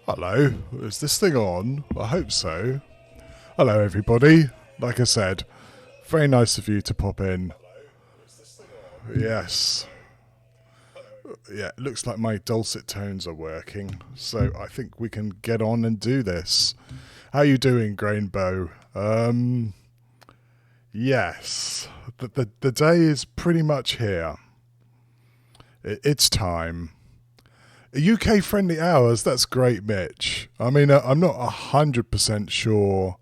Hello, is this thing on? I hope so. Hello everybody. Like I said, very nice of you to pop in. Yes. Yeah, it looks like my dulcet tones are working, so I think we can get on and do this. How you doing, Grainbow? Yes. The day is pretty much here. It's time. UK friendly hours, that's great, Mitch. I mean, I'm not 100% sure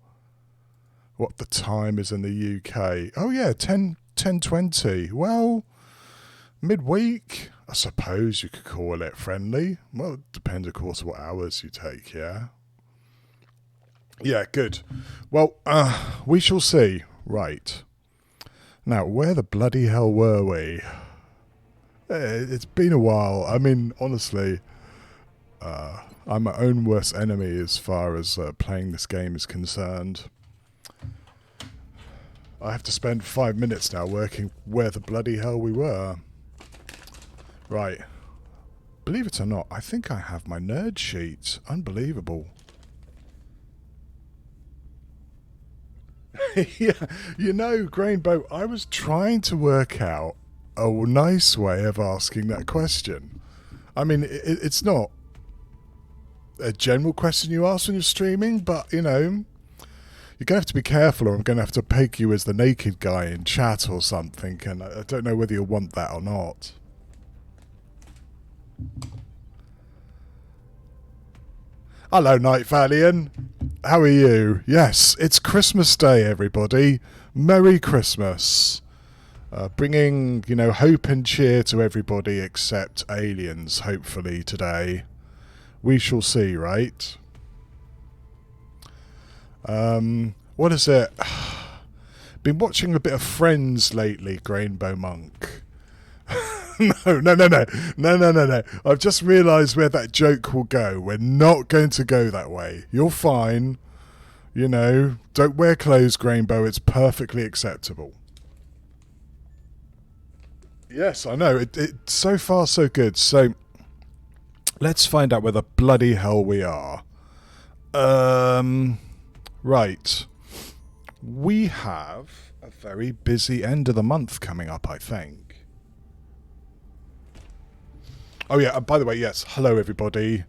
what the time is in the UK. Oh yeah, 10:20. Well, midweek, I suppose you could call it friendly. Well, it depends, of course, what hours you take, yeah? Yeah, good. Well, we shall see. Right. Now, where the bloody hell were we? It's been a while. I mean, honestly, I'm my own worst enemy as far as playing this game is concerned. I have to spend 5 minutes now working where the bloody hell we were. Right. Believe it or not, I think I have my nerd sheet. Unbelievable. Yeah, you know, Grainbow, I was trying to work out a nice way of asking that question. I mean, it's not a general question you ask when you're streaming, but, you know, you're going to have to be careful or I'm going to have to peg you as the naked guy in chat or something, and I don't know whether you'll want that or not. Hello, Night Valiant. How are you? Yes, it's Christmas Day, everybody. Merry Christmas. Bringing, you know, hope and cheer to everybody except aliens, hopefully, today. We shall see, right? What is it? Been watching a bit of Friends lately, Grainbow Monk. No. I've just realised where that joke will go. We're not going to go that way. You're fine. You know, don't wear clothes, Grainbow. It's perfectly acceptable. Yes, I know. It so far so good. So let's find out where the bloody hell we are. Right. We have a very busy end of the month coming up, I think. Oh yeah, by the way, yes, hello everybody.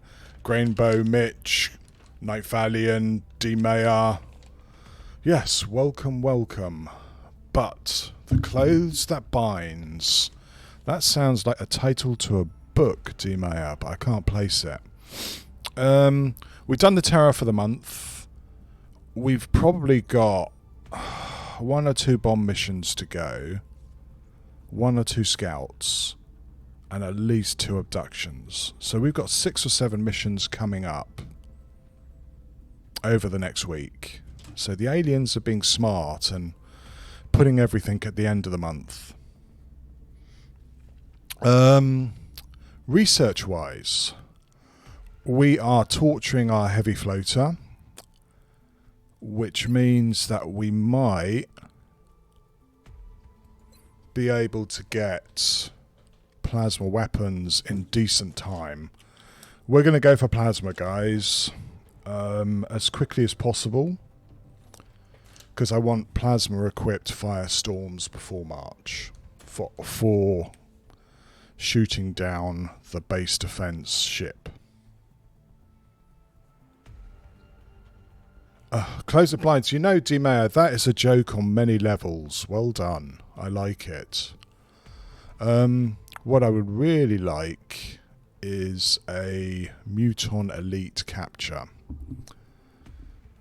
Grainbow, Mitch, Night Valiant, D-Mayor. Yes, welcome. But the clothes that binds. That sounds like a title to a book, D-Mayor, but I can't place it. We've done the terror for the month. We've probably got 1 or 2 bomb missions to go. 1 or 2 scouts. And at least 2 abductions. So we've got 6 or 7 missions coming up over the next week. So the aliens are being smart and putting everything at the end of the month. Research-wise, we are torturing our heavy floater, which means that we might be able to get plasma weapons in decent time. We're going to go for plasma, guys, as quickly as possible, because I want plasma equipped firestorms before March for shooting down the base defense ship. Close the blinds. You know, D-Mayor, that is a joke on many levels. Well done. I like it. What I would really like is a Muton Elite capture.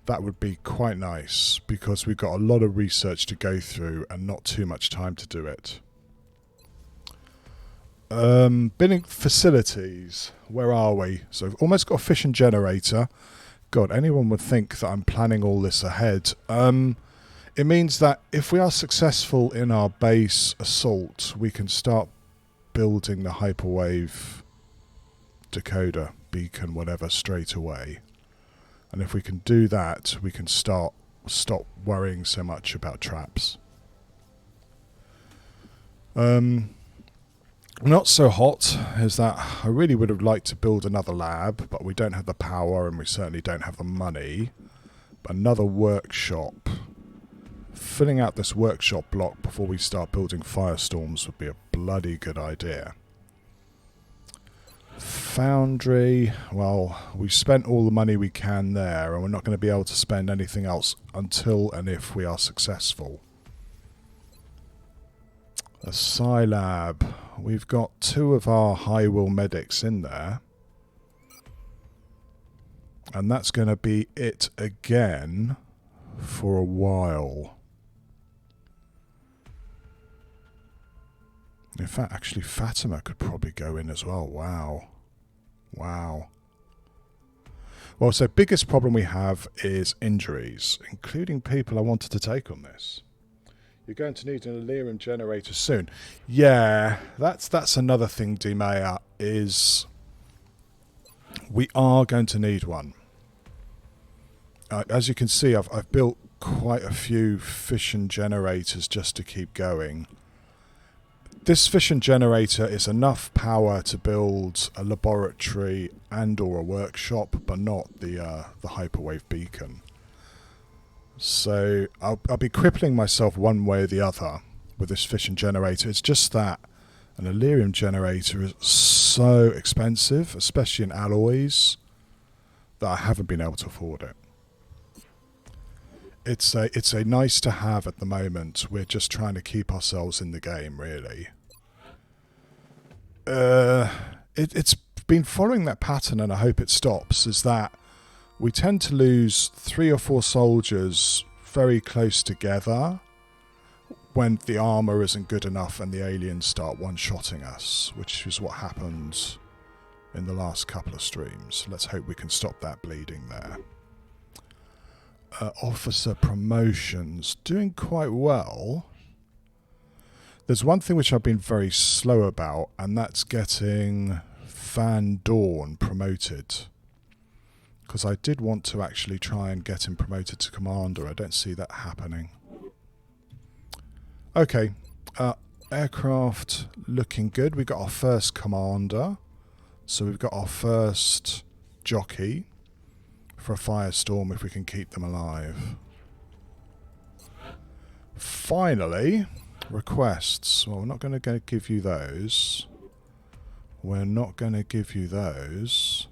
That would be quite nice, because we've got a lot of research to go through and not too much time to do it. Binning facilities. Where are we? So I've almost got a fission generator. God, anyone would think that I'm planning all this ahead. It means that if we are successful in our base assault, we can start building the hyperwave decoder, beacon, whatever, straight away. And if we can do that, we can stop worrying so much about traps. Not so hot is that I really would have liked to build another lab, but we don't have the power and we certainly don't have the money. Another workshop. Filling out this workshop block before we start building firestorms would be a bloody good idea. Foundry, well, we've spent all the money we can there, and we're not going to be able to spend anything else until and if we are successful. A Scilab. We've got 2 of our high-will medics in there. And that's going to be it again for a while. In fact, actually, Fatima could probably go in as well. Wow. Wow. Well, so biggest problem we have is injuries, including people I wanted to take on this. You're going to need an Illyrium generator soon. Yeah, that's another thing, Dimea, is we are going to need one. As you can see, I've built quite a few fission generators just to keep going. This fission generator is enough power to build a laboratory and or a workshop, but not the hyperwave beacon. So I'll be crippling myself one way or the other with this fission generator. It's just that an Illyrium generator is so expensive, especially in alloys, that I haven't been able to afford it. It's a nice to have at the moment. We're just trying to keep ourselves in the game, really. It's been following that pattern, and I hope it stops, is that we tend to lose 3 or 4 soldiers very close together when the armour isn't good enough and the aliens start one-shotting us, which is what happened in the last couple of streams. Let's hope we can stop that bleeding there. Officer promotions, doing quite well. There's one thing which I've been very slow about, and that's getting Van Dorn promoted. Because I did want to actually try and get him promoted to commander. I don't see that happening. Okay, aircraft looking good. We got our first commander. So we've got our first jockey for a firestorm if we can keep them alive. Finally, requests. Well, we're not going to give you those. We're not going to give you those.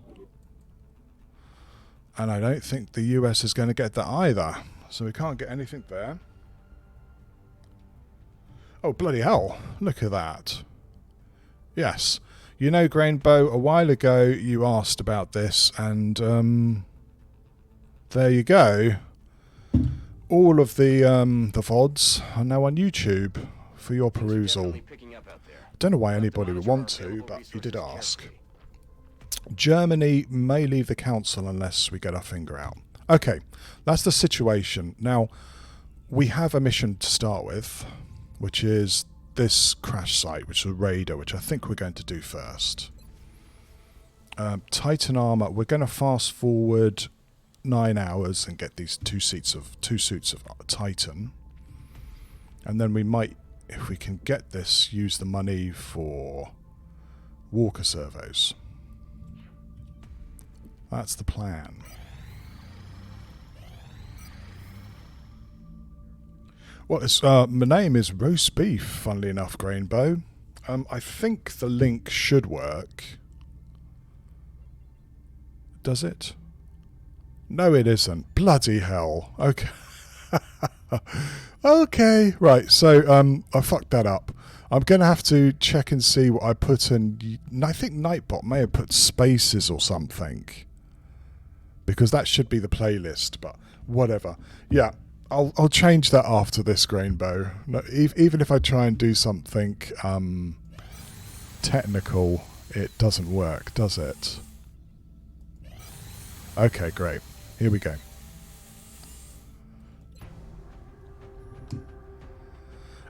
And I don't think the US is going to get that either. So we can't get anything there. Oh, bloody hell. Look at that. Yes. You know, Grainbow, a while ago you asked about this, and there you go. All of the VODs are now on YouTube for your perusal. Don't know why anybody would want to, but you did ask. Germany may leave the council unless we get our finger out. Okay, that's the situation. Now, we have a mission to start with, which is this crash site, which is a raider, which I think we're going to do first. Titan armor, we're going to fast forward 9 hours and get these two suits of Titan. And then we might, if we can get this, use the money for Walker servos. That's the plan. Well, my name is Roast Beef, funnily enough, Grainbow. I think the link should work. Does it? No, it isn't. Bloody hell. Okay. Okay, right, so I fucked that up. I'm going to have to check and see what I put in. I think Nightbot may have put spaces or something, because that should be the playlist, but whatever. Yeah, I'll change that after this, Grainbow. No, even if I try and do something technical, it doesn't work, does it? Okay, great. Here we go.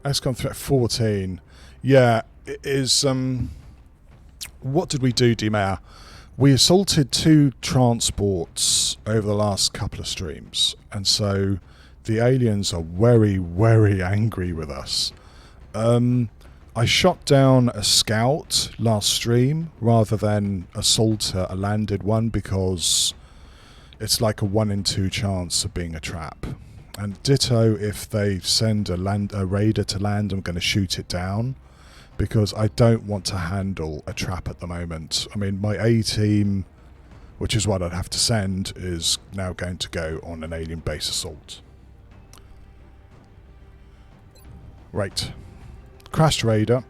XCOM threat 14. Yeah, it is. What did we do, D-Mayor? We assaulted 2 transports over the last couple of streams, and so the aliens are very, very angry with us. I shot down a scout last stream rather than assaulter a landed one because it's like a 1 in 2 chance of being a trap. And ditto, if they send a raider to land, I'm going to shoot it down because I don't want to handle a trap at the moment. I mean, my A team, which is what I'd have to send, is now going to go on an alien base assault. Right. Crashed raider.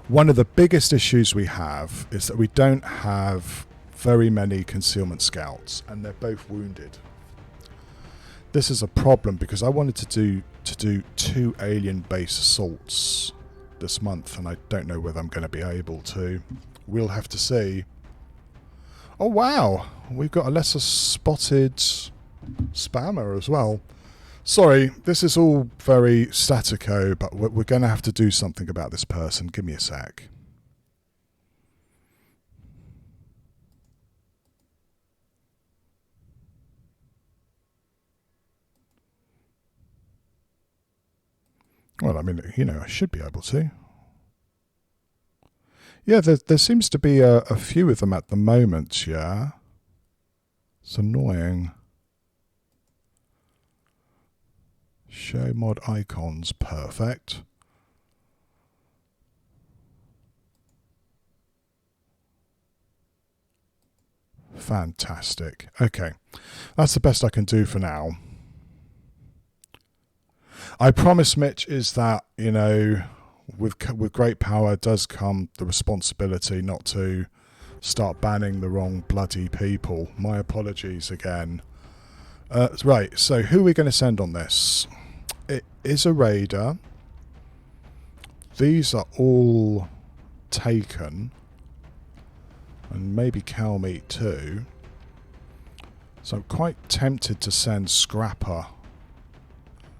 One of the biggest issues we have is that we don't have very many concealment scouts, and they're both wounded. This is a problem because I wanted to do 2 alien base assaults this month, and I don't know whether I'm going to be able to. We'll have to see. Oh wow, we've got a lesser spotted spammer as well. Sorry, this is all very statico, but we're going to have to do something about this person. Give me a sec. Well, I mean, you know, I should be able to. Yeah, there seems to be a few of them at the moment, yeah. It's annoying. Show mod icons, perfect. Fantastic. Okay, that's the best I can do for now. I promise, Mitch, is that, you know, with great power does come the responsibility not to start banning the wrong bloody people. My apologies again. Right, so who are we going to send on this? It is a raider. These are all taken. And maybe cow meat too. So I'm quite tempted to send Scrapper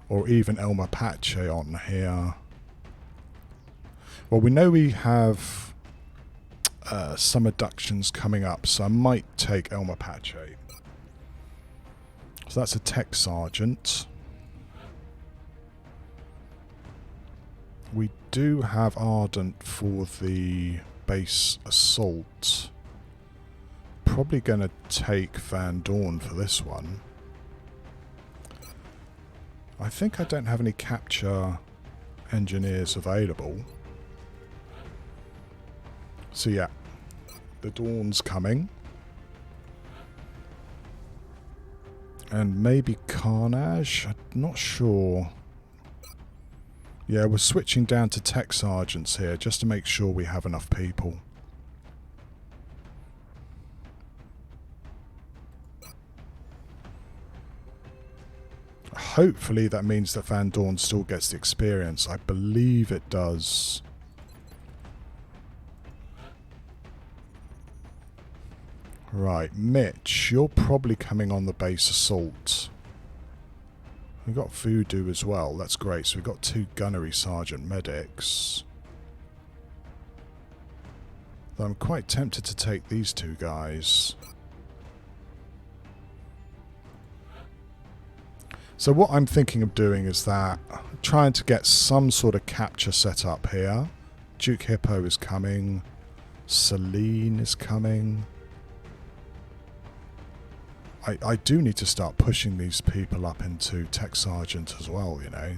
or even El Mapache on here. Well, we know we have some abductions coming up, so I might take El Mapache. So that's a tech sergeant. We do have Ardent for the base assault. Probably going to take Van Dorn for this one. I think I don't have any capture engineers available. So yeah, the Dawn's coming. And maybe Carnage? I'm not sure. Yeah, we're switching down to tech sergeants here just to make sure we have enough people. Hopefully that means that Van Dorn still gets the experience. I believe it does. Right, Mitch, you're probably coming on the base assault. We've got Voodoo as well, that's great. So we've got 2 gunnery sergeant medics. Though I'm quite tempted to take these 2 guys. So what I'm thinking of doing is that trying to get some sort of capture set up here. Duke Hippo is coming. Celine is coming. I do need to start pushing these people up into Tech Sergeant as well, you know.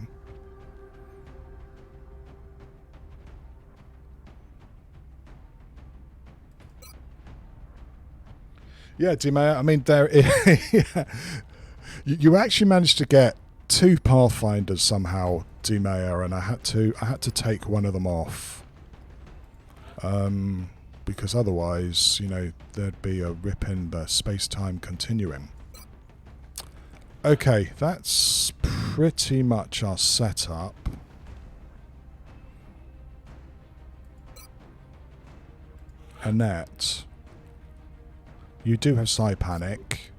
Yeah, D-Mayor, I mean, there yeah. You actually managed to get 2 Pathfinders somehow, D-Mayor, and I had to take one of them off. Because otherwise, you know, there'd be a rip in the space-time continuum. Okay, that's pretty much our setup. Annette, you do have Panic.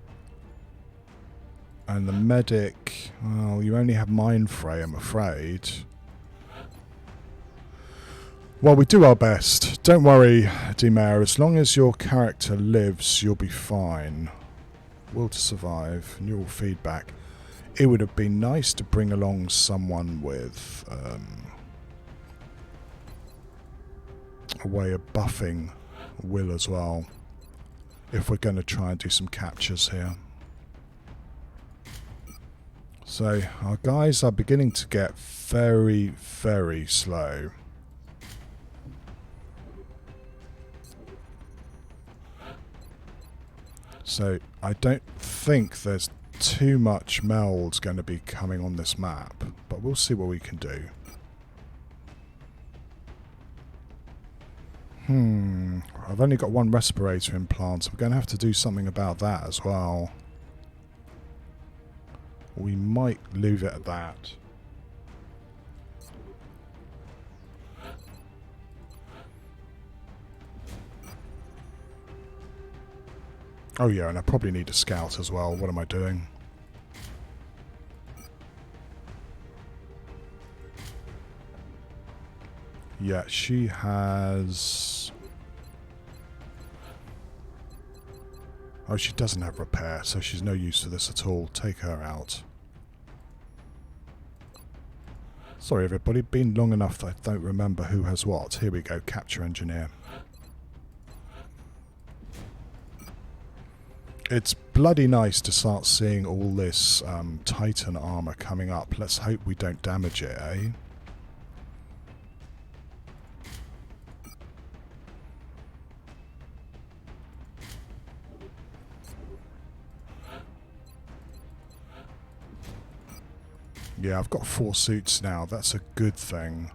And the medic, well, you only have Mindfray, I'm afraid. Well, we do our best. Don't worry, D-Mayor. As long as your character lives, you'll be fine. Will to survive. Neural feedback. It would have been nice to bring along someone with a way of buffing Will as well, if we're going to try and do some captures here. So our guys are beginning to get very, very slow. So I don't think there's too much meld going to be coming on this map, but we'll see what we can do. I've only got one respirator implant, so we're going to have to do something about that as well. We might leave it at that. Oh yeah, and I probably need a scout as well. What am I doing? Yeah, she has... Oh, she doesn't have repair, so she's no use for this at all. Take her out. Sorry everybody, been long enough that I don't remember who has what. Here we go, capture engineer. It's bloody nice to start seeing all this Titan armor coming up. Let's hope we don't damage it, eh? Yeah, I've got 4 suits now. That's a good thing.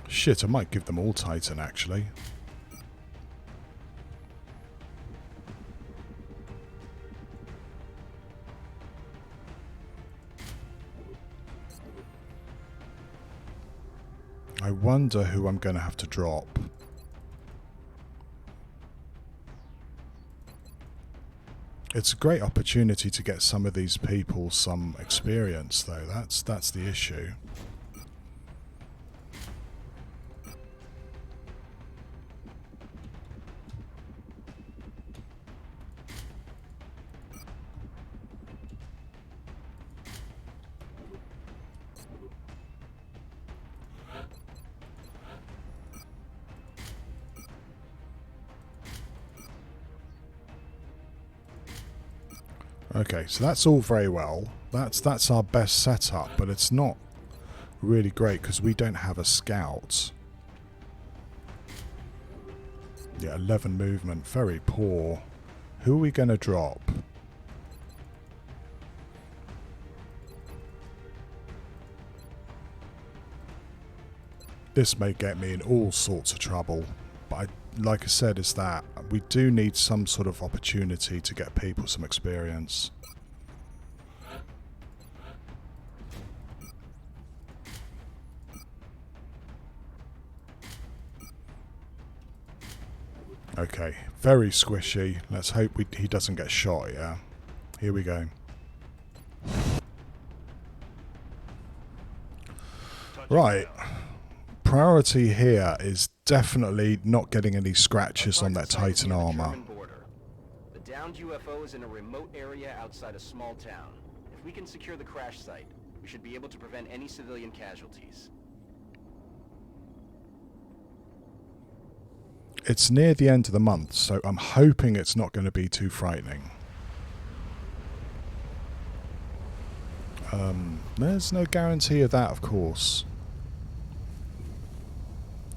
Shit, I might give them all Titan, actually. I wonder who I'm going to have to drop. It's a great opportunity to get some of these people some experience, though. That's the issue. Okay, so that's all very well. That's our best setup, but it's not really great because we don't have a scout. Yeah, 11 movement, very poor. Who are we going to drop? This may get me in all sorts of trouble, but like I said, is that we do need some sort of opportunity to get people some experience. Okay, very squishy. Let's hope he doesn't get shot, yeah. Here we go. Right. Priority here is definitely not getting any scratches on that Titan armor. The downed UFO is in a remote area outside a small town. If we can secure the crash site, we should be able to prevent any civilian casualties. It's near the end of the month, so I'm hoping it's not going to be too frightening. There's no guarantee of that, of course.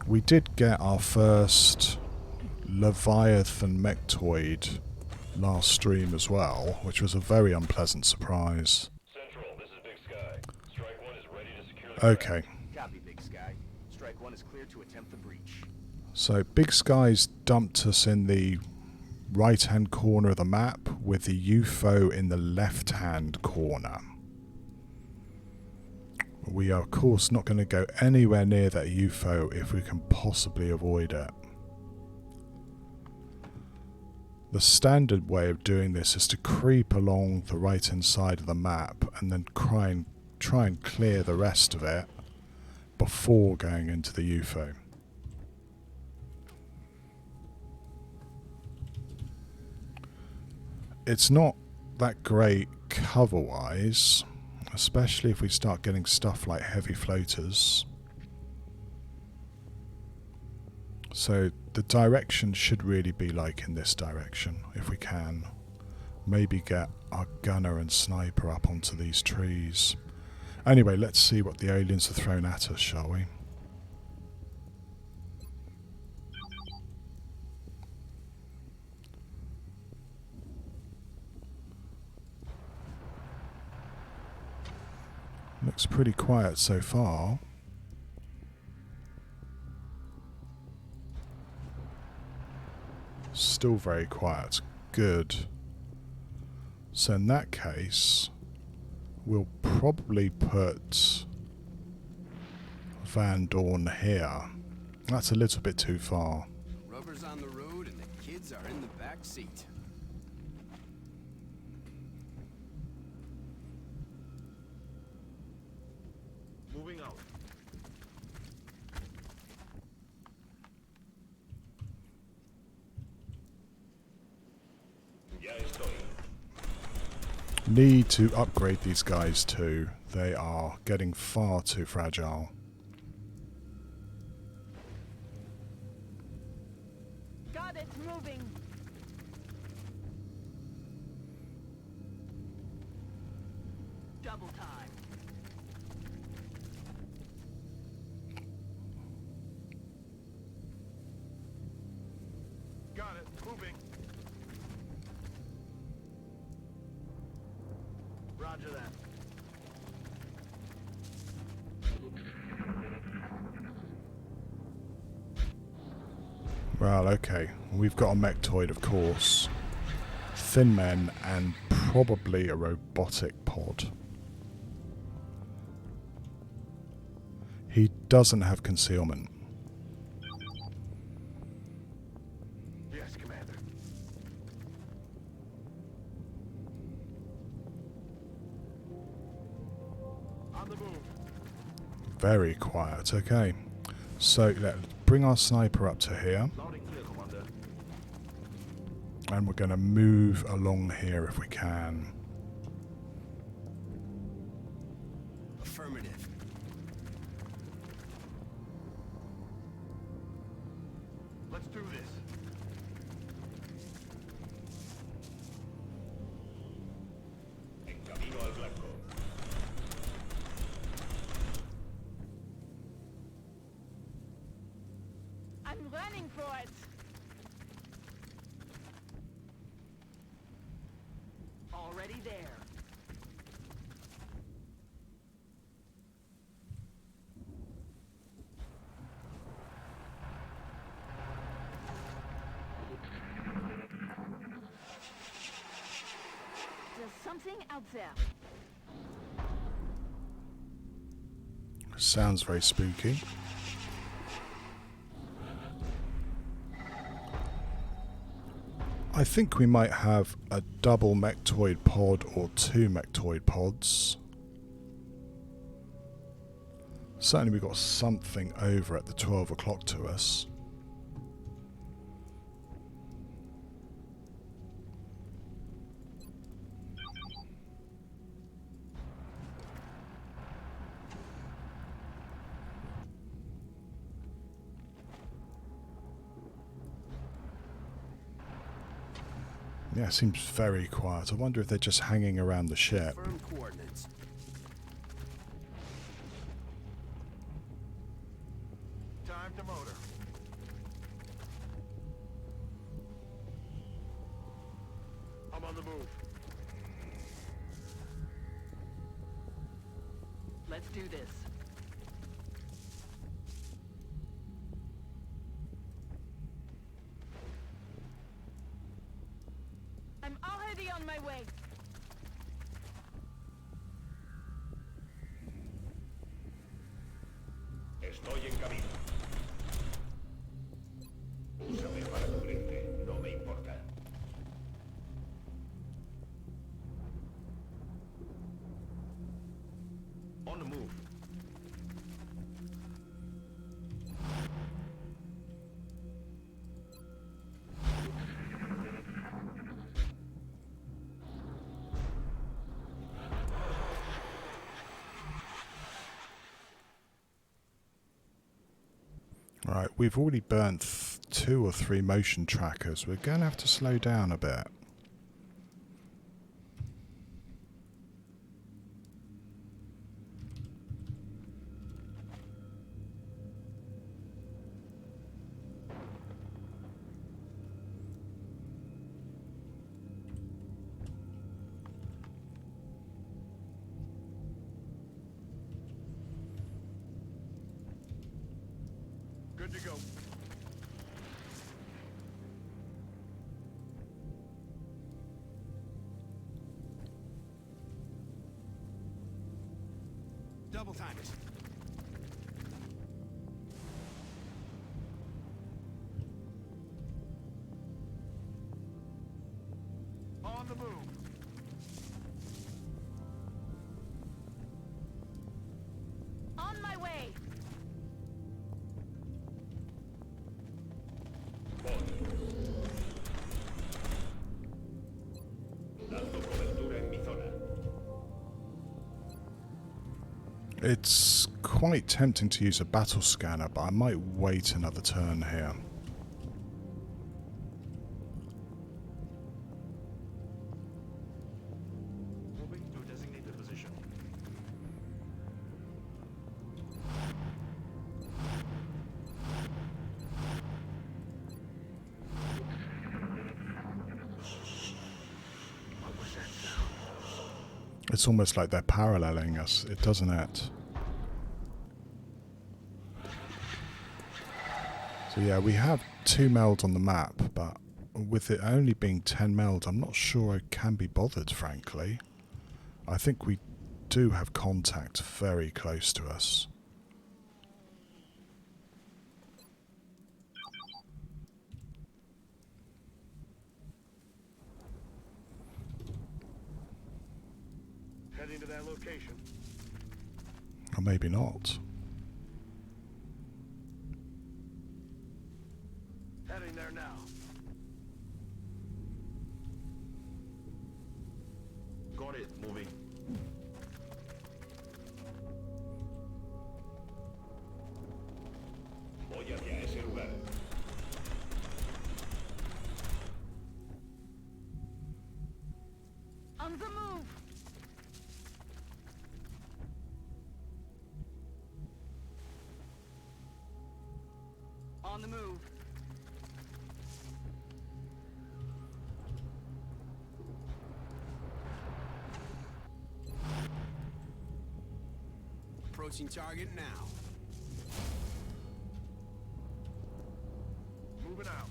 We did get our first Leviathan Mechtoid last stream as well, which was a very unpleasant surprise. Central, this is Big Sky. Strike 1 is ready to secure the Okay. Copy, Big Sky. Strike 1 is clear to attempt the breach. So Big Sky's dumped us in the right-hand corner of the map with the UFO in the left-hand corner. We are, of course, not going to go anywhere near that UFO if we can possibly avoid it. The standard way of doing this is to creep along the right-hand side of the map and then try and clear the rest of it before going into the UFO. it's not that great cover-wise, especially if we start getting stuff like heavy floaters. So the direction should really be like in this direction, if we can. Maybe get our gunner and sniper up onto these trees. Anyway, let's see what the aliens have thrown at us, shall we? Looks pretty quiet so far. Still very quiet. Good. So in that case, we'll probably put Van Dorn here. That's a little bit too far. Rubber's on the road and the kids are in the back seat. Moving out. Ya estoy. Need to upgrade these guys too. They are getting far too fragile. Got it, moving. Double time. Got it. Moving. Roger that. Well, okay. We've got a mechtoid, of course. Thin men and probably a robotic pod. He doesn't have concealment. Yes, Commander. On the move. Very quiet. Okay. So let's bring our sniper up to here. Loud and clear, Commander. And we're going to move along here if we can. Affirmative. Let's do this. En camino al blanco. I'm running for it. Already there. There's something out there. Sounds very spooky. I think we might have a double mechtoid pod or two mechtoid pods. Certainly we've got something over at the 12 o'clock to us. Yeah, it seems very quiet. I wonder if they're just hanging around the ship. Firm coordinates. Time to motor. I'm on the move. Let's do this. I'm already on my way. Estoy en camino. Úsame para cubrirte. No me importa. On the move. Right, we've already burnt 2 or 3 motion trackers. We're going to have to slow down a bit. Good to go. Double time it. On the move. On my way. Dando cobertura en mi zona. It's quite tempting to use a battle scanner, but I might wait another turn here. Moving to designated position. It's almost like they're paralleling us, doesn't it? So yeah, we have 2 meld on the map, but with it only being 10 meld, I'm not sure I can be bothered, frankly. I think we do have contact very close to us. Heading to that location. Or maybe not. Heading there now. Got it. Moving. Voy hacia ese lugar. On the move. On the move. Approaching target now. Moving out.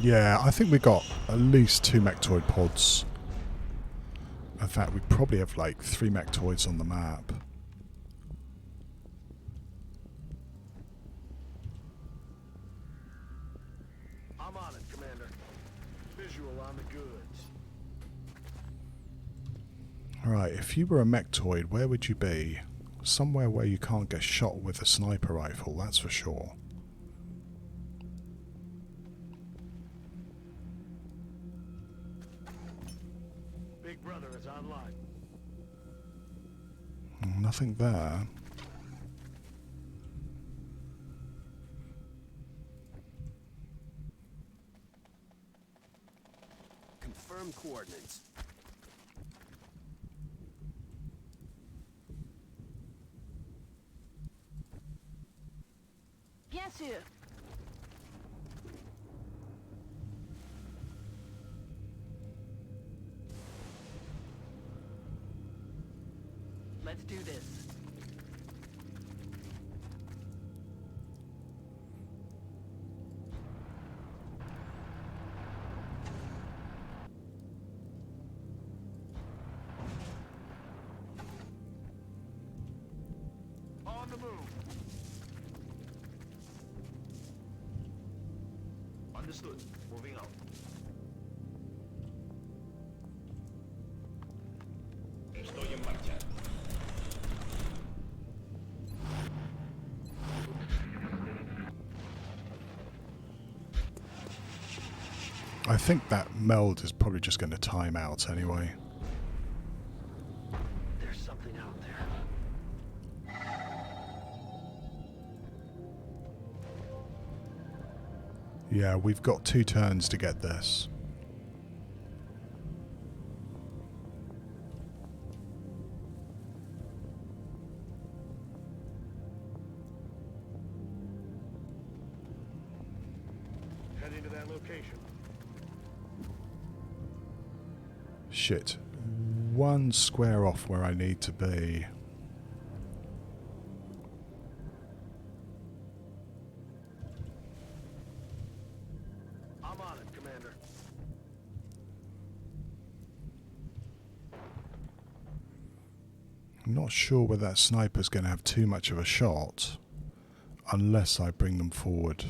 Yeah, I think we got at least 2 mectoid pods. In fact, we probably have like 3 mectoids on the map. I'm on it, Commander. Visual on the goods. Alright, if you were a mectoid, where would you be? Somewhere where you can't get shot with a sniper rifle, that's for sure. Big Brother is online. Nothing there. Confirm coordinates. Bien sûr. Let's do this. On the move. Understood. Moving out. Estoy en marcha. I think that meld is probably just going to time out anyway. Yeah, we've got 2 turns to get this. Heading to that location. Shit. 1 square off where I need to be. I'm on it, Commander. I'm not sure whether that sniper's going to have too much of a shot unless I bring them forward.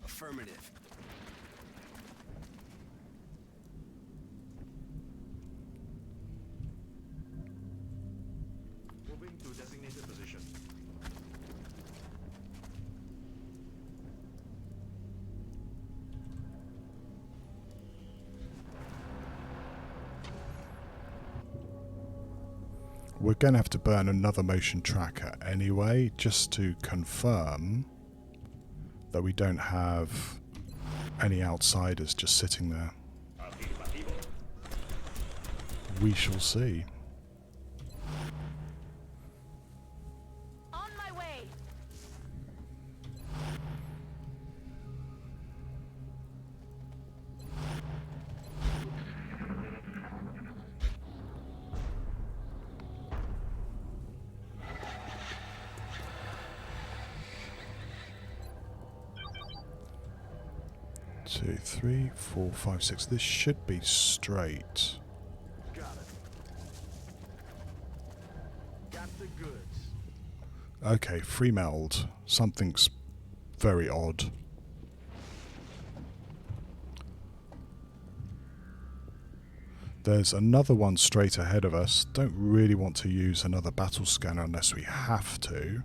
Affirmative. Moving to designated position. We're going to have to burn another motion tracker anyway, just to confirm that we don't have any outsiders just sitting there. We shall see. On my way. Two, three, four, five, six. This should be straight. Got it. Got the goods. Okay, free meld. Something's very odd. There's another one straight ahead of us. Don't really want to use another battle scanner unless we have to.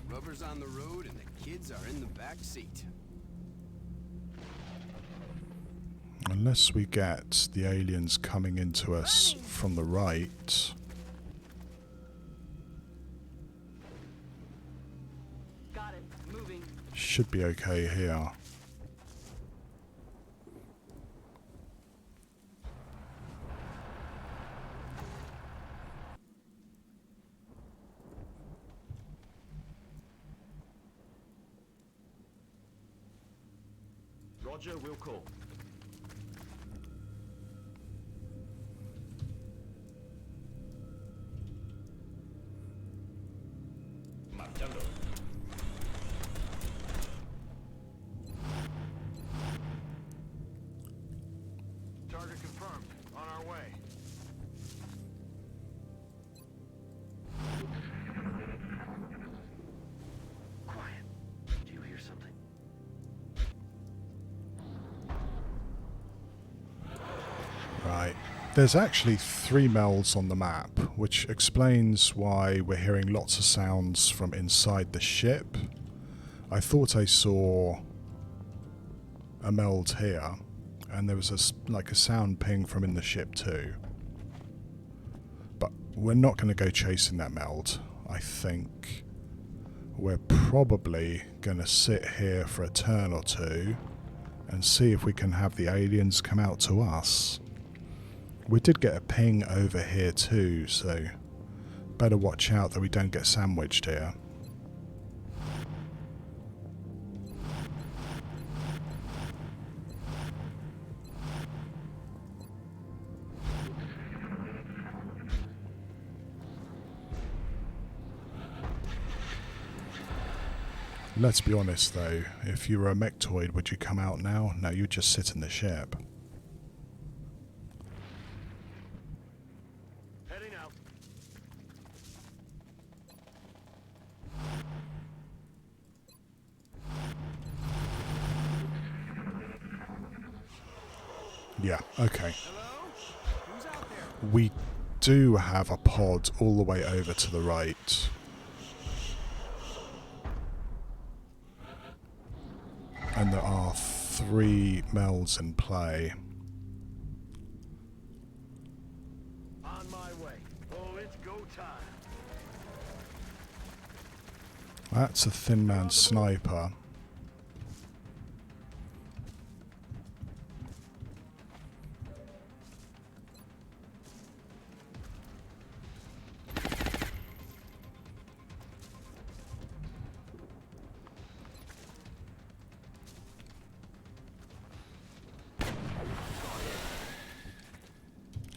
Rubber's on the road and the kids are in the back seat. Unless we get the aliens coming into us from the right. Got it. Moving. Should be okay here. Roger, will call. Target confirmed. On our way. Quiet. Do you hear something? Right. There's actually 3 melds on the map, which explains why we're hearing lots of sounds from inside the ship. I thought I saw a meld here, and there was like a sound ping from in the ship too. But we're not going to go chasing that meld. I think we're probably going to sit here for a turn or two and see if we can have the aliens come out to us. We did get a ping over here too, so better watch out that we don't get sandwiched here. Let's be honest though, if you were a mechtoid, would you come out now? No, you'd just sit in the ship. Heading out. Yeah, okay. Hello? Who's out there? We do have a pod all the way over to the right. And there are 3 melds in play. On my way. Oh, it's go time. That's a thin man sniper.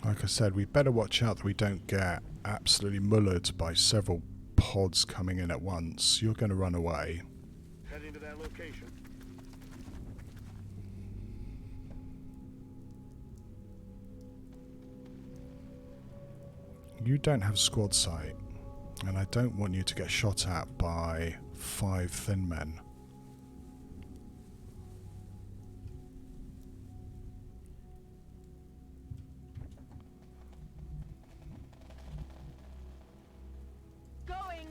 Like I said, we better watch out that we don't get absolutely mullered by several pods coming in at once. You're going to run away. Heading to that location. You don't have squad sight, and I don't want you to get shot at by 5 thin men. Going.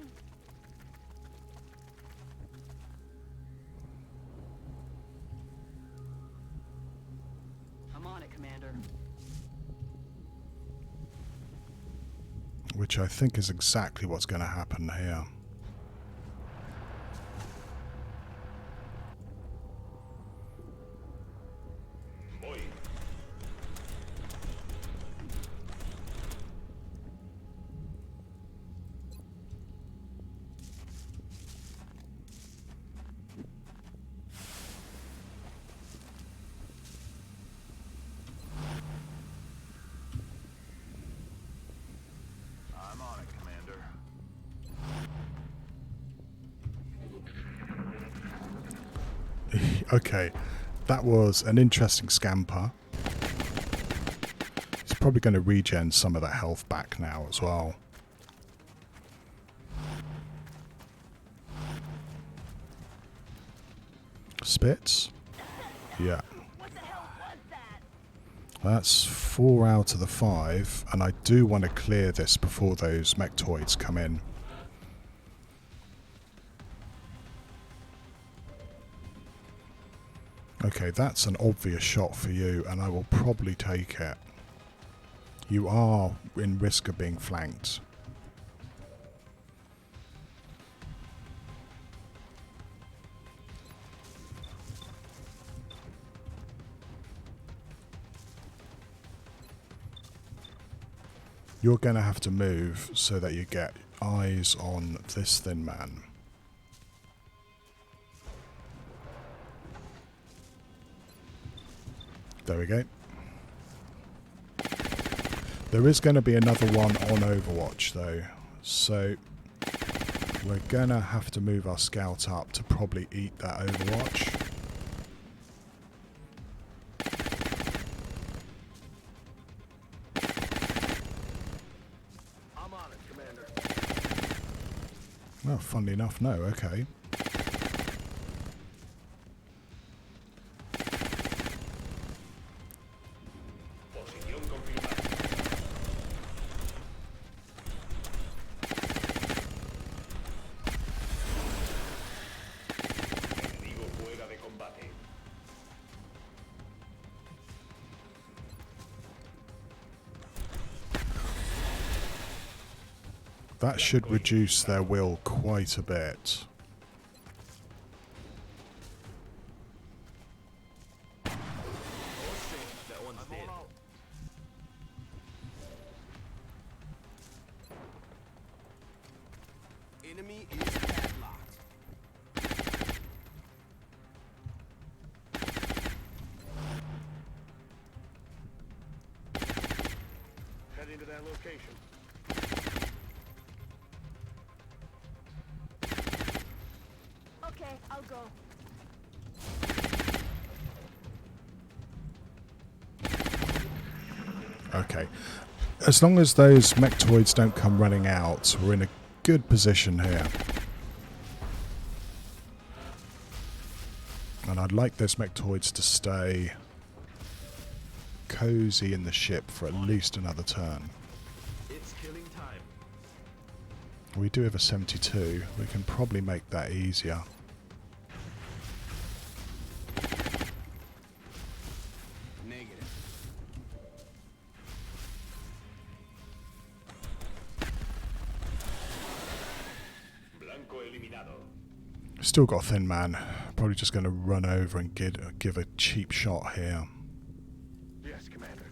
I'm on it, Commander. Which I think is exactly what's going to happen here. I'm on it, Commander. Okay, that was an interesting scamper. He's probably going to regen some of that health back now as well. Spits? Yeah. What the hell was that? That's 4 out of the 5, and I do want to clear this before those mechtoids come in. Okay, that's an obvious shot for you, and I will probably take it. You are in risk of being flanked. You're going to have to move so that you get eyes on this thin man. There we go. There is going to be another one on Overwatch though, so we're going to have to move our scout up to probably eat that Overwatch. I'm on it, Commander. Oh, funnily enough, no, okay. That should reduce their will quite a bit. That one's dead. Enemy is padlocked. Heading to that location. Okay, I'll go. Okay. As long as those mechtoids don't come running out, we're in a good position here. And I'd like those mechtoids to stay cozy in the ship for at least another turn. It's killing time. We do have a 72. We can probably make that easier. Negative. Still got a thin man. Probably just going to run over and give a cheap shot here. Yes, Commander.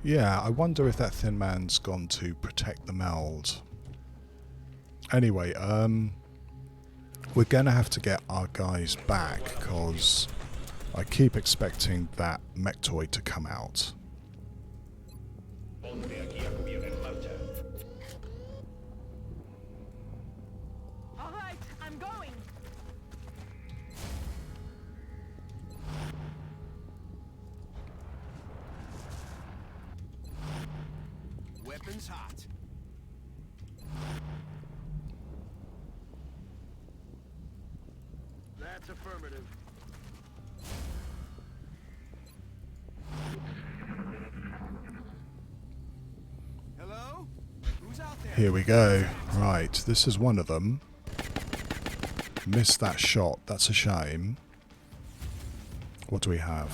Yeah, I wonder if that thin man's gone to protect the meld. Anyway, we're going to have to get our guys back because I keep expecting that mechtoid to come out. All right, I'm going. Weapons hot. That's affirmative. Hello? Who's out there? Here we go. Right, this is one of them. Missed that shot. That's a shame. What do we have?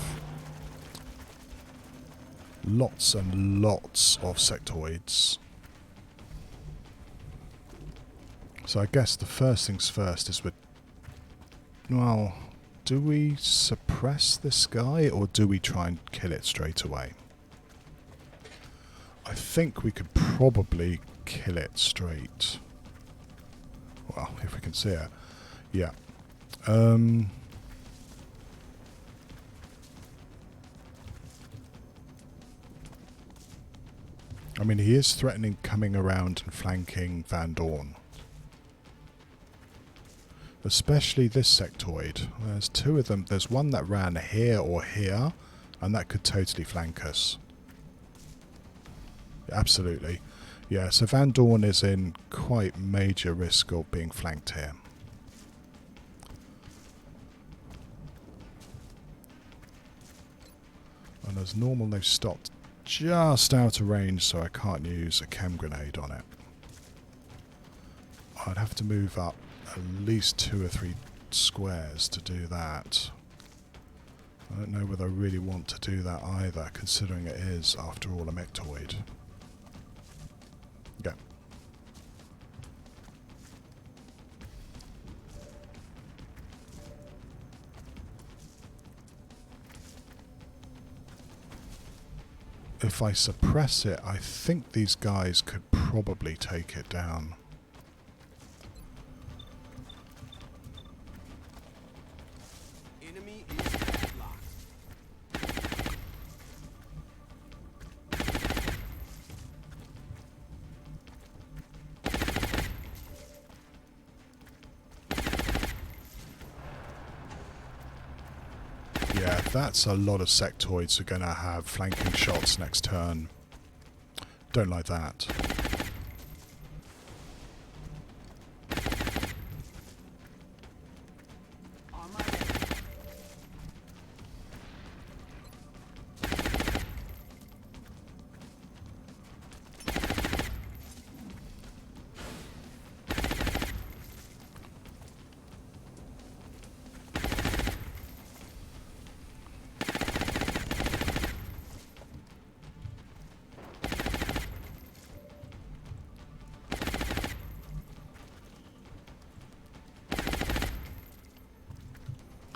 Lots and lots of sectoids. So I guess the first things first is well, do we suppress this guy or do we try and kill it straight away? I think we could probably kill it straight. Well, if we can see it. Yeah. I mean, he is threatening coming around and flanking Van Dorn. Especially this sectoid. There's two of them. There's one that ran here or here, and that could totally flank us. Absolutely. Yeah, so Van Dorn is in quite major risk of being flanked here. And as normal, they've stopped just out of range, so I can't use a chem grenade on it. I'd have to move up at least 2 or 3 squares to do that. I don't know whether I really want to do that either, considering it is, after all, a mechtoid. Yeah. If I suppress it, I think these guys could probably take it down. Enemy is locked. Yeah, that's a lot of sectoids who are going to have flanking shots next turn. Don't like that. On my way.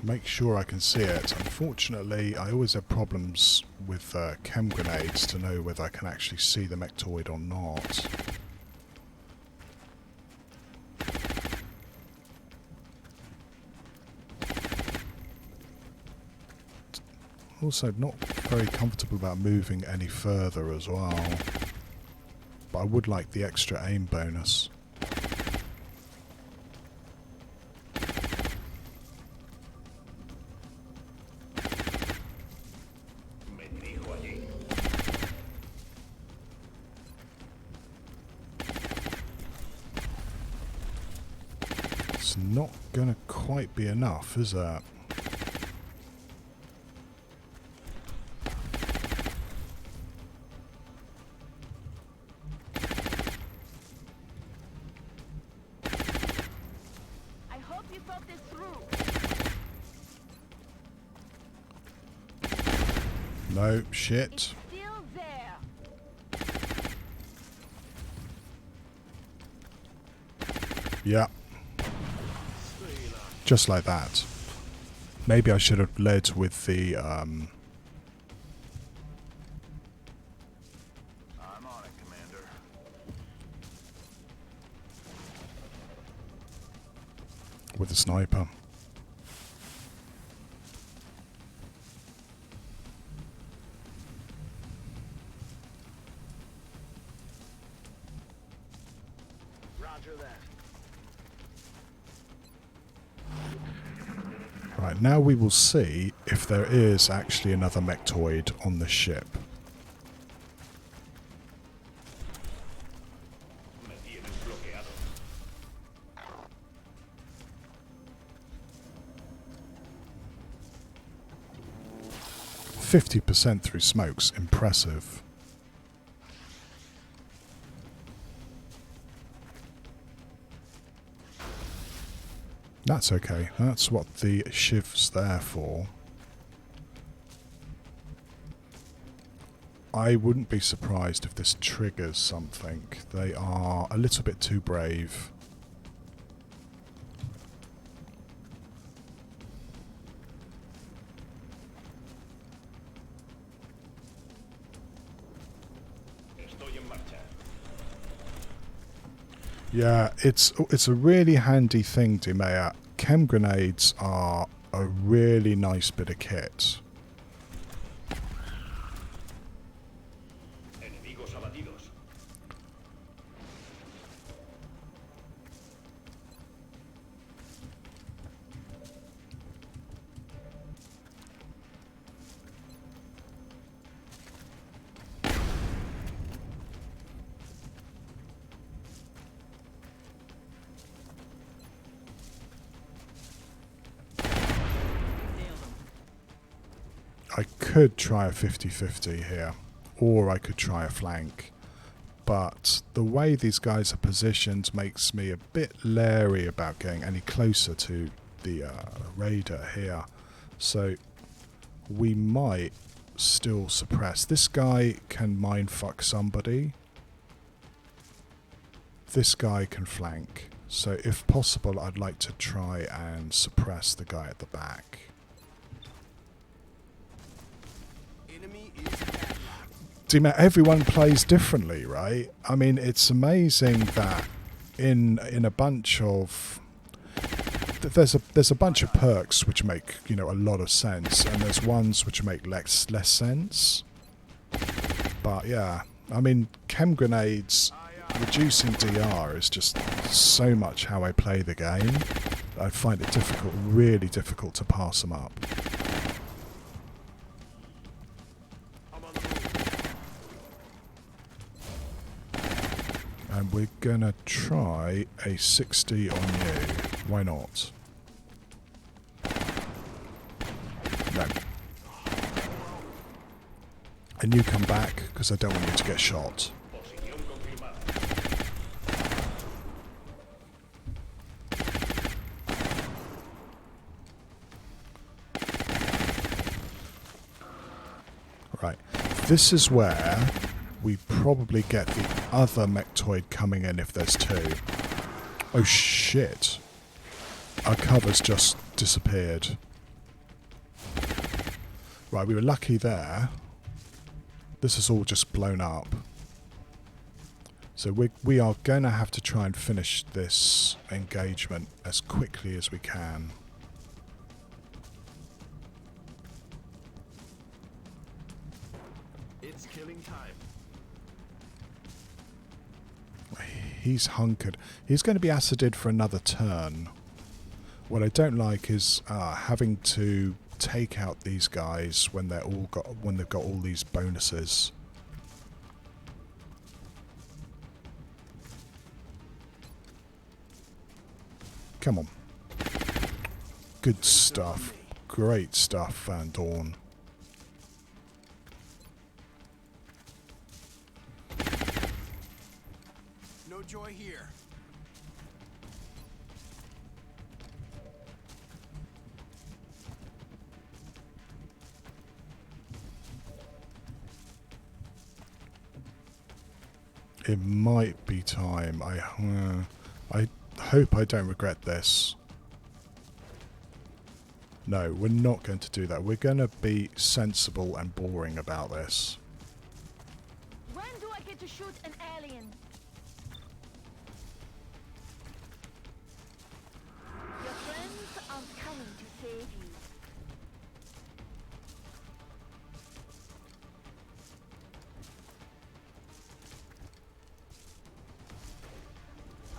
Make sure I can see it. Unfortunately, I always have problems with chem grenades to know whether I can actually see the mechtoid or not. Also, not very comfortable about moving any further as well. But I would like the extra aim bonus. It's not going to quite be enough, is that? you thought this through. No, It's shit. still there. Yeah. Just like that. Maybe I should have led with the I'm on it, Commander. with the sniper. Roger that. Right, now we will see if there is actually another mechtoid on the ship. Me tienes bloqueado. 50% through smokes, impressive. That's okay, that's what the shiv's there for. I wouldn't be surprised if this triggers something. They are a little bit too brave. Estoy en marcha. Yeah, it's a really handy thing, Dimea. Chem grenades are a really nice bit of kit. Enemigos abatidos. I could try a 50-50 here, or I could try a flank. But the way these guys are positioned makes me a bit leery about getting any closer to the raider here. So we might still suppress. This guy can mindfuck somebody. This guy can flank. So if possible, I'd like to try and suppress the guy at the back. Enemy is padlocked. Dima, everyone plays differently, right? I mean, it's amazing that in a bunch of there's a bunch of perks which make, you know, a lot of sense, and there's ones which make less sense. But yeah, I mean, chem grenades reducing DR is just so much how I play the game. I find it difficult, really difficult to pass them up. I'm on the move. And we're gonna try a 60 on you. Why not? No. And you come back, because I don't want you to get shot. Posición confirmada. Right. This is where we probably get the other mechtoid coming in if there's two. Oh shit. Our cover's just disappeared. Right, we were lucky there. This is all just blown up. So we are going to have to try and finish this engagement as quickly as we can. It's killing time. He's hunkered. He's going to be acided for another turn. What I don't like is having to take out these guys when they've got all these bonuses. Come on. Good stuff. Great stuff, Van Dorn. No joy here. It might be time. I hope I don't regret this. No, we're not going to do that. We're going to be sensible and boring about this. When do I get to shoot an alien? Your friends aren't coming to save you.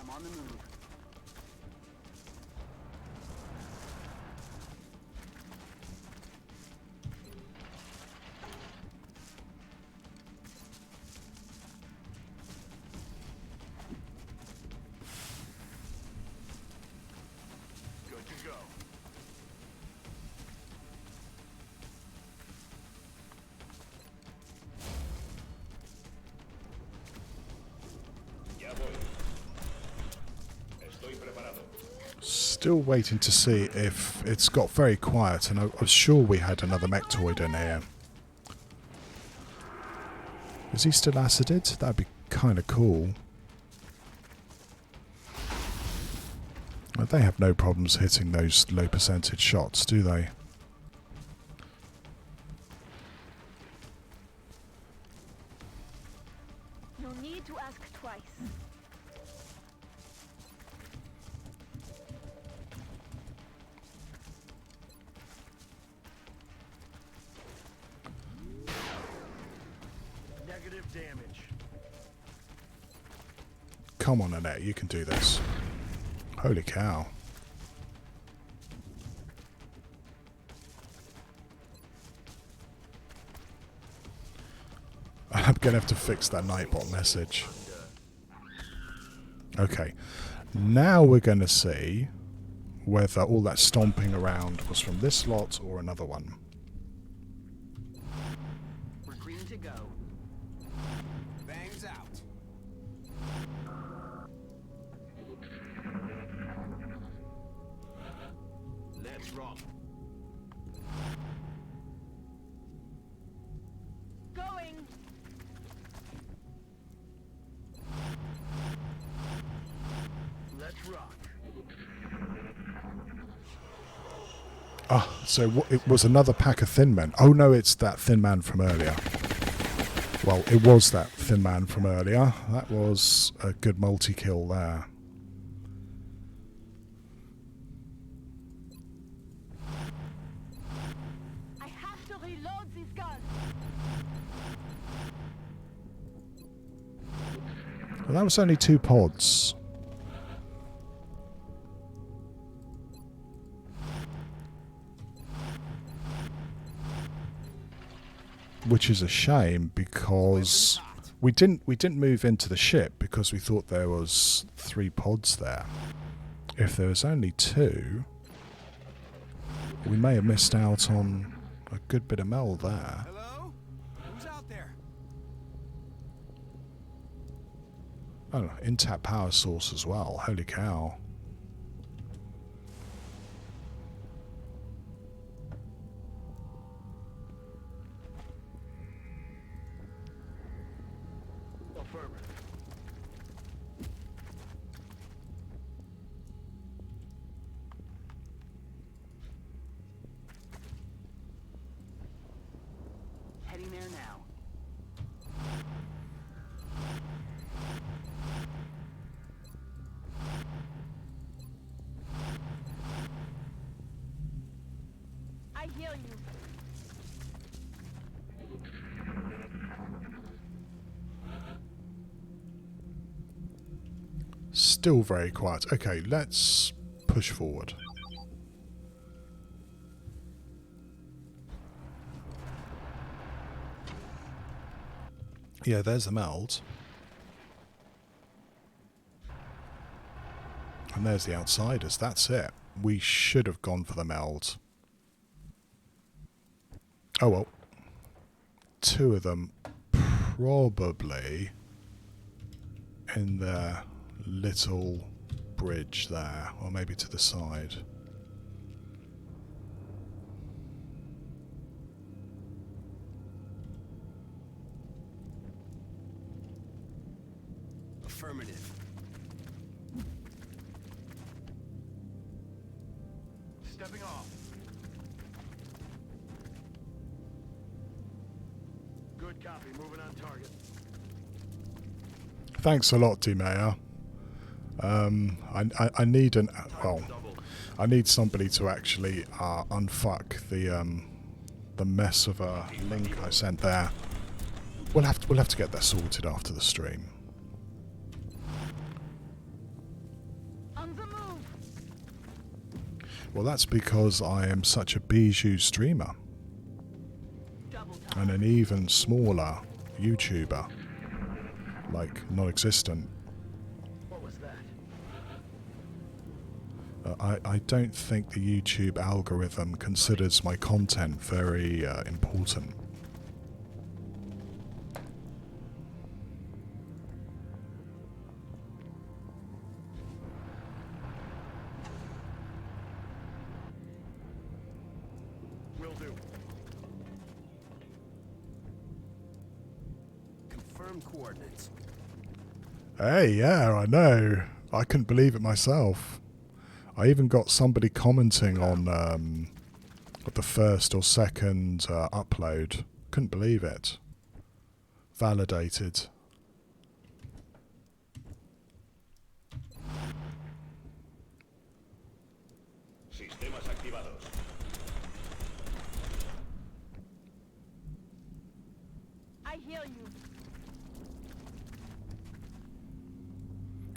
I'm on the move. Good to go. Ya voy. Estoy preparado. Still waiting to see if it's got very quiet, and I was sure we had another mechtoid in here. Is he still acided? That'd be kind of cool. Well, they have no problems hitting those low percentage shots, do they? No need to ask twice. Negative damage. Come on, Annette, you can do this. Holy cow. I'm going to have to fix that Nightbot message. Okay. Now we're going to see whether all that stomping around was from this lot or another one. We're green to go. Bangs out. Let's rock. Going. Let's rock. Ah, so it was another pack of thin men. Oh no, it's that thin man from earlier. Well, it was that thin man from earlier. That was a good multi-kill there. I have to reload this gun. Well, that was only 2 pods. Which is a shame because we didn't move into the ship because we thought there was 3 pods there. If there was only 2, we may have missed out on a good bit of mel there. Hello? Who's out there? Oh, intact power source as well. Holy cow. Affirmative. Heading there now. I hear you. Still very quiet. Okay, let's push forward. Yeah, there's the meld. And there's the outsiders. That's it. We should have gone for the meld. Oh well. 2 of them probably in the little bridge there, or maybe to the side. Affirmative. Stepping off. Good copy. Moving on target. Thanks a lot, D-Mayor. I need an... Well, I need somebody to actually unfuck the mess of a link I sent there. We'll have to get that sorted after the stream. On the move. Well, that's because I am such a bijou streamer. Double time. And an even smaller YouTuber. Like, non-existent. What was that? I don't think the YouTube algorithm considers my content very important. Will do. Confirm coordinates. Hey, yeah, I know. I couldn't believe it myself. I even got somebody commenting on the first or second upload. Couldn't believe it. Validated. Sistemas activados. I hear you.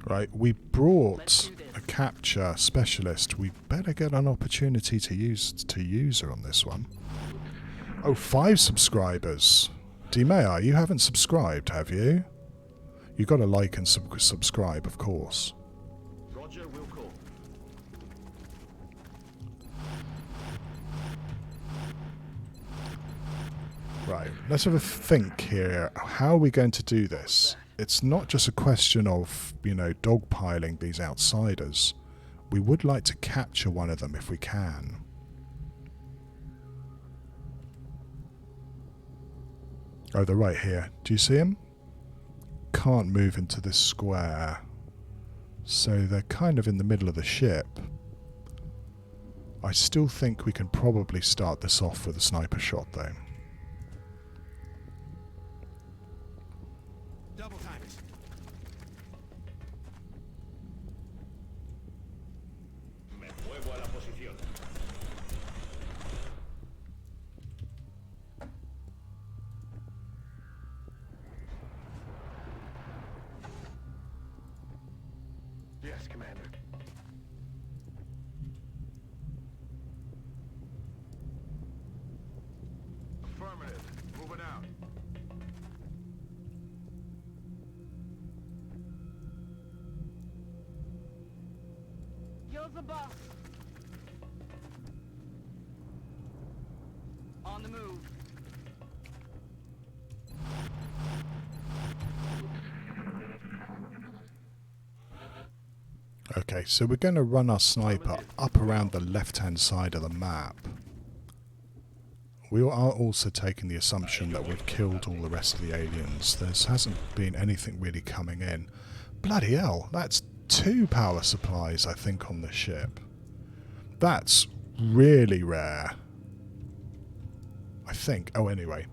Right, we brought a capture specialist. We better get an opportunity to use her on this one. Oh, 5 subscribers. D-Mayor, you haven't subscribed, have you? You got to like and subscribe, of course. Roger, will call. Right, let's have a think here. How are we going to do this? It's not just a question of, you know, dogpiling these outsiders. We would like to capture one of them if we can. Oh, they're right here. Do you see him? Can't move into this square. So they're kind of in the middle of the ship. I still think we can probably start this off with a sniper shot, though. Double timers. Me muevo a la posición. Yes, Commander. Affirmative. Moving out. You're the boss. On the move. Okay, so we're going to run our sniper up around the left-hand side of the map. We are also taking the assumption that we've killed all the rest of the aliens. There hasn't been anything really coming in. Bloody hell, that's 2 power supplies, I think, on the ship. That's really rare. I think. Oh, anyway.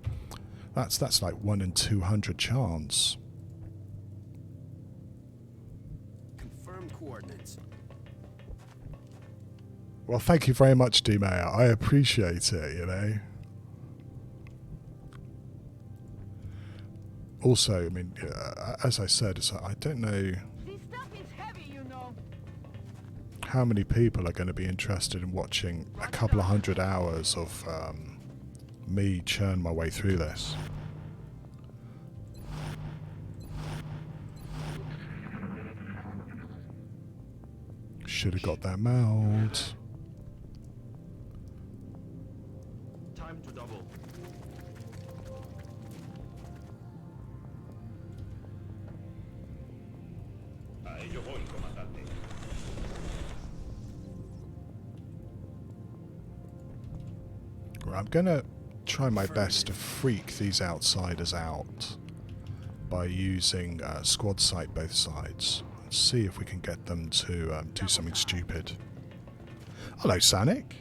That's like 1 in 200 chance. Confirm coordinates. Well, thank you very much, D-Mayor. I appreciate it, you know. Also, I mean, as I said, I don't know This stuff is heavy, you know. how many people are going to be interested in watching a couple of 100 hours of me churn my way through this. Should have got that meld. Time to double. A ello voy, comandante. Right, I'm going to try my best to freak these outsiders out by using squad sight both sides. Let's see if we can get them to do something stupid. Hello, Sanic.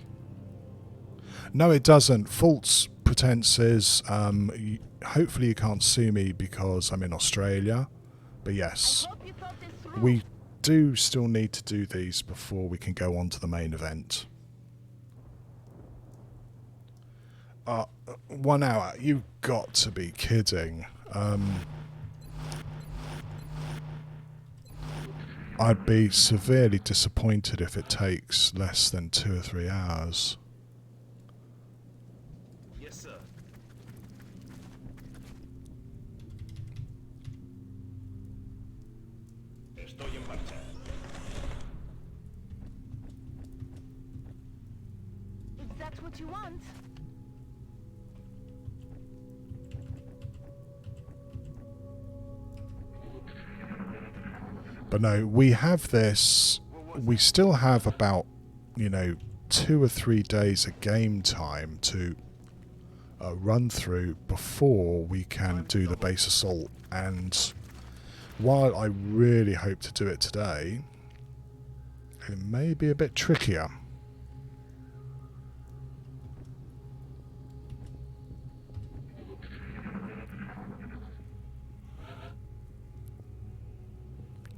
No, it doesn't. False pretenses. Hopefully you can't sue me because I'm in Australia. But yes, Hope you thought this through. we do still need to do these before we can go on to the main event. 1 hour? You've got to be kidding. I'd be severely disappointed if it takes less than 2 or 3 hours. Yes, sir. Estoy en marcha. If that's what you want. But no, we have this. We still have about, 2 or 3 days of game time to run through before we can do the base assault. And while I really hope to do it today, it may be a bit trickier.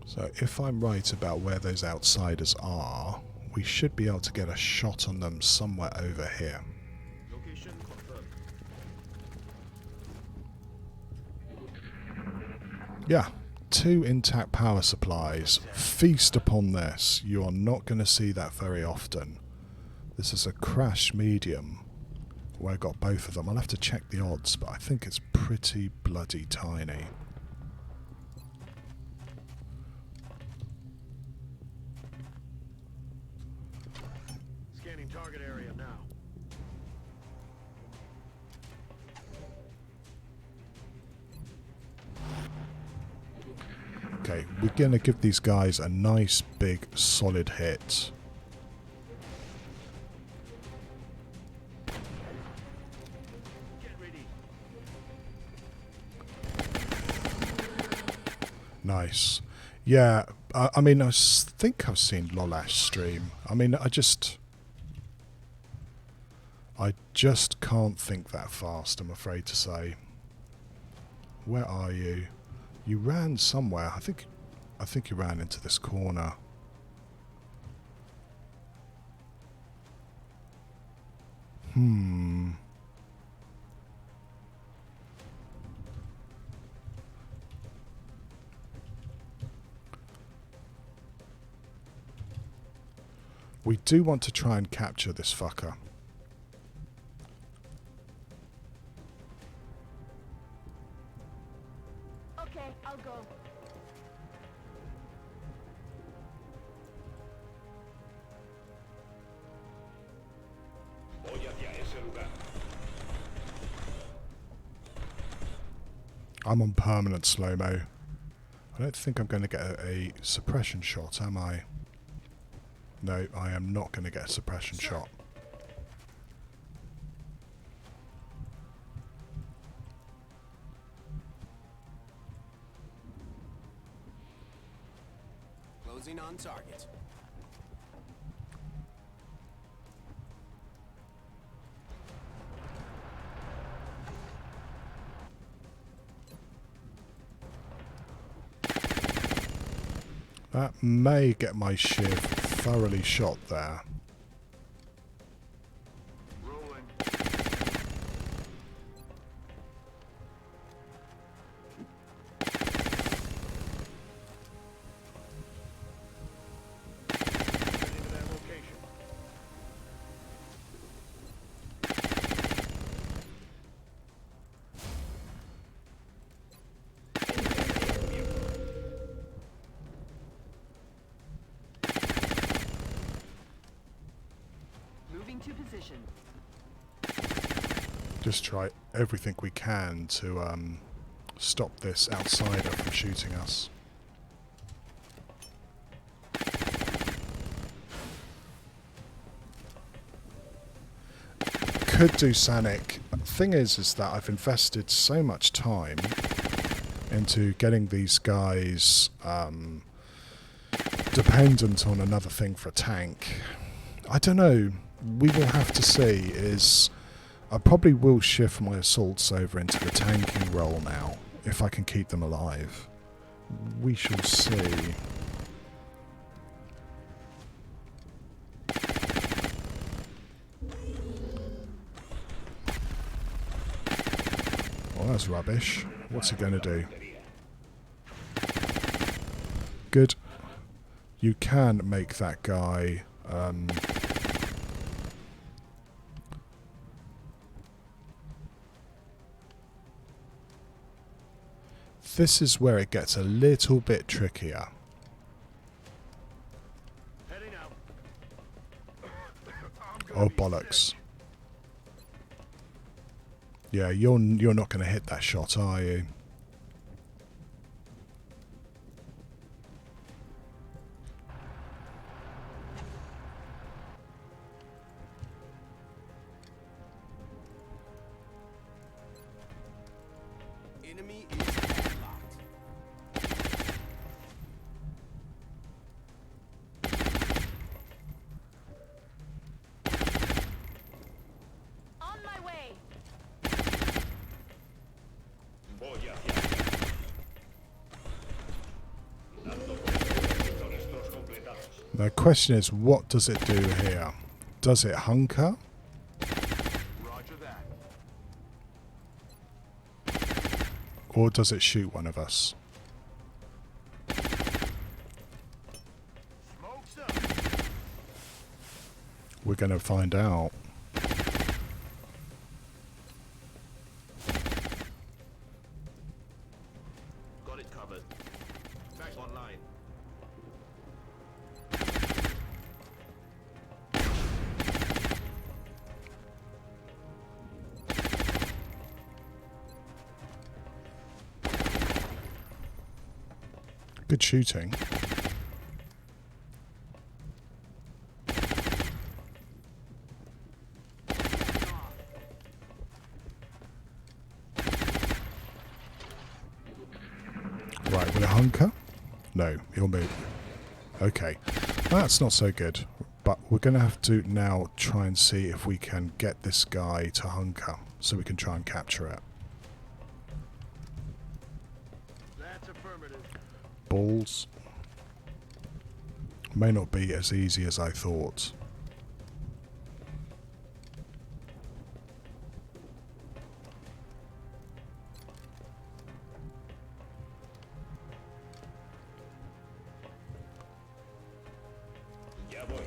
So if I'm right about where those outsiders are, we should be able to get a shot on them somewhere over here. Location confirmed. Yeah, 2 intact power supplies. Feast upon this. You are not going to see that very often. This is a crash medium where I got both of them. I'll have to check the odds, but I think it's pretty bloody tiny. Scanning target area now. Okay, we're going to give these guys a nice big solid hit. Get ready. Nice. Yeah, I mean, think I've seen Lolash stream. I mean, I just can't think that fast, I'm afraid to say. Where are you? You ran somewhere. I think you ran into this corner. We do want to try and capture this fucker. Okay, I'll go. Voy hacia ese lugar. I'm on permanent slow-mo. I don't think I'm going to get a suppression shot, am I? No, I am not going to get a suppression shot. Closing on target. That may get my shiv thoroughly shot there. Rolling. Get into that location. Moving to position. Just try everything we can to stop this outsider from shooting us. Could do Sanic. Thing is that I've invested so much time into getting these guys dependent on another thing for a tank. I don't know. We will have to see. I probably will shift my assaults over into the tanking role now, if I can keep them alive. We shall see. Well, that's rubbish. What's he going to do? Good. You can make that guy... this is where it gets a little bit trickier. Heading out. Oh, bollocks. Yeah, you're not going to hit that shot, are you? Enemy is headlocked. On my way. Voy hacia allá. Dando por con estos completados. The question is, what does it do here? Does it hunker? Roger that. Or does it shoot one of us? Smoke's up. We're going to find out. Got it covered. Back online. Good shooting. Right, will it hunker? No, he'll move. Okay, that's not so good. But we're going to have to now try and see if we can get this guy to hunker so we can try and capture it. That's affirmative. Balls. May not be as easy as I thought. Ya voy.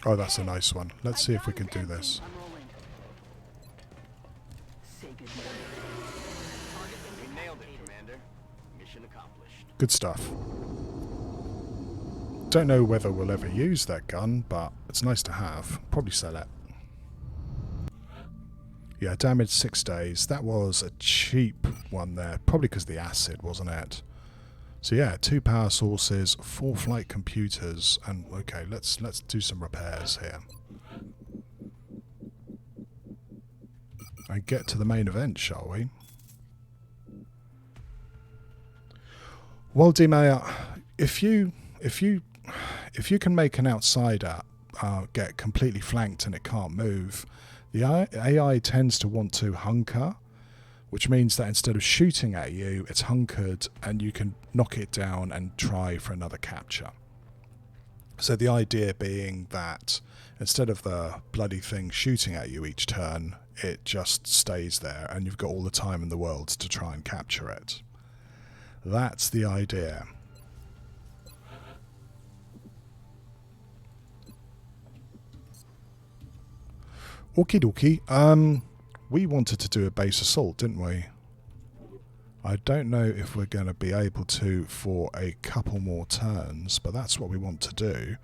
Oh, that's a nice one. Let's see if we can do this. I'm rolling. Say good We nailed it, Commander. Mission accomplished. Good stuff. Don't know whether we'll ever use that gun, but it's nice to have. Probably sell it. Yeah, damage 6 days. That was a cheap one there. Probably because the acid, wasn't it? So yeah, 2 power sources, 4 flight computers, and okay, let's do some repairs here. And get to the main event, shall we? Well, D-Mayor, if you can make an outsider get completely flanked and it can't move, the AI tends to want to hunker, which means that instead of shooting at you, it's hunkered and you can knock it down and try for another capture. So the idea being that instead of the bloody thing shooting at you each turn, it just stays there and you've got all the time in the world to try and capture it. That's the idea. Okie dokie. We wanted to do a base assault, didn't we? I don't know if we're going to be able to for a couple more turns, but that's what we want to do.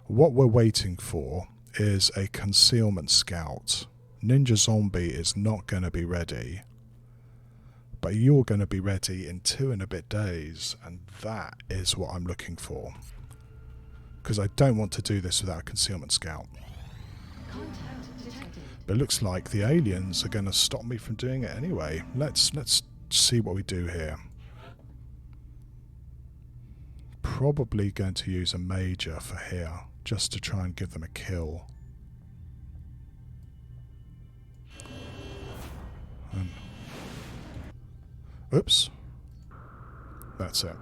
What we're waiting for is a concealment scout. Ninja Zombie is not going to be ready. But you're going to be ready in 2 and a bit days. And that is what I'm looking for. Because I don't want to do this without a concealment scout. But it looks like the aliens are going to stop me from doing it anyway. Let's see what we do here. Probably going to use a major for here, just to try and give them a kill. Oops. That's it.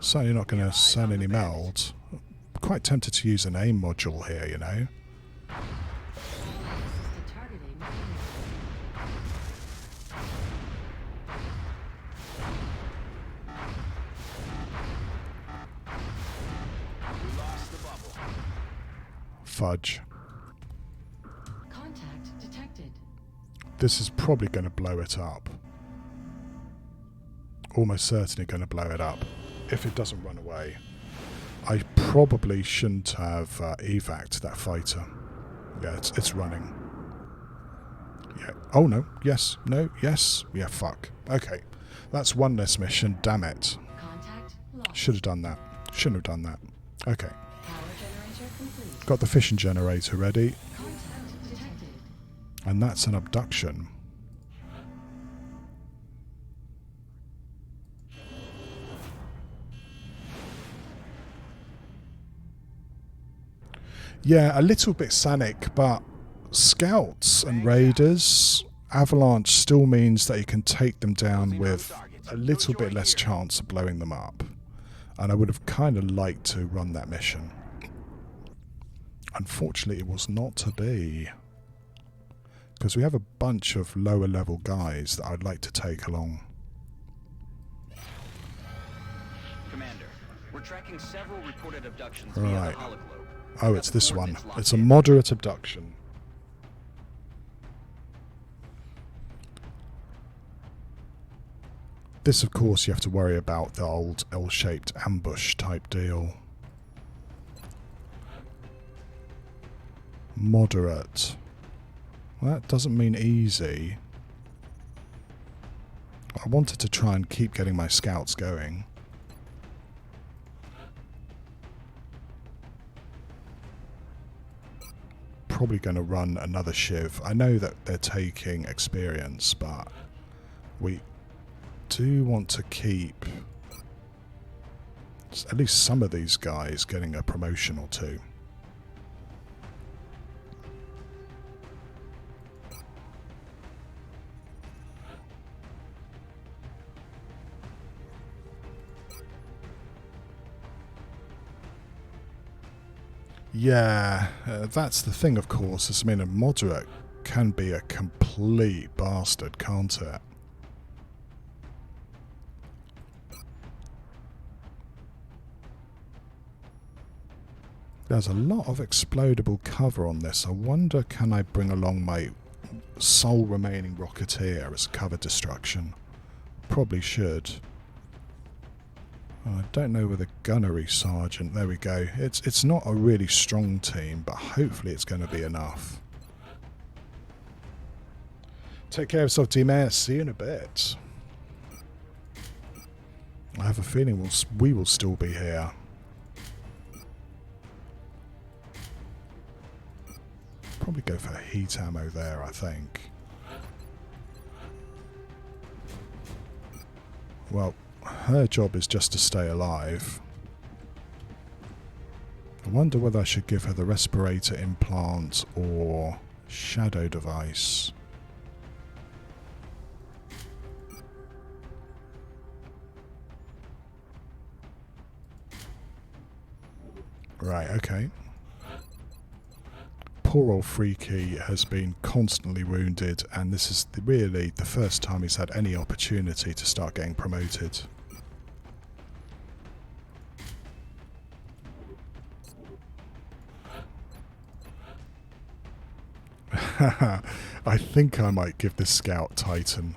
Certainly not going to send any meld. Quite tempted to use an aim module here, you know. Fudge. Contact detected. This is probably going to blow it up. Almost certainly going to blow it up. If it doesn't run away. I probably shouldn't have evac'd that fighter. Yeah, it's running. Yeah. Oh no. Yes. No. Yes. Yeah, fuck. Okay. That's one less mission. Damn it. Should have done that. Shouldn't have done that. Okay. Got the fission generator ready. And that's an abduction. Yeah, a little bit Sanic, but scouts and raiders, Avalanche still means that you can take them down with a little bit less chance of blowing them up. And I would have kind of liked to run that mission. Unfortunately, it was not to be. Because we have a bunch of lower level guys that I'd like to take along. Commander, we're tracking several reported abductions Right. via the hologlobe. Oh, it's this one. It's a moderate abduction. This, of course, you have to worry about the old L-shaped ambush type deal. Moderate. Well, that doesn't mean easy. I wanted to try and keep getting my scouts going. Probably going to run another Shiv. I know that they're taking experience, but we do want to keep at least some of these guys getting a promotion or two. Yeah, that's the thing, of course. I mean, a moderate can be a complete bastard, can't it? There's a lot of explodable cover on this. I wonder, can I bring along my sole remaining Rocketeer as cover destruction? Probably should. I don't know with a gunnery sergeant. There we go. It's not a really strong team, but hopefully it's going to be enough. Take care of yourself, Team Air. See you in a bit. I have a feeling we will still be here. Probably go for heat ammo there, I think. Well, her job is just to stay alive. I wonder whether I should give her the respirator implant or shadow device. Right, okay. Poor old Freaky has been constantly wounded, and this is really the first time he's had any opportunity to start getting promoted. I think I might give this scout Titan.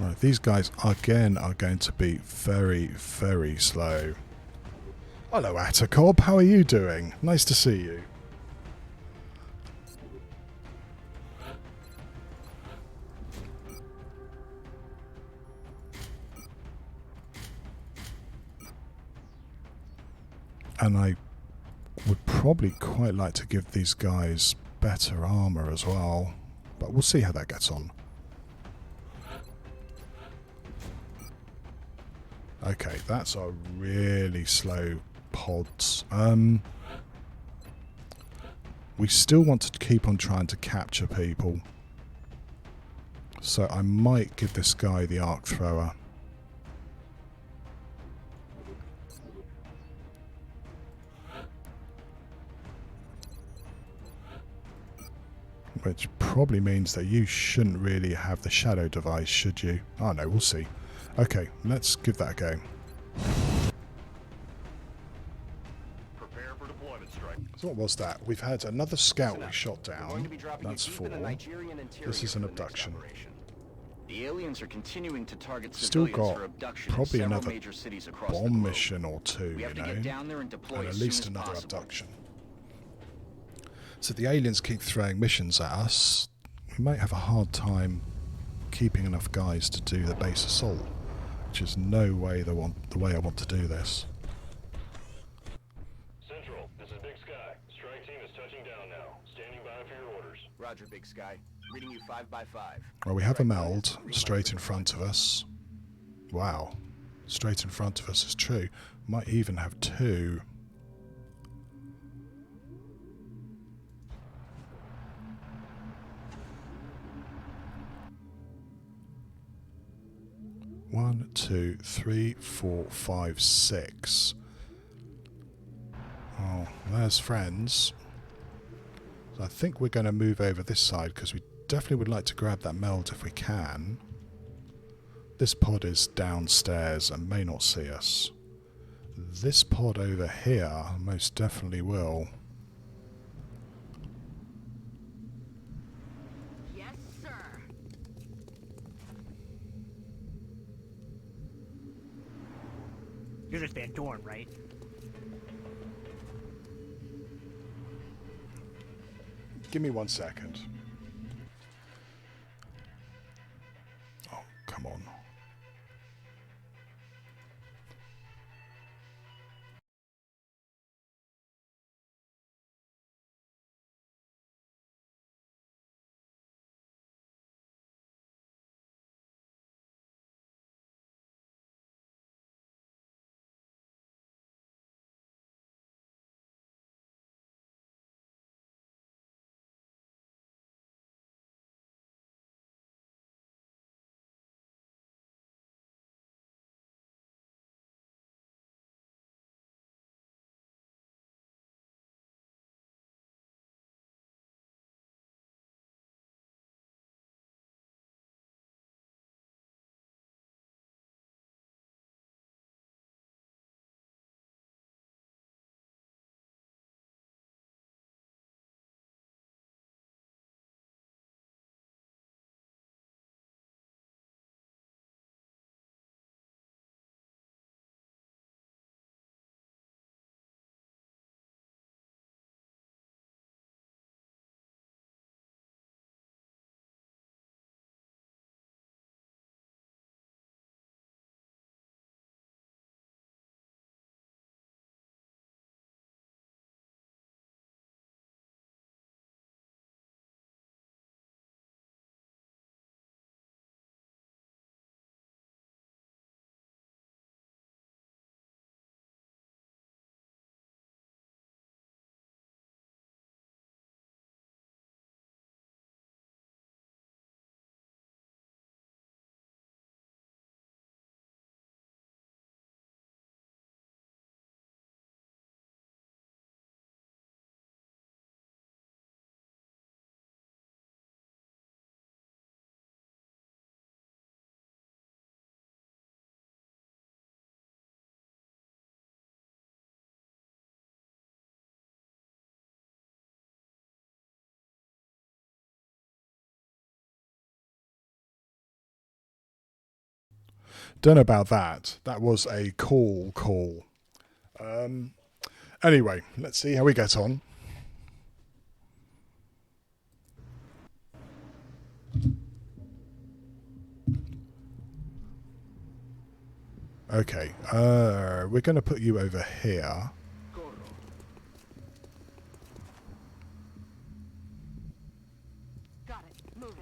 Right, these guys again are going to be very, very slow. Hello, Atacorp. How are you doing? Nice to see you. And I would probably quite like to give these guys better armor as well, but we'll see how that gets on. Okay, that's a really slow pods. We still want to keep on trying to capture people, so I might give this guy the arc thrower. Which probably means that you shouldn't really have the shadow device, should you? Oh no, we'll see. Okay, let's give that a go. Prepare for deployment, strike. So what was that? We've had another scout Listen we up. shot We're going down. to be dropping That's you deep 4. in the Nigerian interior This is an for the next abduction. operation. The aliens are continuing to target Still civilians got for abduction in probably several another major cities across the bomb globe. mission or two, We you have to know, get down there and deploy and at as least soon as another possible. abduction. So the aliens keep throwing missions at us. We might have a hard time keeping enough guys to do the base assault, which is no way the way I want to do this. Central, this is Big Sky. Strike team is touching down now. Standing by for your orders. Roger, Big Sky. Reading you 5 by 5. Well, we have a Strike meld one. Green straight light in for front of us. Wow. Straight in front of us is true. Might even have 2. One, 2, 3, 4, 5, 6. Oh, there's friends. So I think we're going to move over this side because we definitely would like to grab that meld if we can. This pod is downstairs and may not see us. This pod over here most definitely will. Yes, sir. You're just Van Dorn, right? Give me 1 second. Oh, come on. Don't know about that. That was a cool call. Anyway, let's see how we get on. Okay, we're going to put you over here. Corro. Got it. Moving.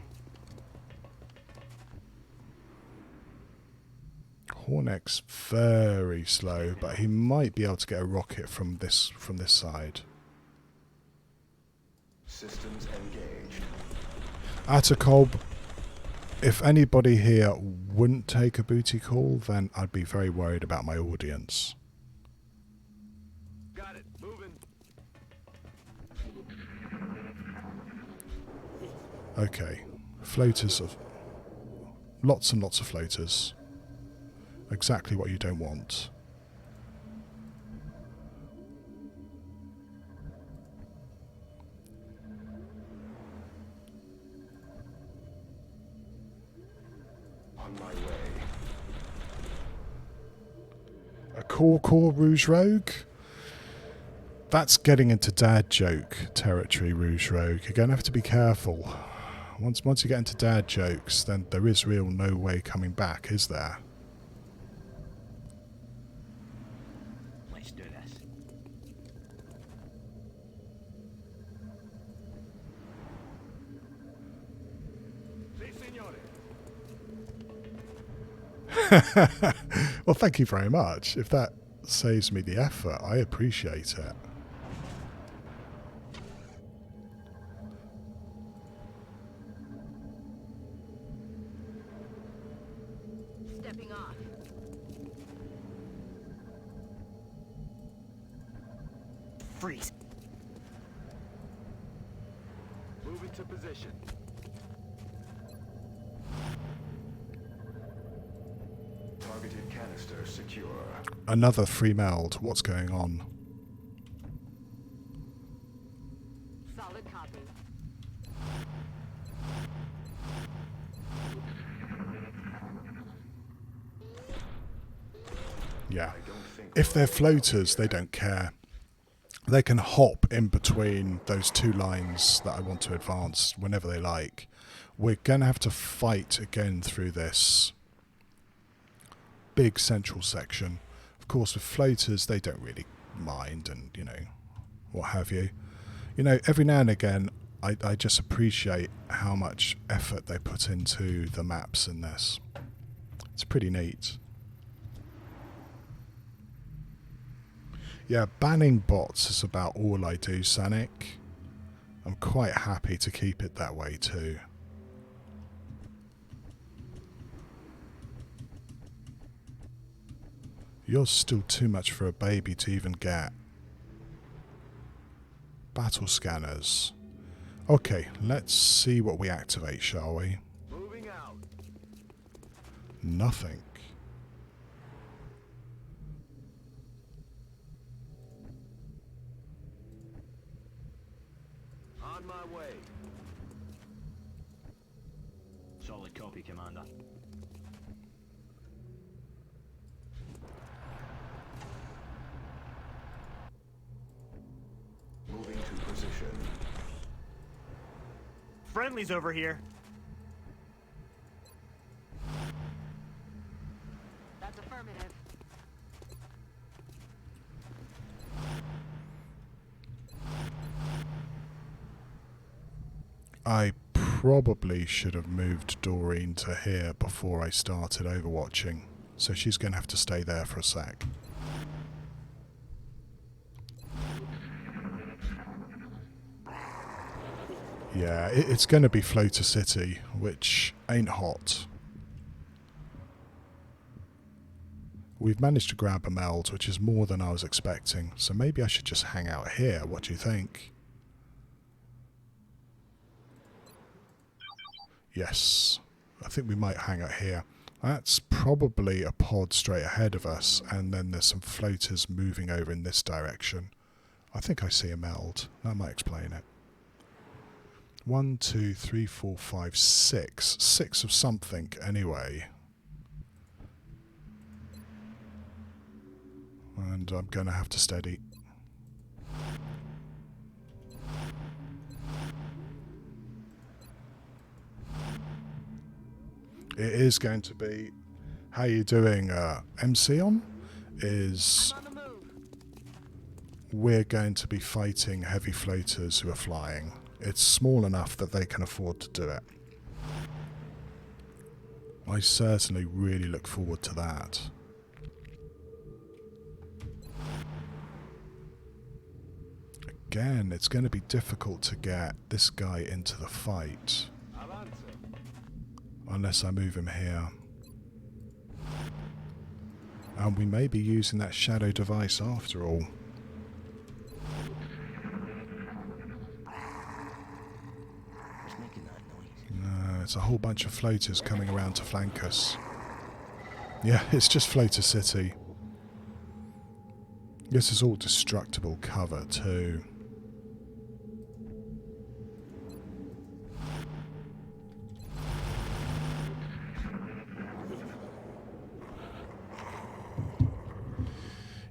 Hornek's very slow, but he might be able to get a rocket from this side. Systems engaged. Atacob, if anybody here wouldn't take a booty call, then I'd be very worried about my audience. Got it. Moving. Okay, floaters of... Lots and lots of floaters. Exactly what you don't want. On my way. A core Rouge Rogue? That's getting into dad joke territory, Rouge Rogue. You're going to have to be careful. Once you get into dad jokes, then there is real no way coming back, is there? Let's do this. Si, signore. Well, thank you very much. If that saves me the effort, I appreciate it. Stepping off. Freeze. Moving to position. Targeted canister secure. Another free meld. What's going on? Solid copy. Yeah. I don't think If they're floaters, they don't care. They can hop in between those two lines that I want to advance whenever they like. We're going to have to fight again through this big central section. Of course, with floaters, they don't really mind and, you know, what have you. You know, every now and again, I just appreciate how much effort they put into the maps in this. It's pretty neat. Yeah, banning bots is about all I do, Sanic. I'm quite happy to keep it that way too. You're still too much for a baby to even get. Battle scanners. Okay, let's see what we activate, shall we? moving out. Nothing. On my way. Solid copy, Commander. Moving to position. Friendly's over here. That's affirmative. I probably should have moved Doreen to here before I started overwatching, so she's going to have to stay there for a sec. Yeah, it's going to be Floater City, which ain't hot. We've managed to grab a meld, which is more than I was expecting, so maybe I should just hang out here. What do you think? Yes, I think we might hang out here. That's probably a pod straight ahead of us, and then there's some floaters moving over in this direction. I think I see a meld. That might explain it. 1, 2, 3, 4, 5, 6. 6 of something, anyway. And I'm going to have to steady. It is going to be... How you doing, MC on? Is... I'm on the move. We're going to be fighting heavy floaters who are flying. It's small enough that they can afford to do it. I certainly really look forward to that. Again, it's going to be difficult to get this guy into the fight. Unless I move him here. And we may be using that shadow device after all. No, it's a whole bunch of floaters coming around to flank us. Yeah, it's just Floater City. This is all destructible cover too.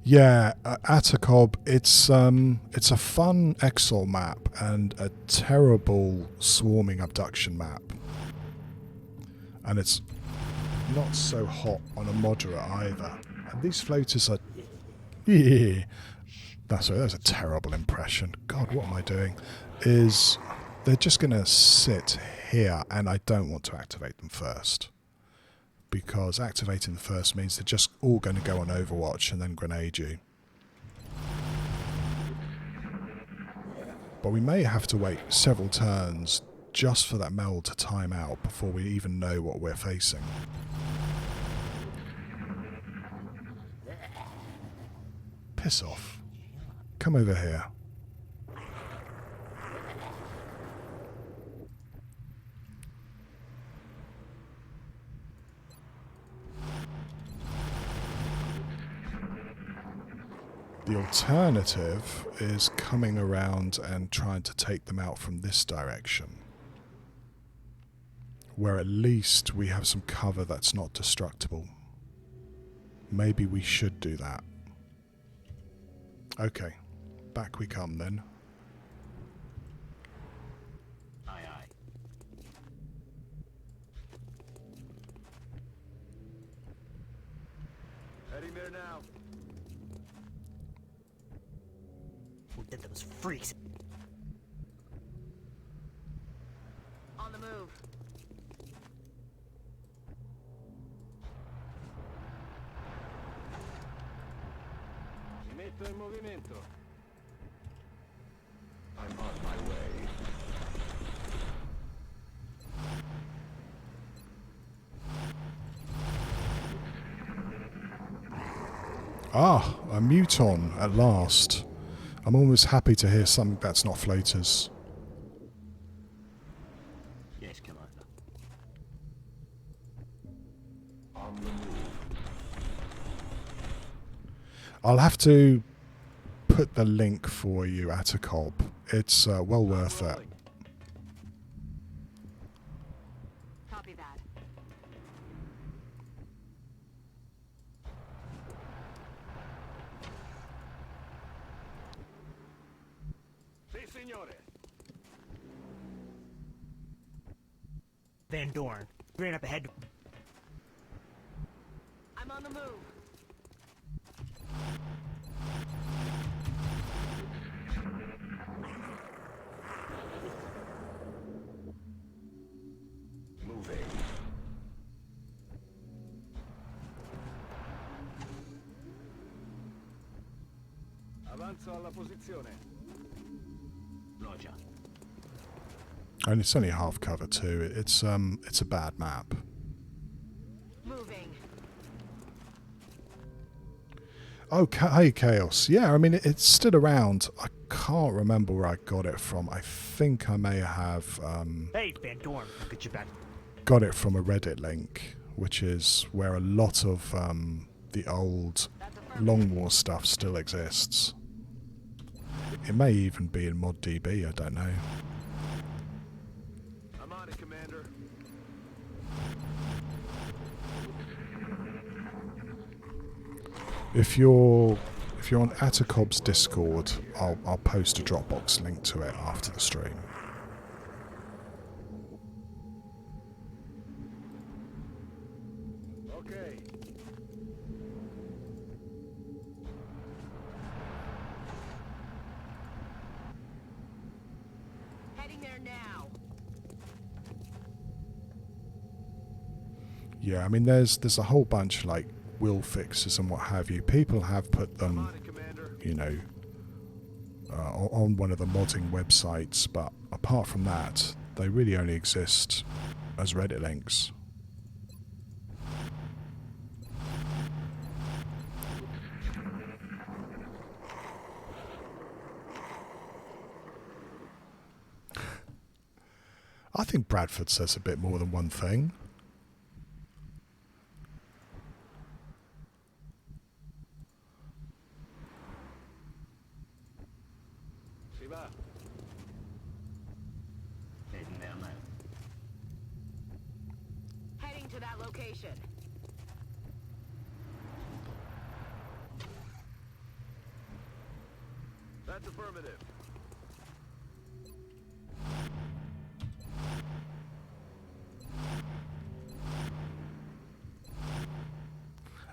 Yeah, Atacob, it's a fun Exol map and a terrible swarming abduction map. And it's not so hot on a moderate either. And these floaters are... Yeah. That's a terrible impression. God, what am I doing? Is they're just going to sit here and I don't want to activate them first. Because activating the first means they're just all going to go on Overwatch and then grenade you. But we may have to wait several turns just for that meld to time out before we even know what we're facing. Piss off. Come over here. The alternative is coming around and trying to take them out from this direction. Where at least we have some cover that's not destructible. Maybe we should do that. Okay, back we come then. Aye, aye. Heading there now. Who did those freaks? On the move. Mi metto in movimento. I'm on my way. Ah, a Muton at last. I'm almost happy to hear something that's not floaters. Yes, Commander. On the move. I'll have to put the link for you at a cob. It's well worth it. Copy that. Si, signore. Van Dorn. Ran up ahead. I'm on the move. Moving. Avanzo alla posizione. Roger. And it's only half cover too. It's a bad map. Moving. Oh, hey Chaos. Yeah, I mean it stood around. I can't remember where I got it from. I think I may have Hey, Van Dorn. I'll get you back. got it from a Reddit link, which is where a lot of the old Long War stuff still exists. It may even be in ModDB, I don't know. I'm on it, Commander. If you're If you're on Atacob's Discord, I'll post a Dropbox link to it after the stream. Okay. Heading there now. Yeah, I mean, there's a whole bunch like will fixes and what have you. People have put I'm them, on it, Commander. you know, on one of the modding websites, but apart from that, they really only exist as Reddit links. I think Bradford says a bit more than one thing. Si va. Heading to that location. That's affirmative.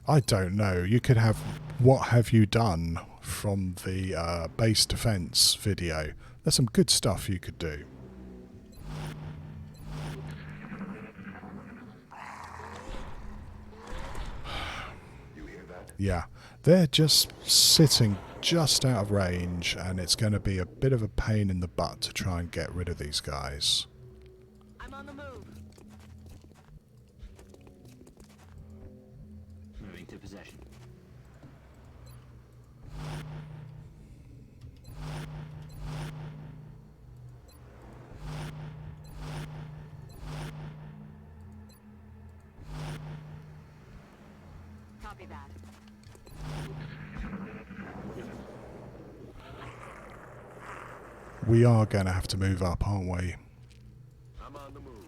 I don't know. You could have "What have you done?" from the base defense video. There's some good stuff you could do. Yeah, they're just sitting just out of range, and it's going to be a bit of a pain in the butt to try and get rid of these guys. I'm on the move. Moving to possession. Copy that. We are going to have to move up, aren't we? I'm on the move.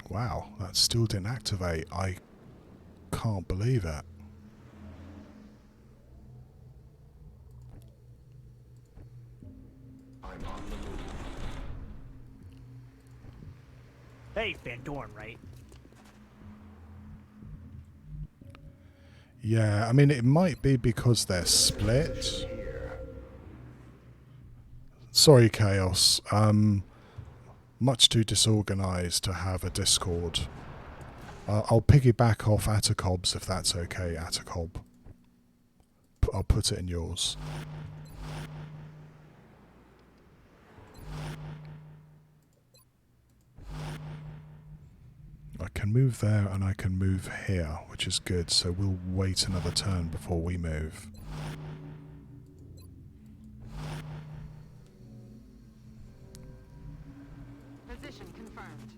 Wow, that still didn't activate. I can't believe it. Hey, Van Dorn, right? Yeah, I mean, it might be because they're split. Sorry, Chaos. Much too disorganized to have a Discord. I'll piggyback off Atacob's if that's okay, Atacob. I'll put it in yours. I can move there and I can move here, which is good, so we'll wait another turn before we move. Position confirmed.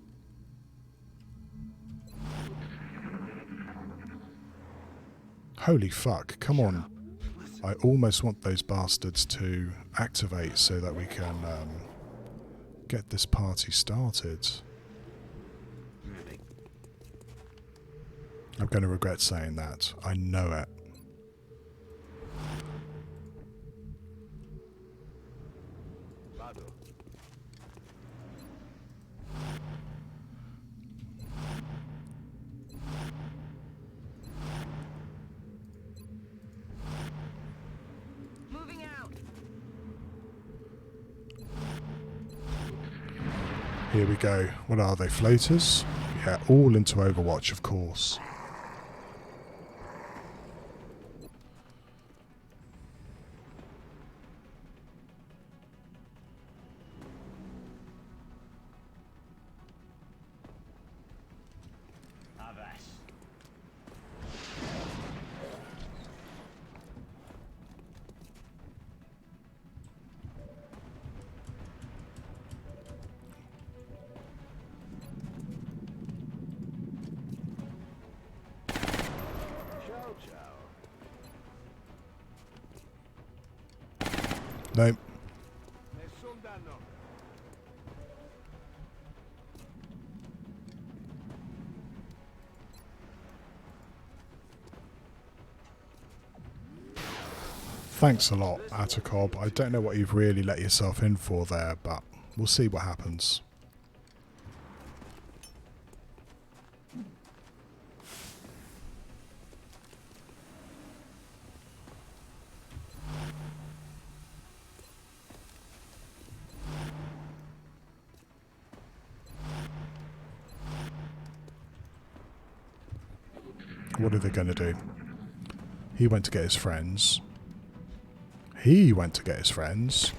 Holy fuck, come on. I almost want those bastards to activate so that we can get this party started. I'm going to regret saying that. I know it. Vado. Moving out. Here we go. What are they, floaters? Yeah, all into Overwatch, of course. Ciao, ciao. Nope. Nessun danno. Thanks a lot, Atacob. I don't know what you've really let yourself in for there, but we'll see what happens. What are they going to do? He went to get his friends. He went to get his friends.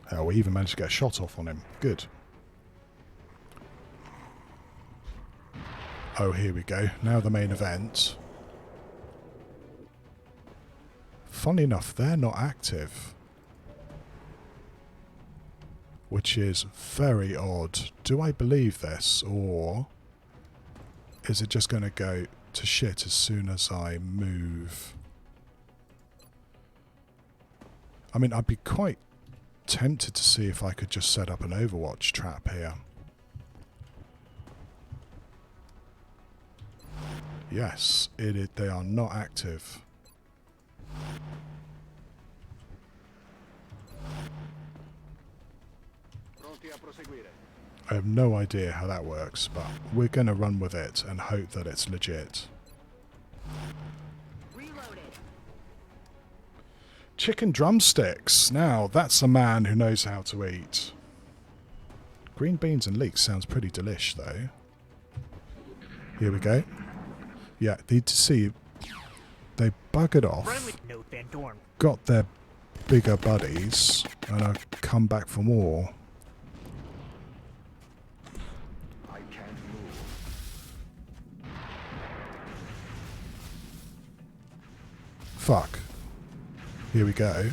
Hell, we even managed to get a shot off on him. Good. Oh, here we go. Now the main event. Funny enough, they're not active. Which is very odd. Do I believe this, or is it just going to go to shit as soon as I move? I mean, I'd be quite tempted to see if I could just set up an Overwatch trap here. Yes, they are not active. I have no idea how that works, but we're going to run with it and hope that it's legit. Reloaded. Chicken drumsticks. Now, that's a man who knows how to eat. Green beans and leeks sounds pretty delish, though. Here we go. Yeah, need to see. They buggered off, Note Van Dorn. got their bigger buddies, and have come back for more. I can't move. Fuck. Here we go.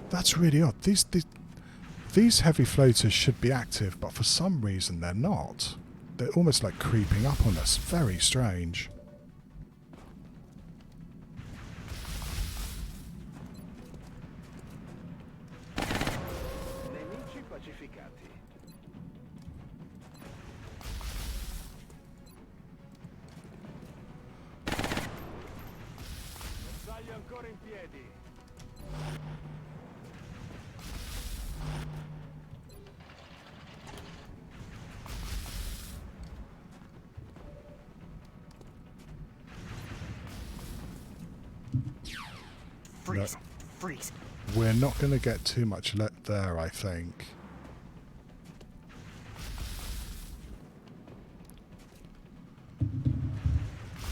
That's really odd. These heavy floaters should be active, but for some reason they're not. They're almost like creeping up on us. Very strange. Nemici pacificati. Bersaglio ancora in piedi. Freeze. Freeze. We're not going to get too much let there, I think.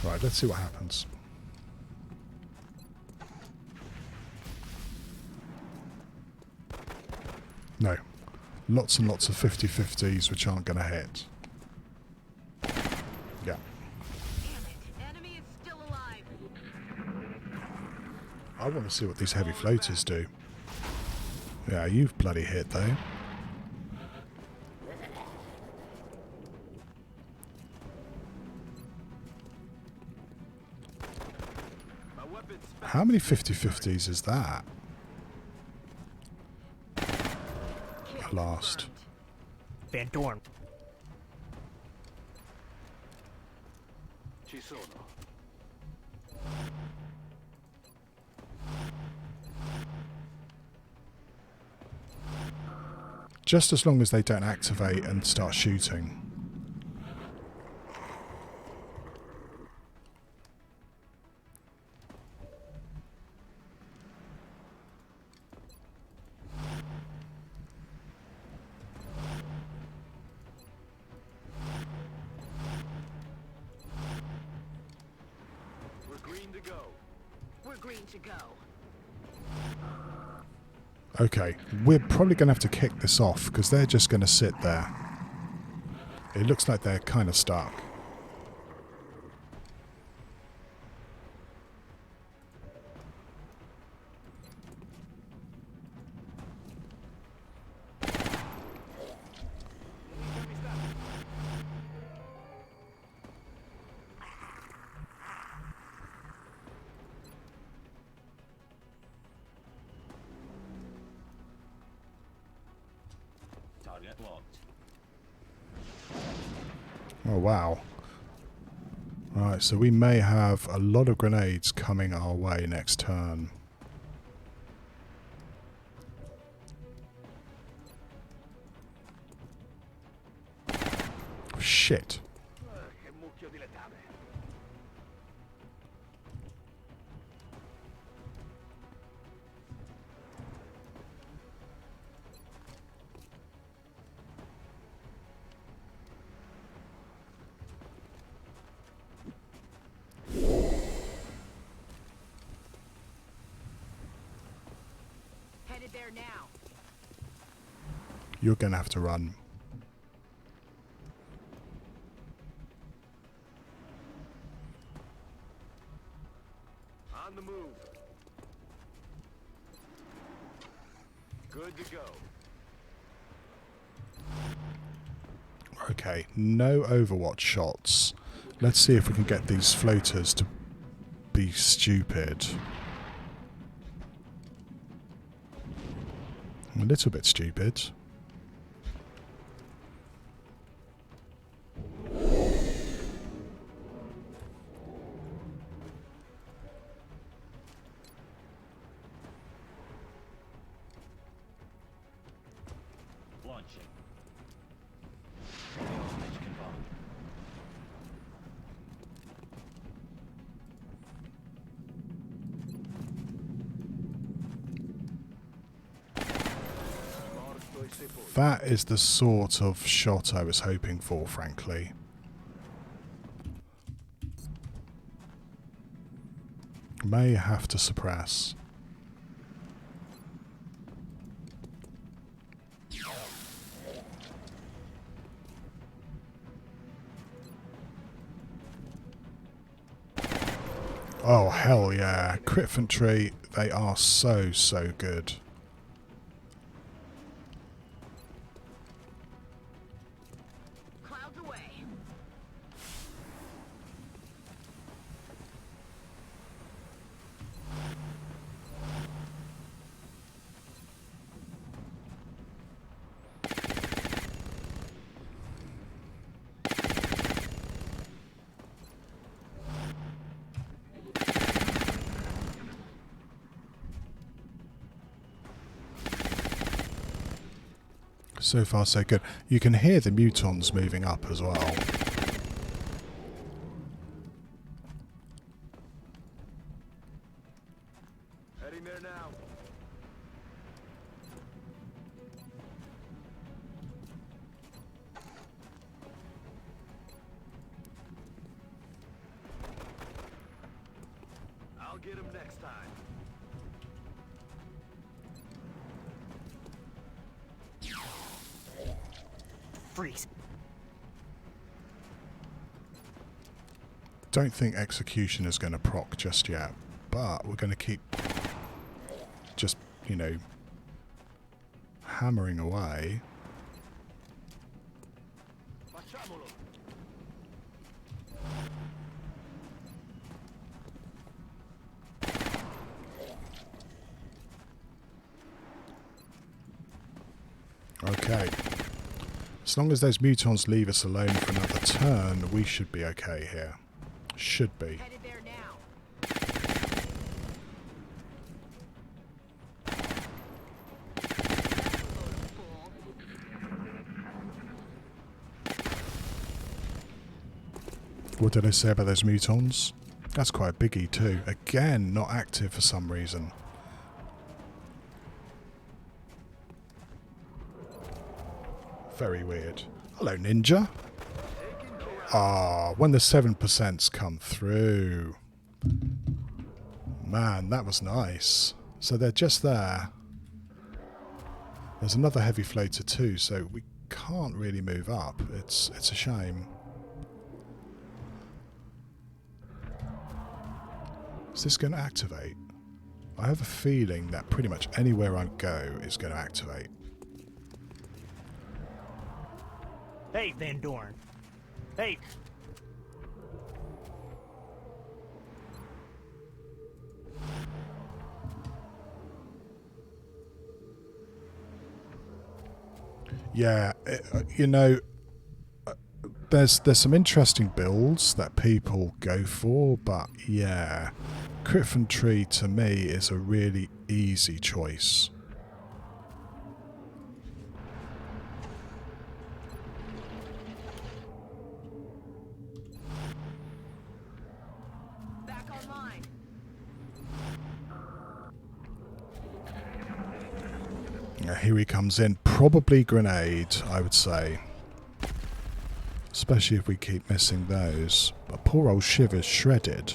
Right, let's see what happens. No. Lots and lots of 50-50s which aren't going to hit. Yeah. Damn it. Enemy is still alive. I want to see what these heavy floaters do. Yeah, you've bloody hit though. My weapon's How many 50-50s is that? At last. Van Dorn. ci sono. Just as long as they don't activate and start shooting. We're green to go. We're green to go. Okay, we're probably going to have to kick this off because they're just going to sit there. It looks like they're kind of stuck. Target locked. Oh, wow. Right, so we may have a lot of grenades coming our way next turn. Shit. Che mucchio di letame. Headed there now. You're going to have to run. On the move. Good to go. Okay, no Overwatch shots. Let's see if we can get these floaters to be stupid. A little bit stupid. Launching. Morto e sepolto. That is the sort of shot I was hoping for, frankly. May have to suppress. Oh, hell yeah. Crit infantry, they are so, so good. Clouds away. So far, so good. You can hear the mutons moving up as well. Heading there now. I'll get him next time. Freeze. Don't think execution is going to proc just yet, but we're going to keep just, you know, hammering away. Facciamolo. Okay. As long as those mutons leave us alone for another turn, we should be okay here. Should be. Headed there now. What did I say about those mutons? That's quite a biggie too. Again, not active for some reason. Very weird. Hello, Ninja. Ah, when the 7%'s come through. Man, that was nice. So they're just there. There's another heavy floater too, so we can't really move up. It's a shame. Is this going to activate? I have a feeling that pretty much anywhere I go is going to activate. Hey, Van Dorn. Hey. Yeah, you know, there's some interesting builds that people go for, but yeah, Infantry to me is a really easy choice. Back online. Here he comes in. Probably grenade, I would say. Especially if we keep missing those. But poor old Shiv is shredded.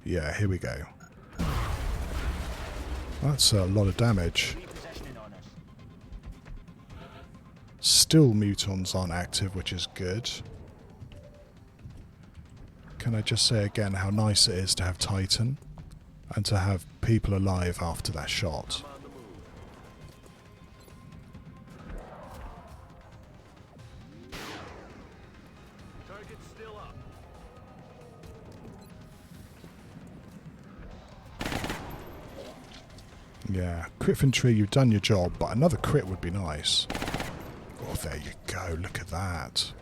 Yeah, here we go. That's a lot of damage. Repossession on us. Still mutons aren't active, which is good. Can I just say again how nice it is to have Titan and to have people alive after that shot. On the move. Target's still up. Yeah, Infantry, you've done your job, but another crit would be nice. Oh, there you go, look at that.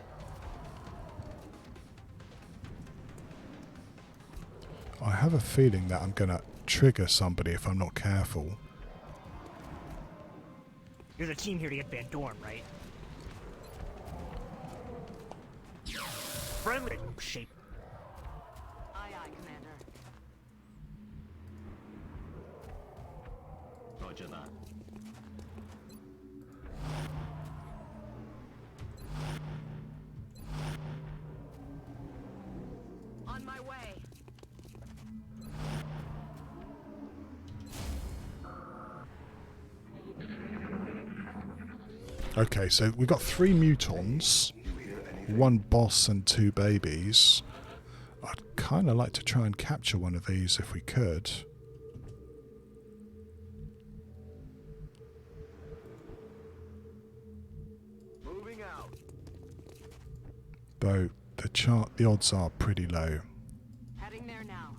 I have a feeling that I'm going to trigger somebody if I'm not careful. You're the team here to get Van Dorn, right? Friendly shape. Aye, aye, Commander. Roger that. On my way. Okay, so we've got 3 mutons, 1 boss and 2 babies. I'd kind of like to try and capture one of these if we could. Moving out. Though the odds are pretty low. Heading there now.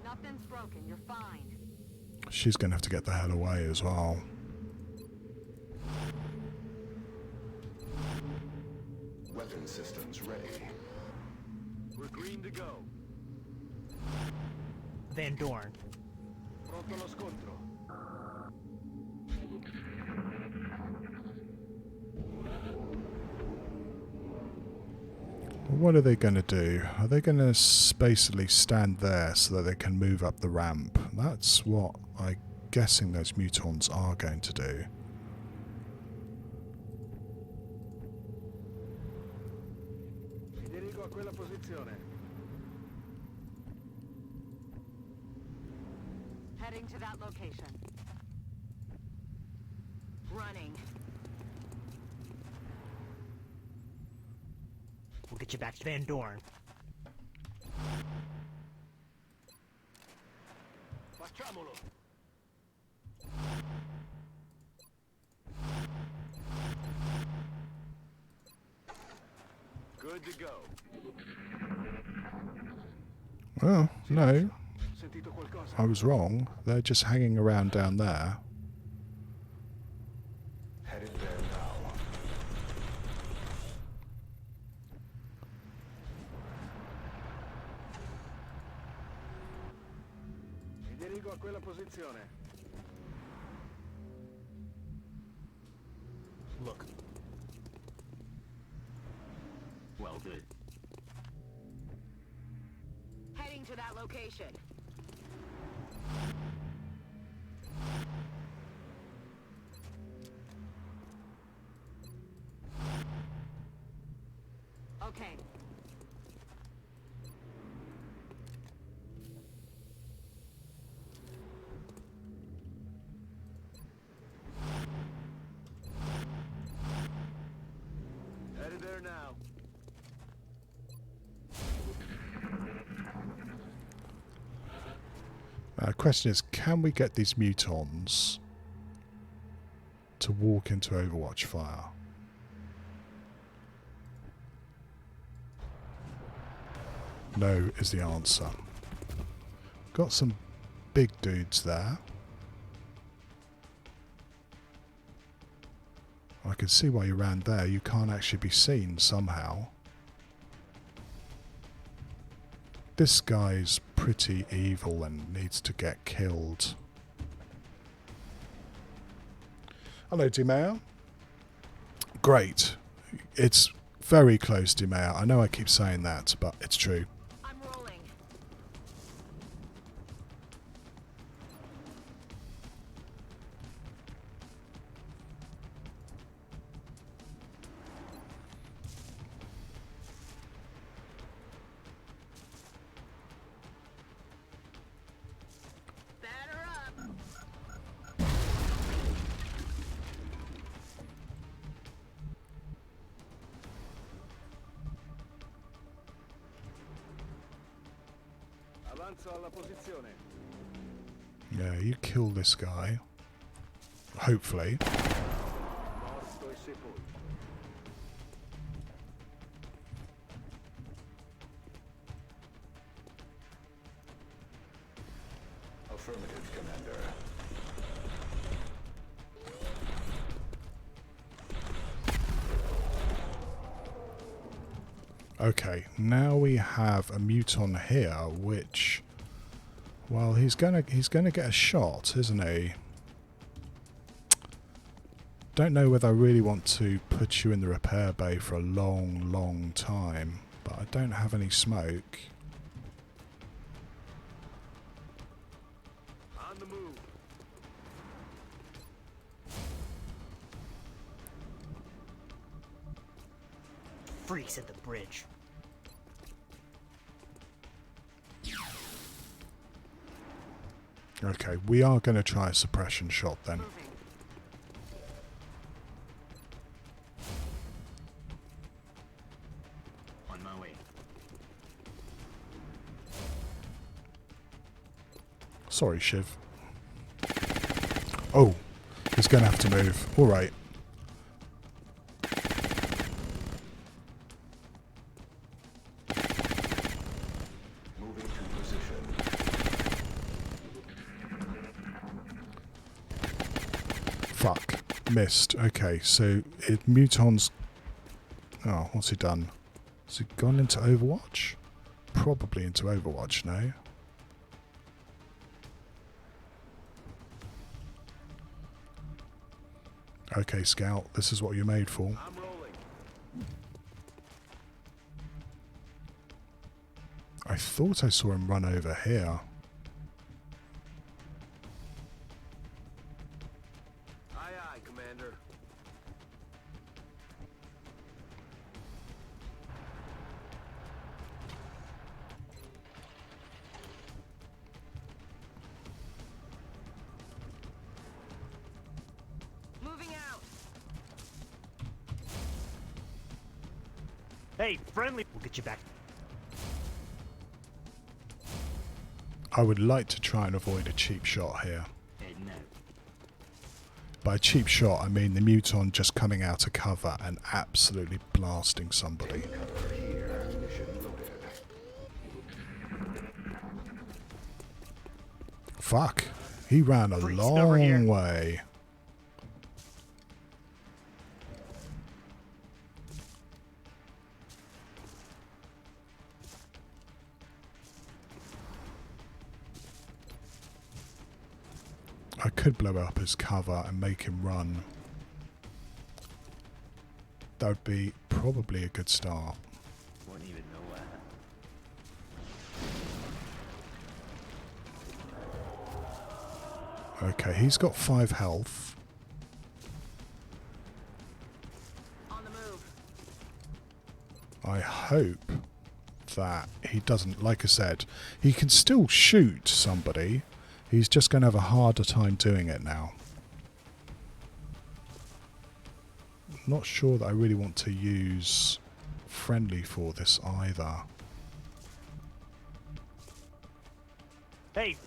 Nothing's broken. You're fine. She's going to have to get the hell away as well. Weapon systems ready. We're green to go. Van Dorn. Pronto lo scontro. What are they going to do? Are they going to basically stand there so that they can move up the ramp? That's what I'm guessing those mutons are going to do. Mi dirigo a quella posizione. Heading to that location. Running. We'll get you back to Van Dorn. Facciamolo. Good to go. Well, no, Sentito qualcosa? I was wrong. They're just hanging around down there. Headed there now. Mi dirigo a quella posizione. Look, Well, good. Heading to that location. Okay. Headed there now. Question is, can we get these mutons to walk into Overwatch fire? No is the answer. Got some big dudes there. I can see why you ran there. You can't actually be seen somehow. This guy's pretty evil and needs to get killed. Hello, Dimea. Great. It's very close, Dimea. I know I keep saying that, but it's true. I'm rolling. Batter up. Avanzo alla posizione. Yeah, you kill this guy. Hopefully. Morto e sepolto. Affirmative, Commander. Okay, now we have a Muton here, which, well, he's gonna get a shot, isn't he? Don't know whether I really want to put you in the repair bay for a long, long time, but I don't have any smoke. On the move. Freeze at the bridge. Okay, we are going to try a suppression shot then. Moving. On my way. Sorry, Shiv. Oh, he's going to have to move. All right. Moving to position. Fuck. Missed. Okay, so Muton's... Oh, what's he done? Has he gone into Overwatch? Probably into Overwatch, no? Okay, Scout, this is what you're made for. I'm rolling. I thought I saw him run over here. Aye, aye, Commander. Moving out. Hey, friendly. We'll get you back. I would like to try and avoid a cheap shot here. Heading out. By cheap shot, I mean the Muton just coming out of cover and absolutely blasting somebody. Cover here. Mission loaded. Fuck. He ran a Priest over here. long way. I could blow up his cover and make him run. That would be probably a good start. Wouldn't even know that. Okay, he's got 5 health. On the move. I hope that he doesn't, like I said, he can still shoot somebody. He's just going to have a harder time doing it now. Not sure that I really want to use friendly for this either. Hey,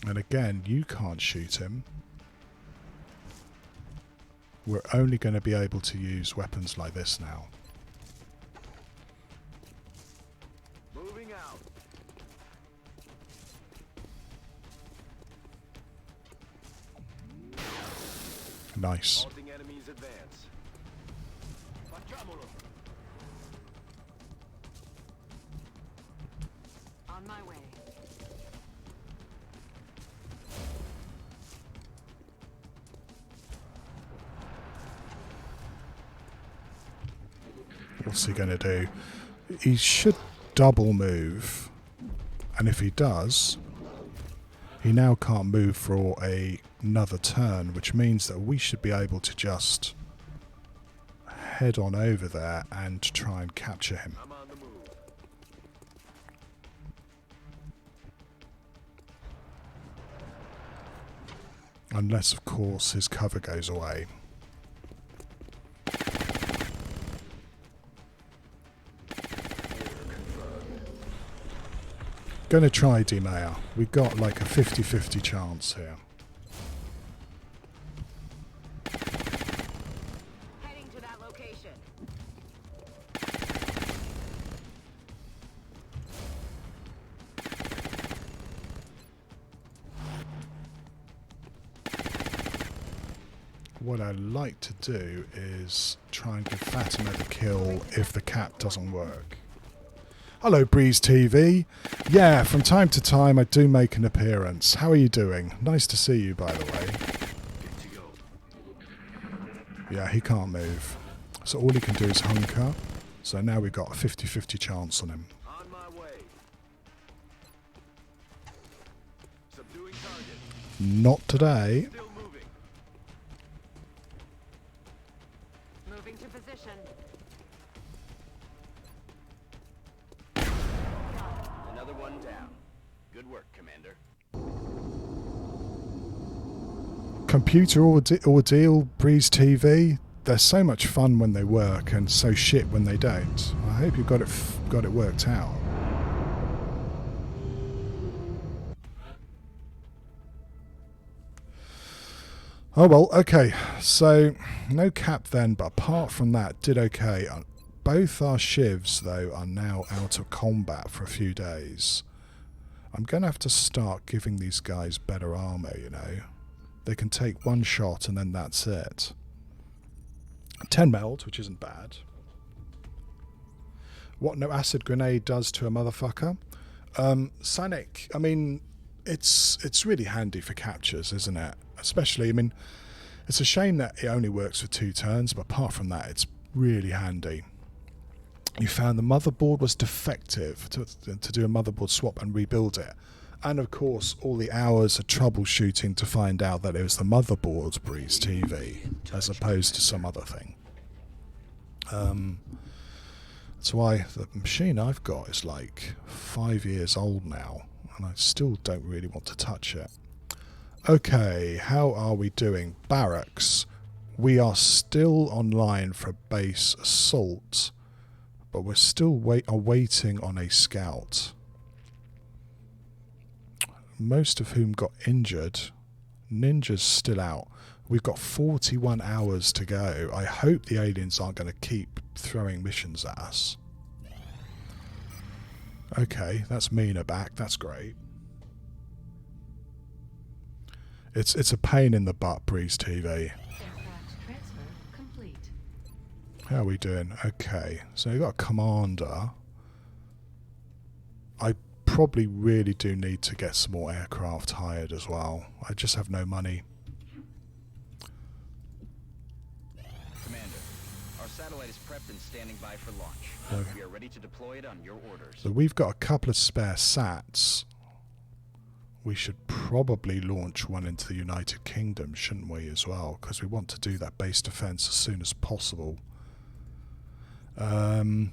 And again, you can't shoot him. We're only going to be able to use weapons like this now. Moving out. Nice. Halting enemies advance. Facciamolo. On my way. What's he going to do? He should double move. And if he does, he now can't move for another turn, which means that we should be able to just head on over there and try and capture him. I'm on the move. Unless, of course, his cover goes away. Gonna try Demaya. We've got like a 50-50 chance here. Heading to that location. What I like to do is try and give Fatima the kill if the cap doesn't work. Hello, Breeze TV. Yeah, from time to time I do make an appearance. How are you doing? Nice to see you, by the way. Good to go. Yeah, he can't move. So all he can do is hunker. So now we've got a 50-50 chance on him. On my way. Subduing target. Not today. Still moving. Moving to position. Another one down. Good work, Commander. Computer ordeal, Breeze TV. They're so much fun when they work and so shit when they don't. I hope you got it worked out. Oh well, okay. So no cap then, but apart from that, did okay. Both our shivs though are now out of combat for a few days. I'm gonna have to start giving these guys better armor, you know. They can take one shot and then that's it. 10 meld, which isn't bad. What no acid grenade does to a motherfucker. Sanic, I mean, it's really handy for captures, isn't it? Especially, I mean, it's a shame that it only works for 2 turns, but apart from that, it's really handy. You found the motherboard was defective to do a motherboard swap and rebuild it. And of course, all the hours of troubleshooting to find out that it was the motherboard, Breeze TV, as opposed to some other thing. That's why the machine I've got is like 5 years old now, and I still don't really want to touch it. Okay, how are we doing? Barracks. We are still online for base assault, but we're still waiting on a scout. Most of whom got injured. Ninja's still out. We've got 41 hours to go. I hope the aliens aren't going to keep throwing missions at us. Okay, that's Mina back. That's great. It's a pain in the butt, Breeze TV. Aircraft transfer complete. How are we doing? Okay, so we've got a commander. I probably really do need to get some more aircraft hired as well. I just have no money. Commander, our satellite is prepped and standing by for launch. Okay. We are ready to deploy it on your orders. So we've got a couple of spare sats. We should probably launch one into the United Kingdom, shouldn't we, as well? Because we want to do that base defense as soon as possible.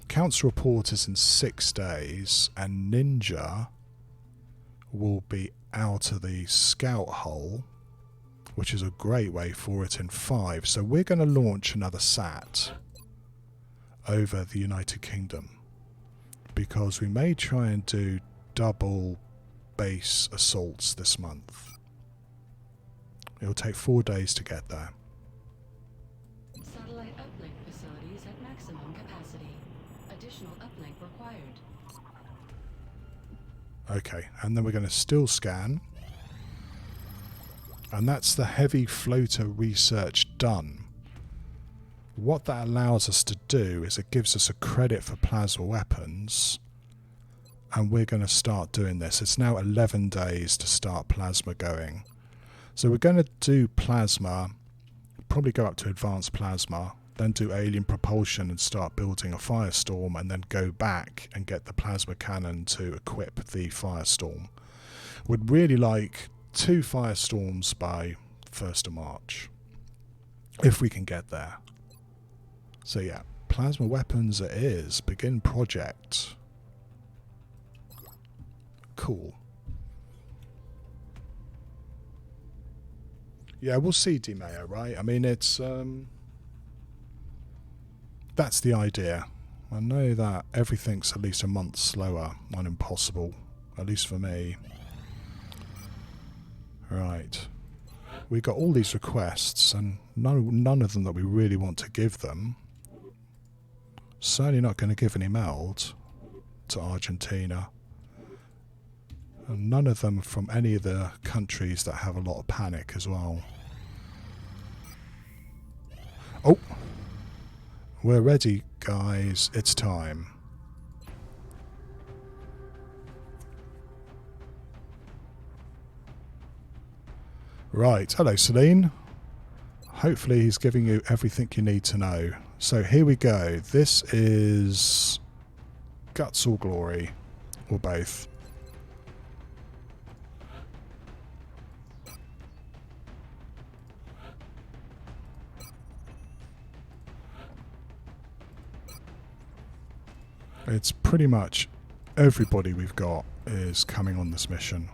Council report is in 6 days, and Ninja will be out of the scout hole, which is a great way for it in 5. So we're going to launch another SAT over the United Kingdom, because we may try and do double base assaults this month. It'll take 4 days to get there. Satellite uplink facilities at maximum capacity. Additional uplink required. Okay, and then we're going to still scan. And that's the heavy floater research done. What that allows us to do is it gives us a credit for plasma weapons, and we're going to start doing this. It's now 11 days to start plasma going. So we're going to do plasma, probably go up to advanced plasma, then do alien propulsion and start building a firestorm, and then go back and get the plasma cannon to equip the firestorm. Would really like 2 firestorms by 1st of March, if we can get there. So yeah, plasma weapons it is. Begin project. Cool. Yeah, we'll see, DiMeo, right? I mean, it's that's the idea. I know that everything's at least a month slower on Impossible, at least for me. Right. We got all these requests, and none of them that we really want to give them. Certainly not going to give any meld to Argentina. And none of them from any of the countries that have a lot of panic as well. Oh! We're ready, guys. It's time. Right. Hello, Celine. Hopefully he's giving you everything you need to know. So here we go. This is Guts or Glory, or both. It's pretty much everybody we've got is coming on this mission.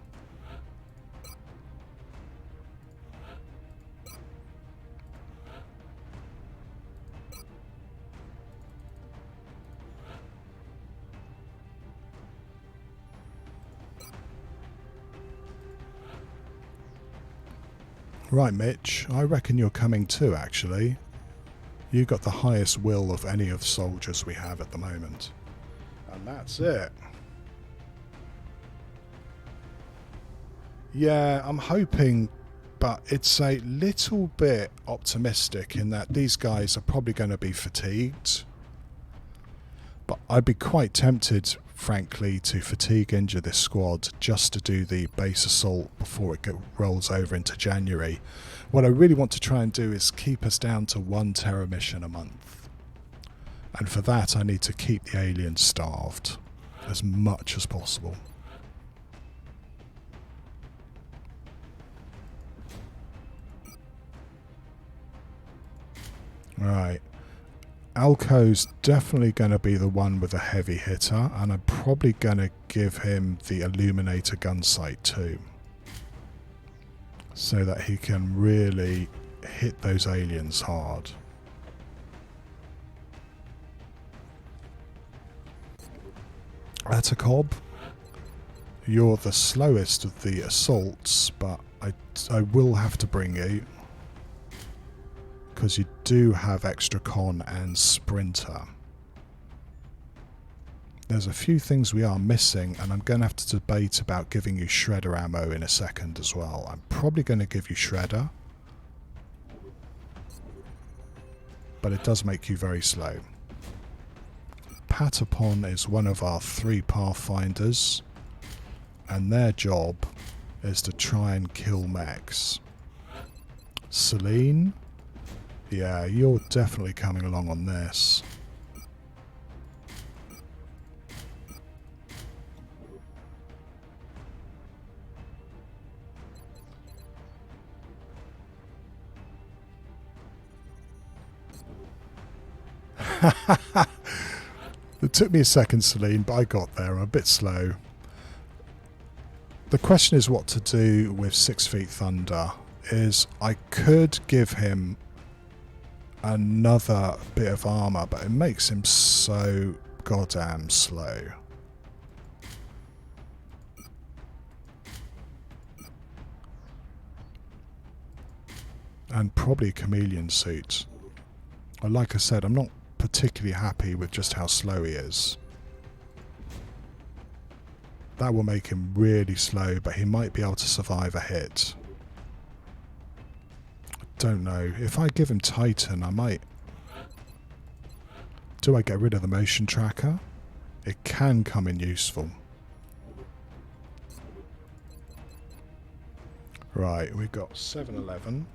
Right, Mitch, I reckon you're coming too, actually. You got the highest will of any of the soldiers we have at the moment. And that's it. Yeah, I'm hoping, but it's a little bit optimistic in that these guys are probably going to be fatigued. But I'd be quite tempted, frankly, to fatigue injure this squad just to do the base assault before it rolls over into January. What I really want to try and do is keep us down to 1 terror mission a month. And for that I need to keep the aliens starved as much as possible. Right. Alco's definitely going to be the one with a heavy hitter, and I'm probably going to give him the Illuminator gun sight too, so that he can really hit those aliens hard. Atacob, you're the slowest of the assaults, but I will have to bring you, because you do have extra con and sprinter. There's a few things we are missing, and I'm going to have to debate about giving you shredder ammo in a second as well. I'm probably going to give you shredder, but it does make you very slow. Patapon is one of our 3 pathfinders, and their job is to try and kill mechs. Celine, yeah, you're definitely coming along on this. It took me a second, Celine, but I got there. I'm a bit slow. The question is what to do with 6 Feet Thunder. I could give him another bit of armor, but it makes him so goddamn slow. And probably a chameleon suit. Like I said, I'm not particularly happy with just how slow he is. That will make him really slow, but he might be able to survive a hit. don't know. If I give him Titan, I might... Do I get rid of the motion tracker? It can come in useful. Right, we've got 7-Eleven.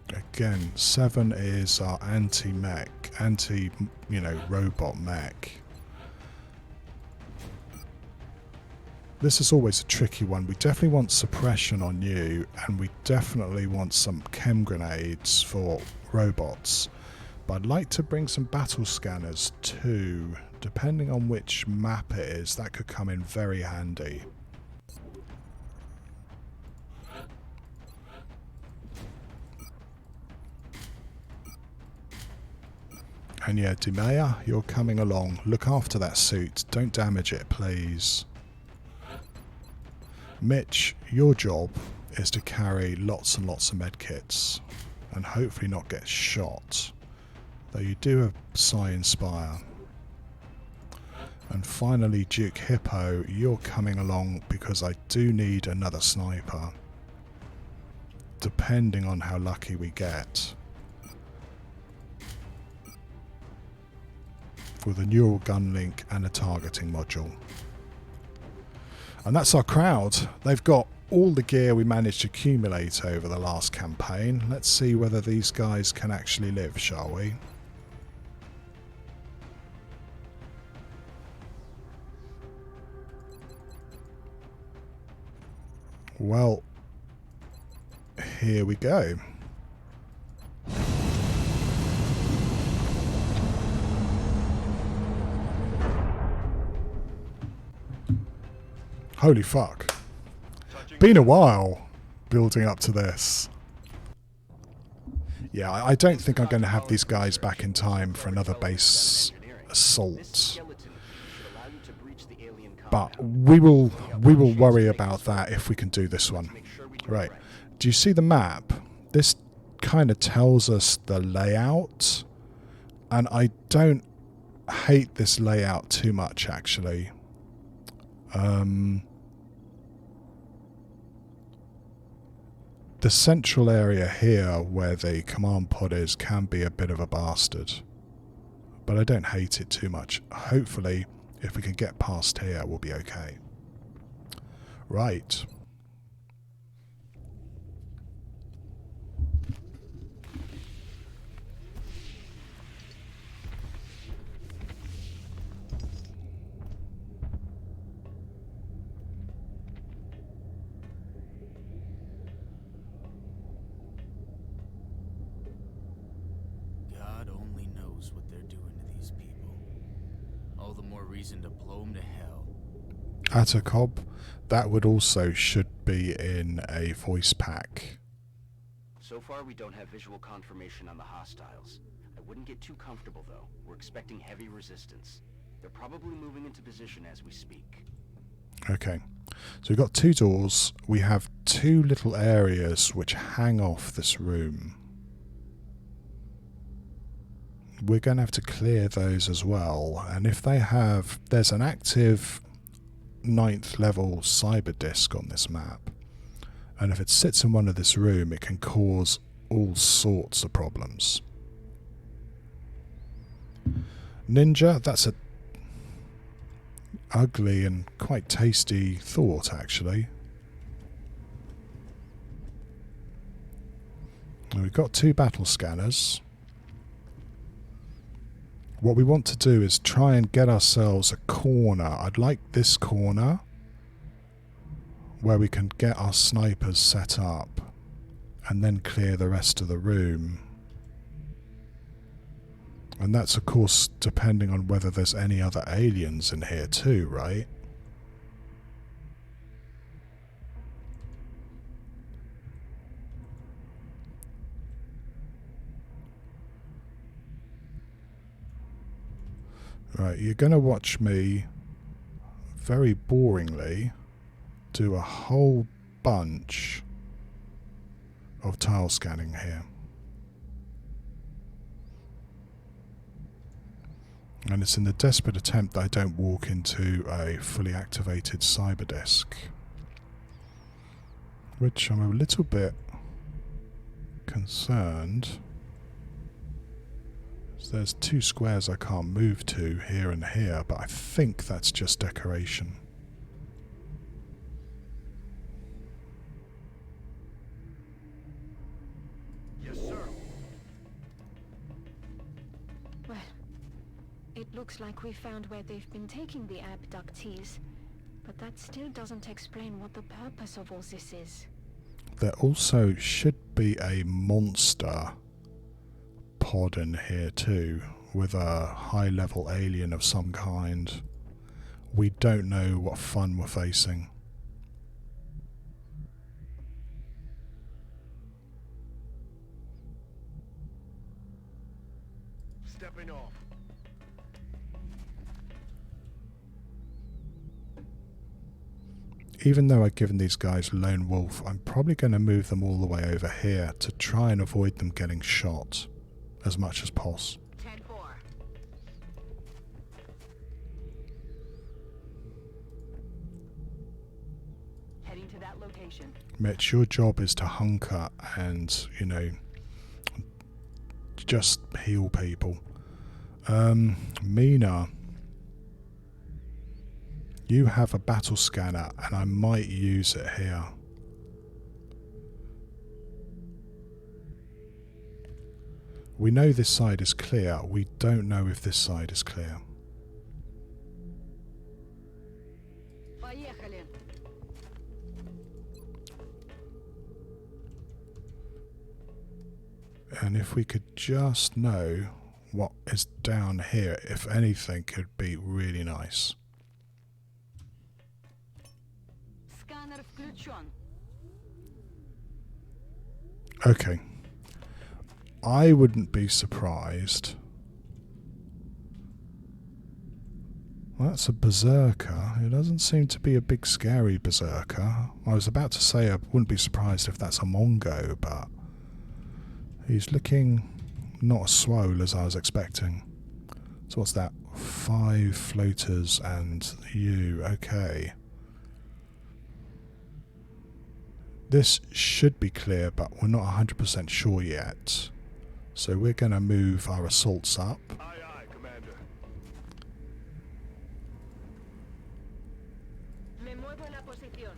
Again, 7 is our anti-mech, robot mech. This is always a tricky one. We definitely want suppression on you, and we definitely want some chem grenades for robots. But I'd like to bring some battle scanners too. Depending on which map it is, that could come in very handy. And yeah, Dimea, you're coming along. Look after that suit. Don't damage it, please. Mitch, your job is to carry lots and lots of medkits and hopefully not get shot. Though you do have Psi Inspire. And finally, Duke Hippo, you're coming along because I do need another sniper. Depending on how lucky we get. With a neural gun link and a targeting module. And that's our crowd. They've got all the gear we managed to accumulate over the last campaign. Let's see whether these guys can actually live, shall we? Well, here we go. Holy fuck. Been a while building up to this. Yeah, I don't think I'm going to have these guys back in time for another base assault. But we will worry about that if we can do this one. Right. Do you see the map? This kind of tells us the layout. And I don't hate this layout too much, actually. The central area here where the command pod is can be a bit of a bastard. But I don't hate it too much. Hopefully, if we can get past here, we'll be okay. Right. God only knows what they're doing to these people. All the more reason to blow them to hell. Atacob, that would also should be in a voice pack. So far, we don't have visual confirmation on the hostiles. I wouldn't get too comfortable, though. We're expecting heavy resistance. They're probably moving into position as we speak. Okay, so we've got two doors. We have two little areas which hang off this room. We're going to have to clear those as well. And if they have... There's an active 9th level cyber disk on this map. And if it sits in one of this room, it can cause all sorts of problems. Ninja, that's a ugly and quite tasty thought, actually. And we've got two battle scanners. What we want to do is try and get ourselves a corner. I'd like this corner where we can get our snipers set up and then clear the rest of the room. And that's of course depending on whether there's any other aliens in here too, right? Right, you're going to watch me very boringly do a whole bunch of tile scanning here. And it's in the desperate attempt that I don't walk into a fully activated cyber disk, which I'm a little bit concerned. There's two squares I can't move to, here and here, but I think that's just decoration. Yes, sir. Well, it looks like we found where they've been taking the abductees, but that still doesn't explain what the purpose of all this is. There also should be a monster pod in here too, with a high-level alien of some kind. We don't know what fun we're facing. Stepping off. Even though I've given these guys Lone Wolf, I'm probably going to move them all the way over here to try and avoid them getting shot as much as possible. 10-4. Heading to that location. Mitch, your job is to hunker and, you know, just heal people. Mina, you have a battle scanner and I might use it here. We know this side is clear. We don't know if this side is clear. Поехали. And if we could just know what is down here, if anything, could be really nice. Сканер включен. Okay. I wouldn't be surprised. Well, that's a berserker. It doesn't seem to be a big scary berserker. I was about to say I wouldn't be surprised if that's a Mongo, but he's looking not as swole as I was expecting. So what's that? 5 floaters and you. Okay. This should be clear, but we're not 100% sure yet. So we're going to move our assaults up. Aye, aye, Commander. Me muevo en la posición.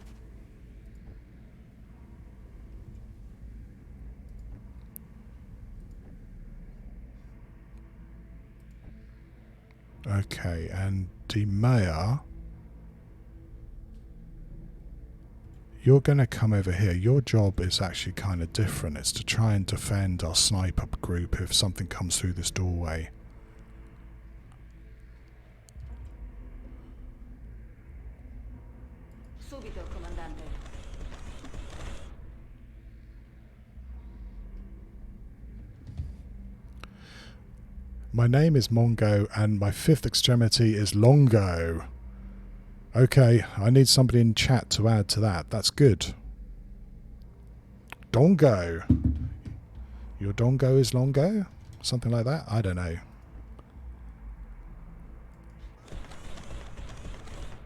Okay, and Demea, you're going to come over here. Your job is actually kind of different. It's to try and defend our sniper group if something comes through this doorway. Subito, comandante. My name is Mongo and my 5th extremity is Longo. Okay, I need somebody in chat to add to that. That's good. Dongo. Your dongo is Longo? Something like that? I don't know.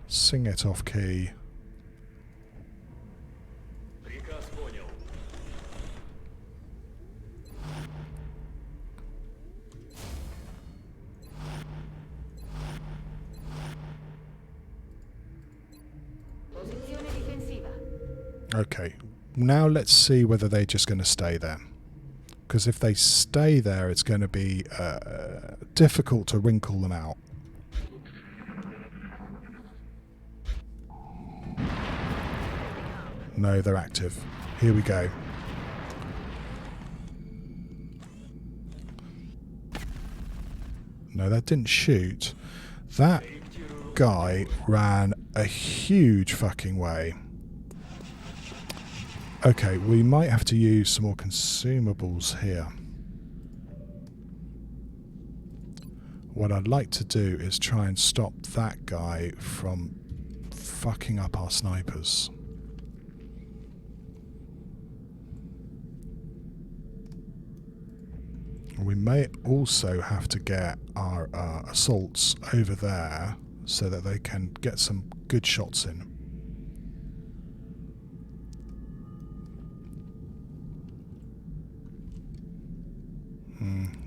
Sing it off key. Приказ понял. Posizione difensiva. Okay, now let's see whether they're just going to stay there. Because if they stay there, it's going to be difficult to wrinkle them out. No, they're active. Here we go. No, that didn't shoot. That guy ran a huge fucking way. Okay, we might have to use some more consumables here. What I'd like to do is try and stop that guy from fucking up our snipers. We may also have to get our assaults over there so that they can get some good shots in.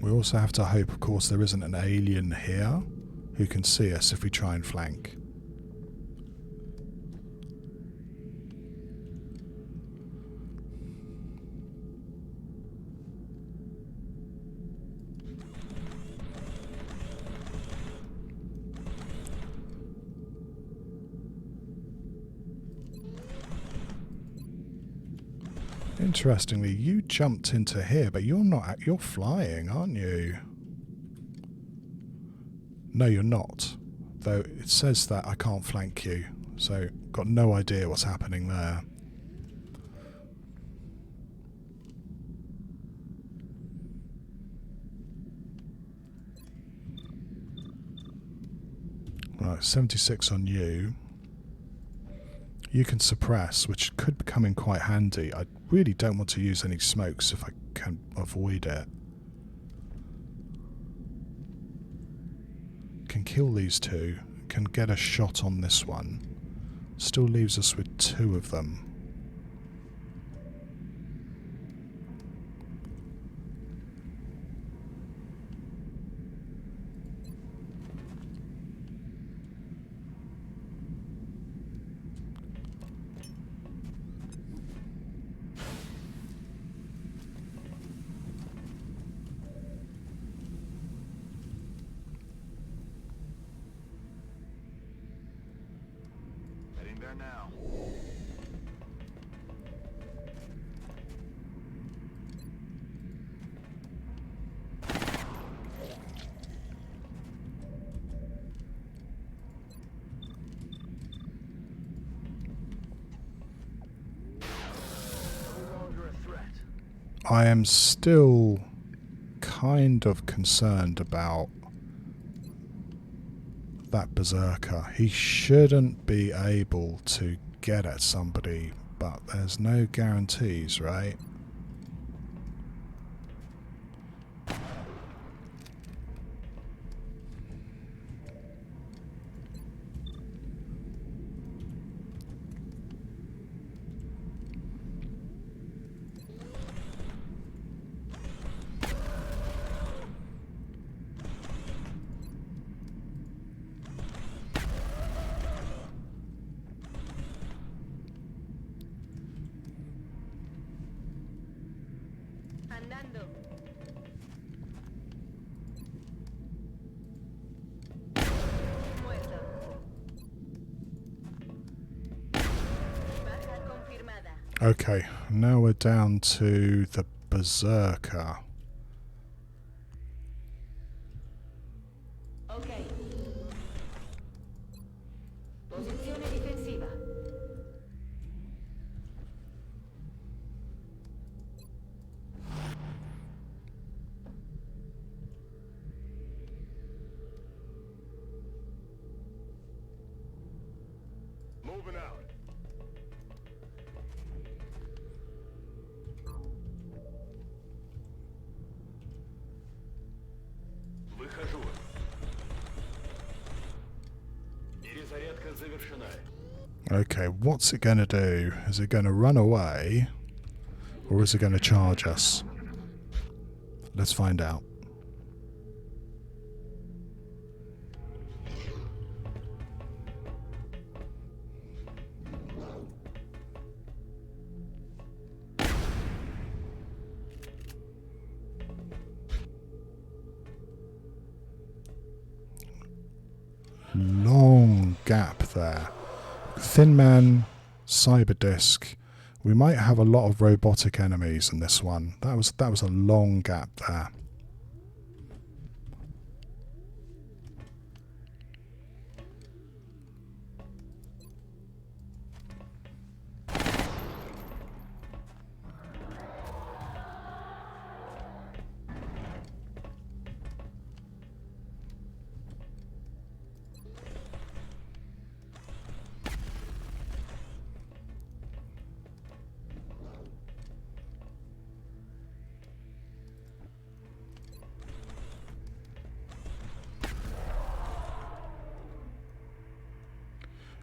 We also have to hope, of course, there isn't an alien here who can see us if we try and flank. Interestingly, you jumped into here, but you're not. You're flying, aren't you? No, you're not. Though it says that I can't flank you, so got no idea what's happening there. Right, 76 on you. You can suppress, which could come in quite handy. I really don't want to use any smokes if I can avoid it. Can kill these two, can get a shot on this one. Still leaves us with two of them. Heading there now. No longer a threat. I am still kind of concerned about that berserker. He shouldn't be able to get at somebody, but there's no guarantees, right? Andando. Muerto. Baja confirmada. Okay, now we're down to the berserker. Okay. Posizione difensiva. Moving out. Выхожу. Перезарядка завершена. Okay, what's it going to do? Is it going to run away? Or is it going to charge us? Let's find out. Long gap there. Thin Man, Cyber Disc. We might have a lot of robotic enemies in this one. That was a long gap there.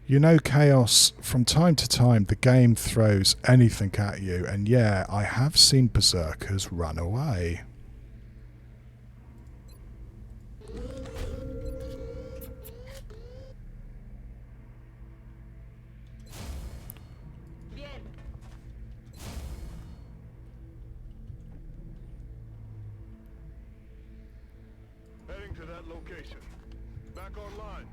You know, Chaos, from time to time the game throws anything at you, and yeah, I have seen berserkers run away. Heading to that location. Back online.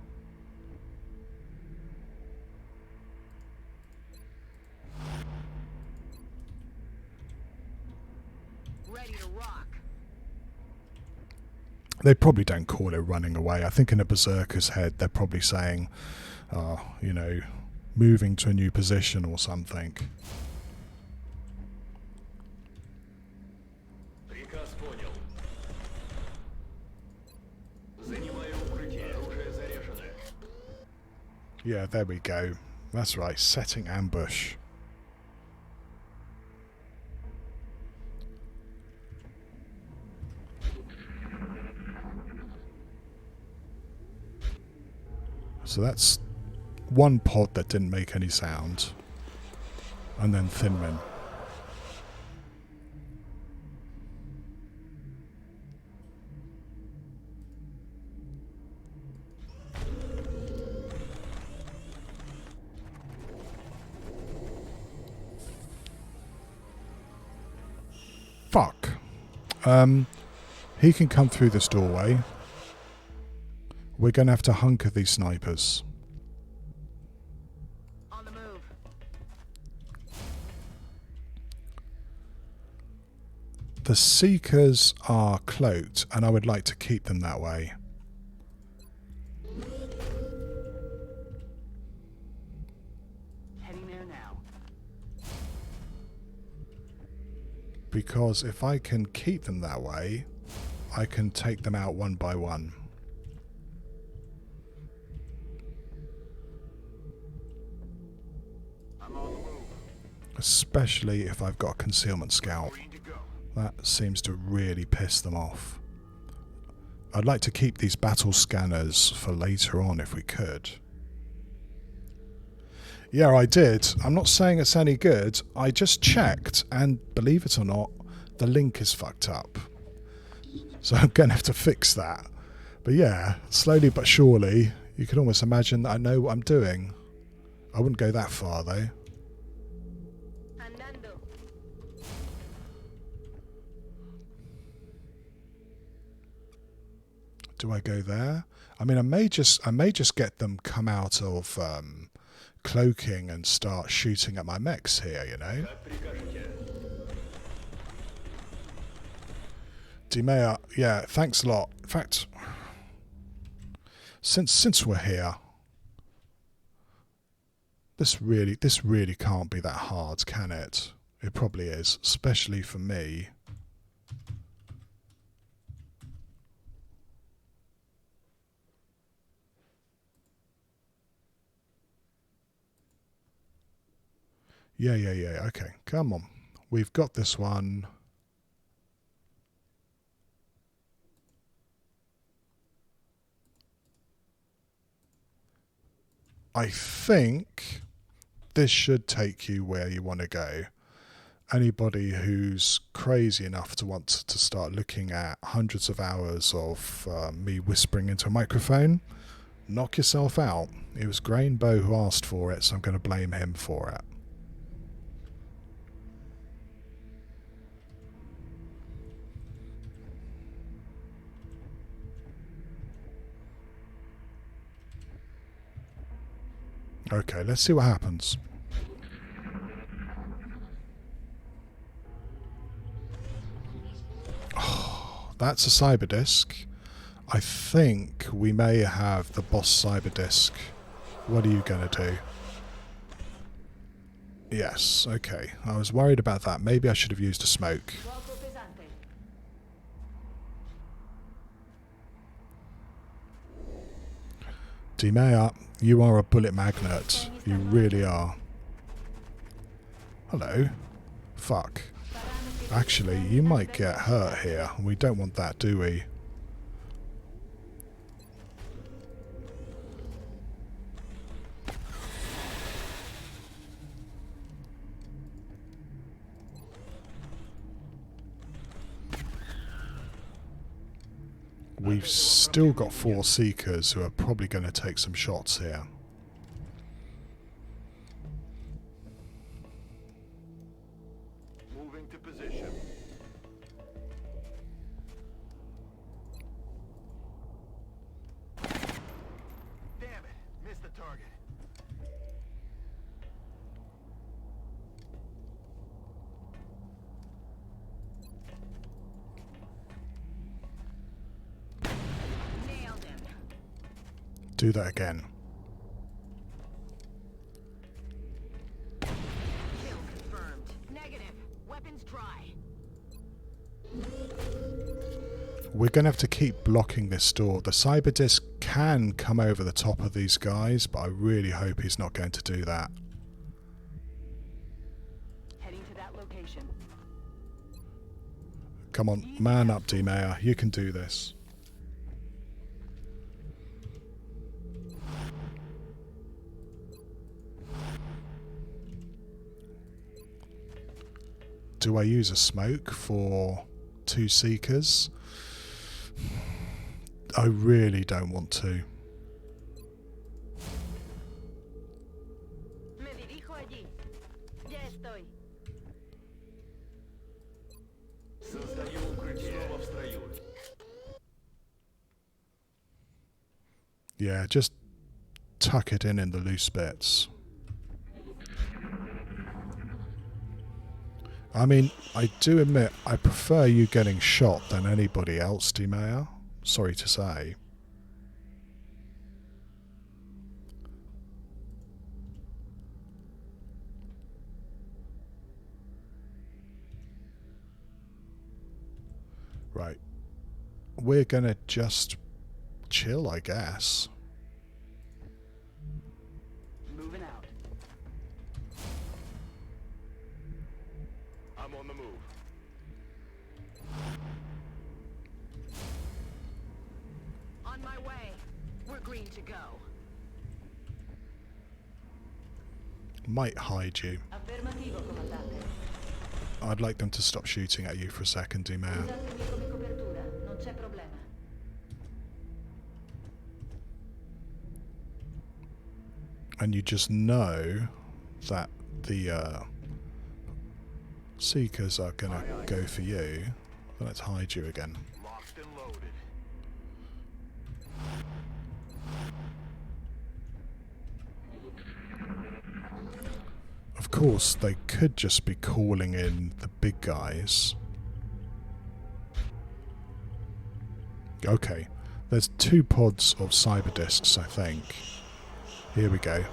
Ready to rock. They probably don't call it running away. I think in a berserker's head they're probably saying, you know, moving to a new position or something. Приказ понял. Занимаю укрытие. Оружие заряжено. Yeah, there we go. That's right, setting ambush. So that's one pod that didn't make any sound. And then Thinman. Fuck. He can come through this doorway. We're going to have to hunker these snipers. On the move. The Seekers are cloaked, and I would like to keep them that way. Heading there now. Because if I can keep them that way, I can take them out one by one. I'm on the move. Especially if I've got a concealment scout. Green to go. That seems to really piss them off. I'd like to keep these battle scanners for later on if we could. Yeah, I did. I'm not saying it's any good. I just checked, and believe it or not, the link is fucked up. So I'm going to have to fix that. But yeah, slowly but surely, you can almost imagine that I know what I'm doing. I wouldn't go that far, though. Andando. Do I go there? I mean, I may just get them come out of cloaking and start shooting at my mechs here, you know. Как прикажете. Dimea, yeah, thanks a lot. In fact, since we're here, this really can't be that hard, can it? It probably is, especially for me. Yeah, okay, come on. We've got this one. I think this should take you where you want to go. Anybody who's crazy enough to want to start looking at hundreds of hours of me whispering into a microphone, knock yourself out. It was Grainbow who asked for it, so I'm going to blame him for it. Okay, let's see what happens. Oh, that's a cyber disk. I think we may have the boss cyber disk. What are you going to do? Yes, okay. I was worried about that. Maybe I should have used a smoke. Dimea, you are a bullet magnet. You really are. Hello. Fuck. Actually, you might get hurt here. We don't want that, do we? we've still got 4 Seekers who are probably going to take some shots here. Moving to position. Damn it! Missed the target. Nailed him. Do that again. Kill confirmed. Negative. Weapons dry. We're going to have to keep blocking this door. The cyber disc can come over the top of these guys, but I really hope he's not going to do that. Heading to that location. Come on, man up, D-Mayor. You can do this. Do I use a smoke for 2 Seekers? I really don't want to. Me dirijo allí. Ya estoy. Создаю укрытие. Снова в строю. Yeah, just tuck it in the loose bits. I mean, I do admit I prefer you getting shot than anybody else, D-Mayor. Sorry to say. Right. We're gonna just chill, I guess. Moving out. I'm on the move. On my way. We're green to go. Might hide you. Affermativo, comandante. I'd like them to stop shooting at you for a second, D-Mayor. Usatemi come copertura, non c'è problema. And you just know that the Seekers are going to go for you. Let's hide you again. Locked and loaded. Of course, they could just be calling in the big guys. Okay, there's 2 pods of cyber discs, I think. Here we go.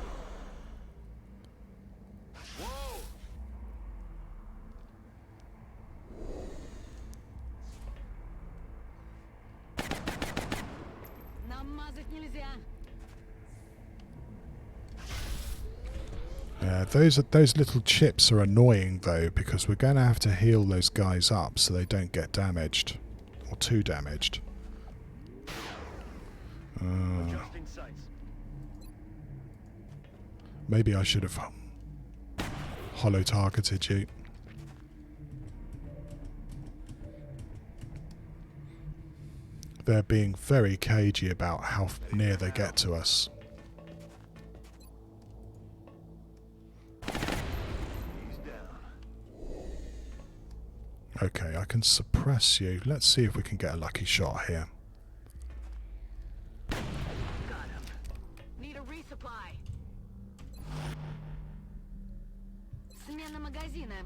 Намазать нельзя. Those little chips are annoying though, because we're going to have to heal those guys up so they don't get damaged or too damaged. Adjusting sights. Maybe I should have hollow targeted you. They're being very cagey about how near they get to us. He's down. Okay, I can suppress you. Let's see if we can get a lucky shot here. Got him. Need a resupply. Смена магазина.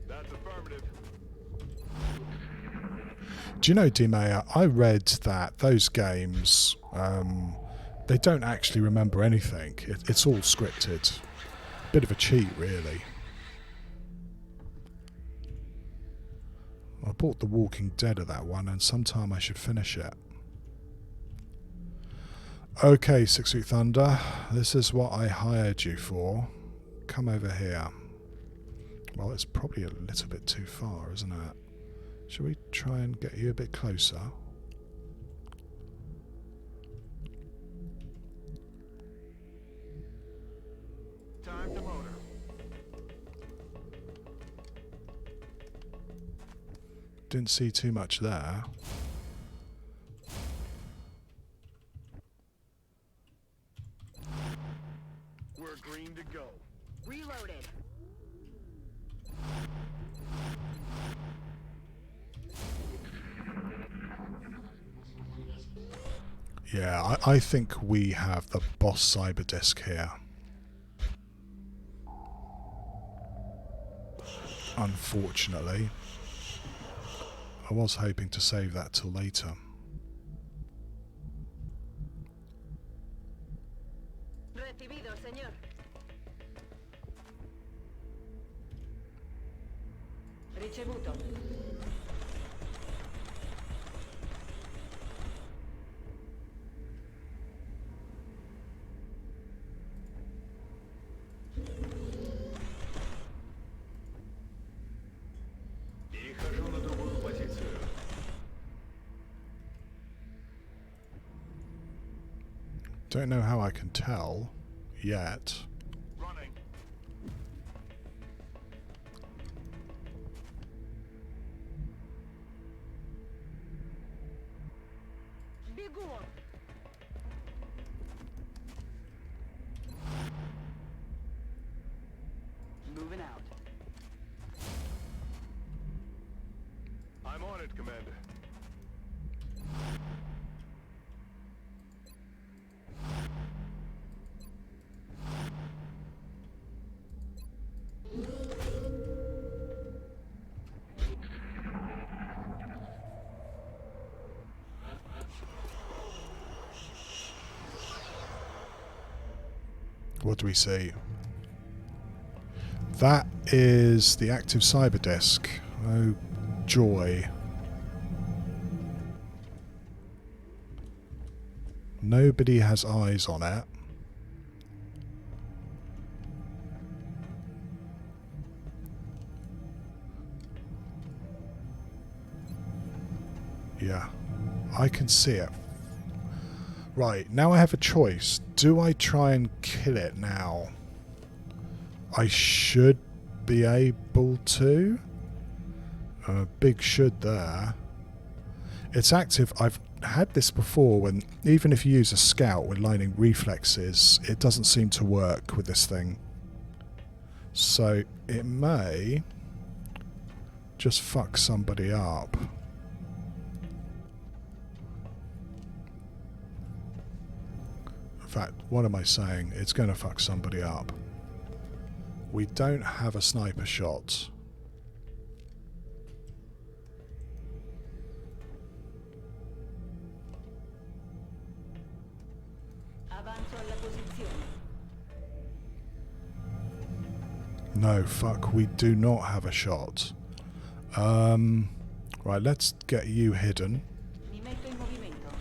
That's affirmative. Do you know, D-Mayor, I read that those games, they don't actually remember anything. It's all scripted. Bit of a cheat, really. I bought The Walking Dead of that one, and sometime I should finish it. Okay, 6 Feet Thunder, this is what I hired you for. Come over here. Well, it's probably a little bit too far, isn't it? Shall we try and get you a bit closer? Time to motor. Didn't see too much there. We're green to go. Reloaded. Yeah, I think we have the boss cyber disk here. Unfortunately. I was hoping to save that till later. Recibido, señor. Ricevuto. Перехожу на другую позицию. Don't know how I can tell yet. Running. Бегу. Moving out. I'm on it, Commander. What do we see? That is the active cyber disk. Oh joy. Nobody has eyes on it. Yeah, I can see it. Right, now I have a choice. Do I try and kill it now? I should be able to. Big should there. It's active. I've had this before when even if you use a scout with lightning reflexes, it doesn't seem to work with this thing. So it may just fuck somebody up. In fact, what am I saying? It's going to fuck somebody up. We don't have a sniper shot. Avanzo alla posizione. No, fuck, we do not have a shot. Right, let's get you hidden. Mi metto in movimento.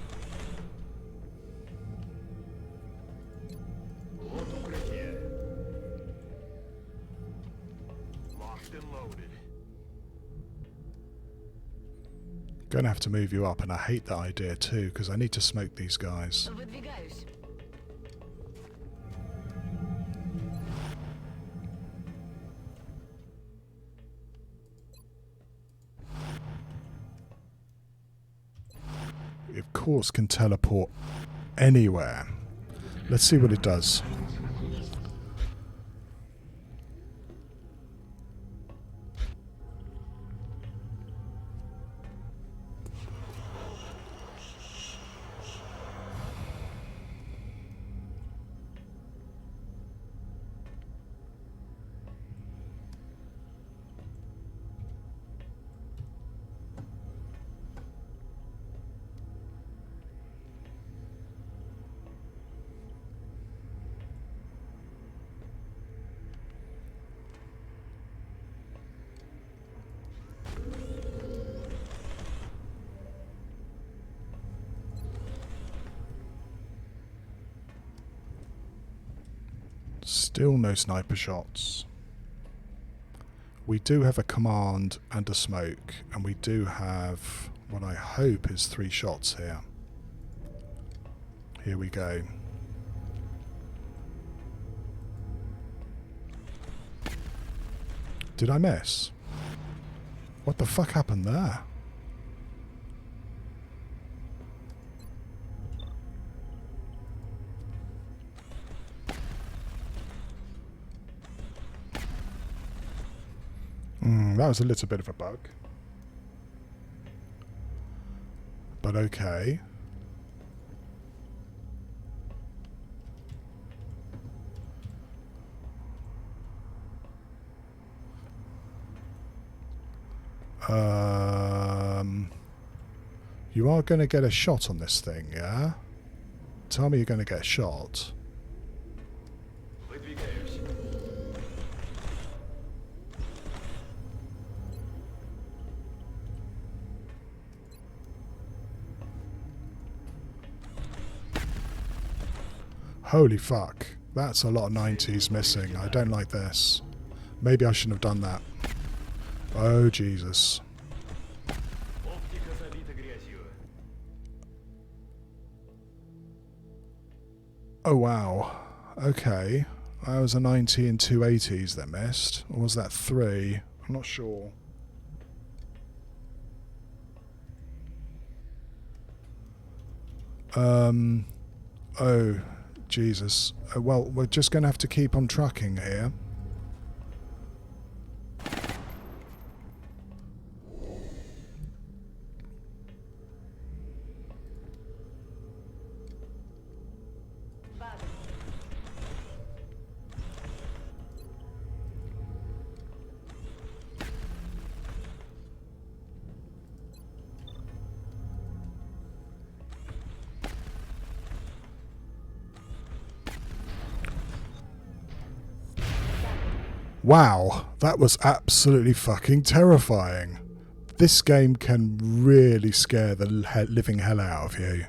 Вот укрытие. Locked and loaded. Gonna have to move you up, and I hate that idea too, because I need to smoke these guys. Выдвигаюсь. Of course, can teleport anywhere. Let's see what it does. Still no sniper shots. We do have a command and a smoke, and we do have what I hope is 3 shots here. Here we go. Did I miss? What the fuck happened there? That was a little bit of a bug. But okay. You are going to get a shot on this thing, yeah? Tell me you're going to get a shot. Holy fuck. That's a lot of 90s missing. I don't like this. Maybe I shouldn't have done that. Oh, Jesus. Oh, wow. Okay. That was a 90 and two 80s that missed. Or was that 3? I'm not sure. Oh, Jesus. Well, we're just going to have to keep on trucking here. Wow, that was absolutely fucking terrifying. This game can really scare the living hell out of you.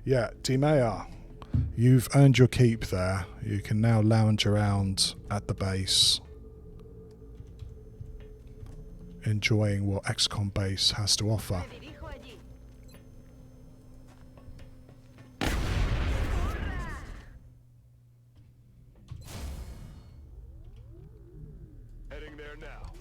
Yeah, Dimea, you've earned your keep there. You can now lounge around at the base, enjoying what XCOM base has to offer. Heading there now.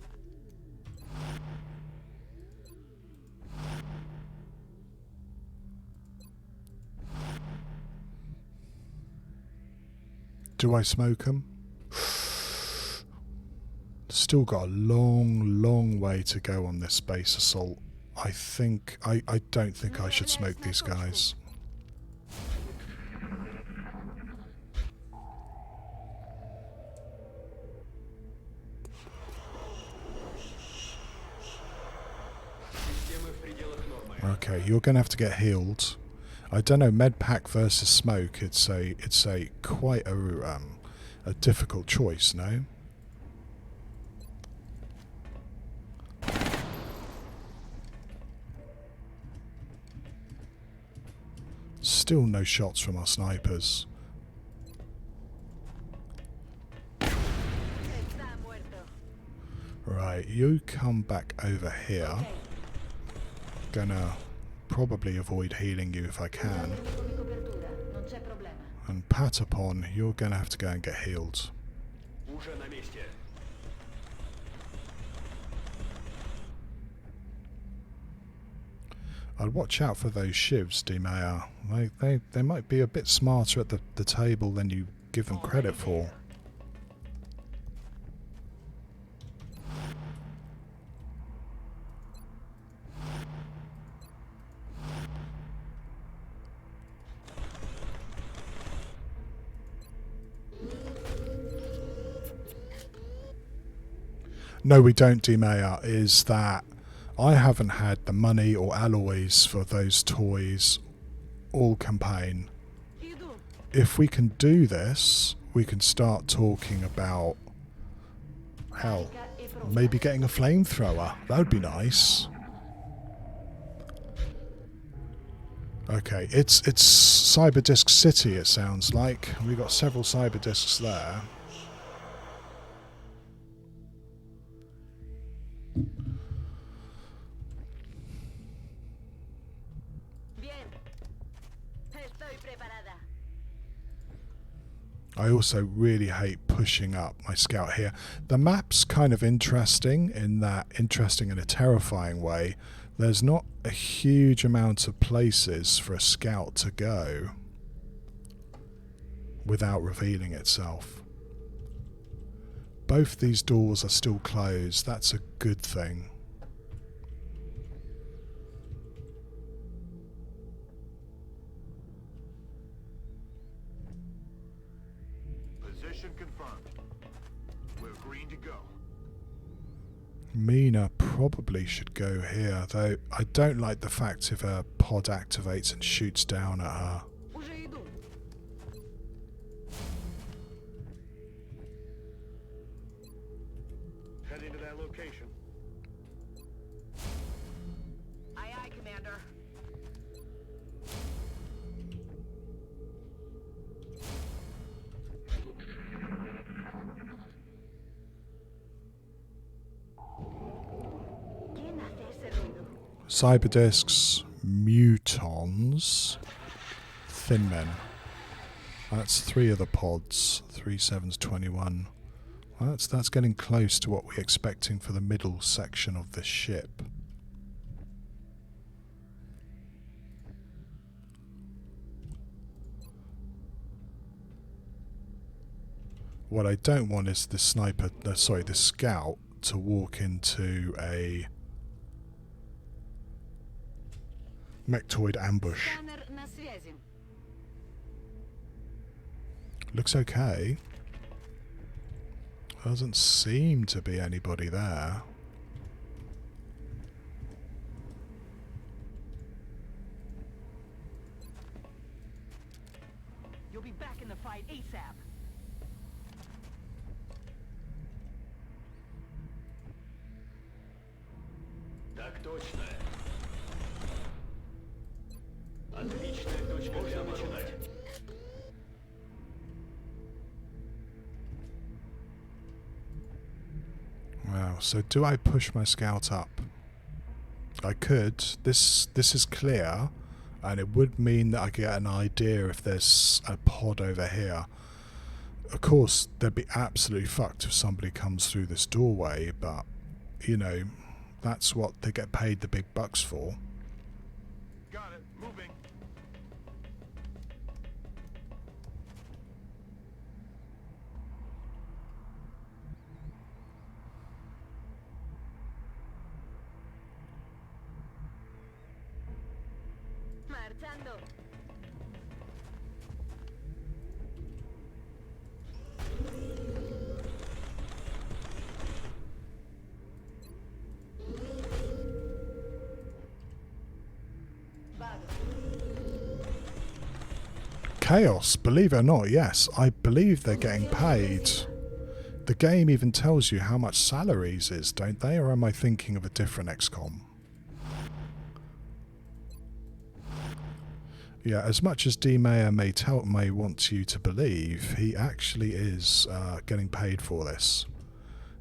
Do I smoke them? Still got a long way to go on this base assault. I don't think I should smoke these guys. Okay, you're going to have to get healed. I don't know, medpack versus smoke. It's a quite a difficult choice, no? Still no shots from our snipers. Right, you come back over here. Gonna probably avoid healing you if I can. And Patapon, you're gonna have to go and get healed. I'd watch out for those shivs, Dimea. They might be a bit smarter at the table than you give them credit for. No, we don't, Dimea, is that I haven't had the money or alloys for those toys all campaign. If we can do this, we can start talking about, hell, maybe getting a flamethrower. That would be nice. Okay, it's Cyberdisk City, it sounds like. We've got several Cyberdisks there. I also really hate pushing up my scout here. The map's kind of interesting in a terrifying way. There's not a huge amount of places for a scout to go. without revealing itself. Both these doors are still closed. That's a good thing. Position confirmed. We're green to go. Mina probably should go here, though I don't like the fact if her pod activates and shoots down at her. Уже иду. Heading to that location. Aye, aye, Commander. ¿Quién hace ese ruido? Cyberdiscs, mutons, thin men. That's 3 of the pods. 3 7's 21. Well, that's getting close to what we're expecting for the middle section of this ship. What I don't want is the sniper, the scout, to walk into a mechtoid ambush. Сканер на связи. Looks okay. Doesn't seem to be anybody there. You'll be back in the fight ASAP. Так точно. Отличная точка для начинать. Wow, so do I push my scout up? I could. This is clear, and it would mean that I get an idea if there's a pod over here. Of course, they'd be absolutely fucked if somebody comes through this doorway, but, you know, that's what they get paid the big bucks for. Got it. Moving. Marchando. Chaos, believe it or not, yes, I believe they're getting paid. The game even tells you how much salaries is, don't they? Or am I thinking of a different XCOM? Yeah, as much as D. Mayer may want you to believe, he actually is getting paid for this.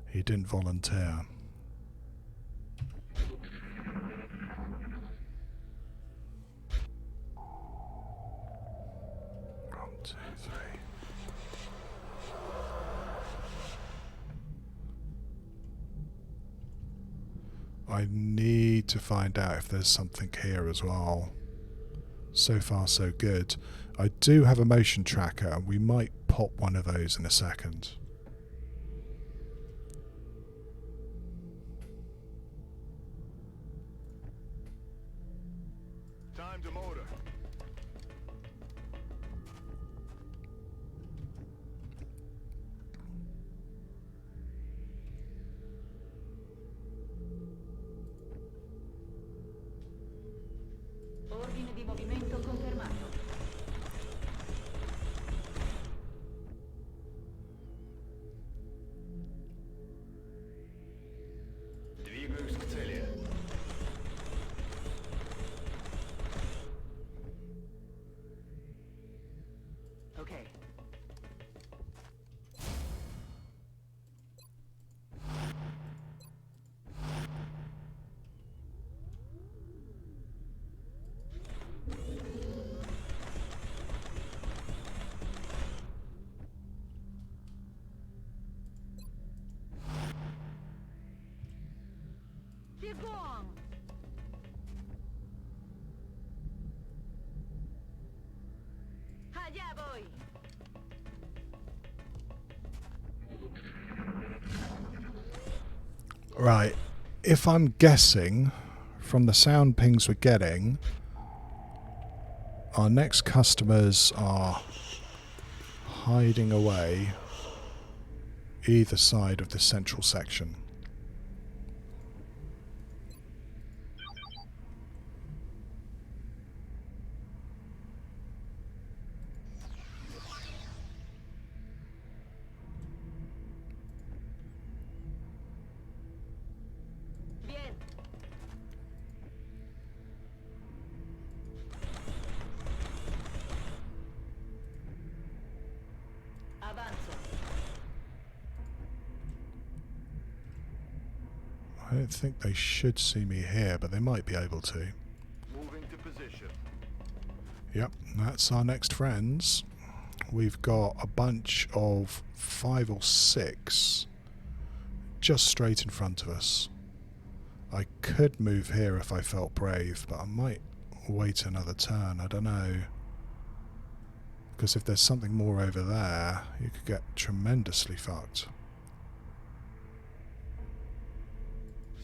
He didn't volunteer. I need to find out if there's something here as well. So far so good. I do have a motion tracker and we might pop one of those in a second. Time to motor. Ordine di movimento confermato. Двигаюсь к цели. Okay. Бегом! Allá voy. Right. If I'm guessing from the sound pings we're getting, our next customers are hiding away either side of the central section. Bien. Avanzo. I don't think they should see me here, but they might be able to. Moving to position. Yep, that's our next friends. We've got a bunch of 5 or 6 just straight in front of us. I could move here if I felt brave, but I might wait another turn. I don't know. Because if there's something more over there, you could get tremendously fucked.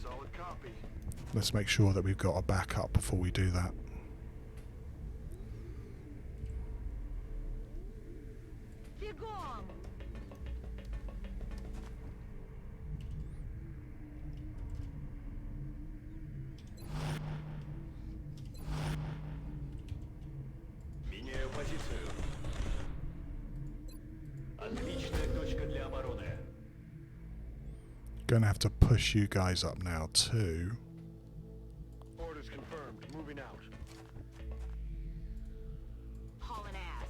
Solid copy. Let's make sure that we've got a backup before we do that. Бегом! Меняю позицию. Отличная точка для обороны. Gonna have to push you guys up now too. Orders confirmed. Moving out. Hauling ass.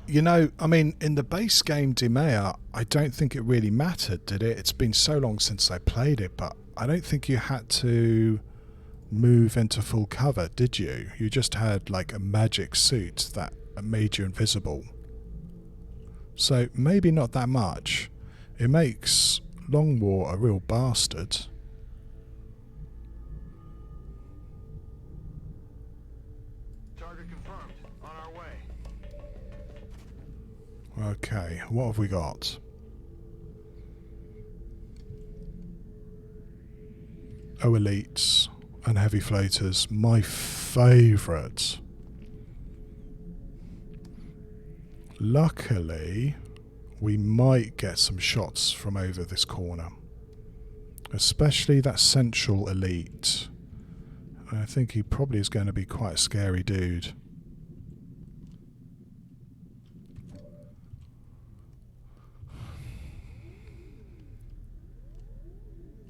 You know, I mean, in the base game Dimea, I don't think it really mattered, did it? It's been so long since I played it, but I don't think you had to move into full cover, did you? You just had like a magic suit that made you invisible. So maybe not that much. It makes Long War a real bastard. Target confirmed. On our way. Okay, what have we got? Oh, elites and heavy floaters, my favourite. Luckily, we might get some shots from over this corner, especially that central elite. I think he probably is going to be quite a scary dude.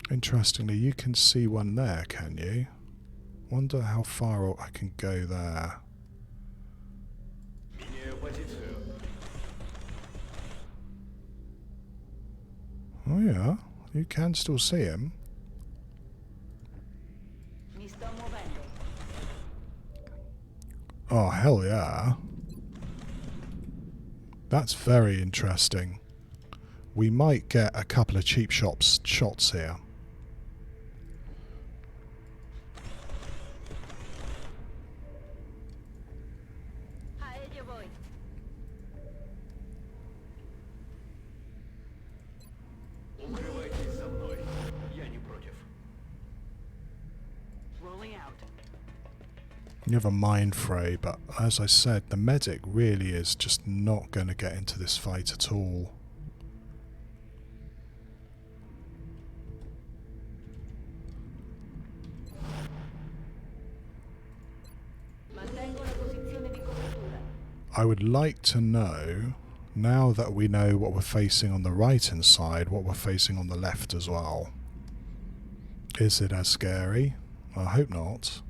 Interestingly, you can see one there, can you? Wonder how far I can go there. Меняю позицию. Oh yeah, you can still see him. Mi sto muovendo. Oh hell yeah. That's very interesting. We might get a couple of cheap shots here. A ello voy. Укрывайтесь за мной. Я не против. Rolling out. You have a mind fray, but as I said, the medic really is just not going to get into this fight at all. Mantengo la posizione di copertura. I would like to know, now that we know what we're facing on the right hand side, what we're facing on the left as well. Is it as scary? I hope not.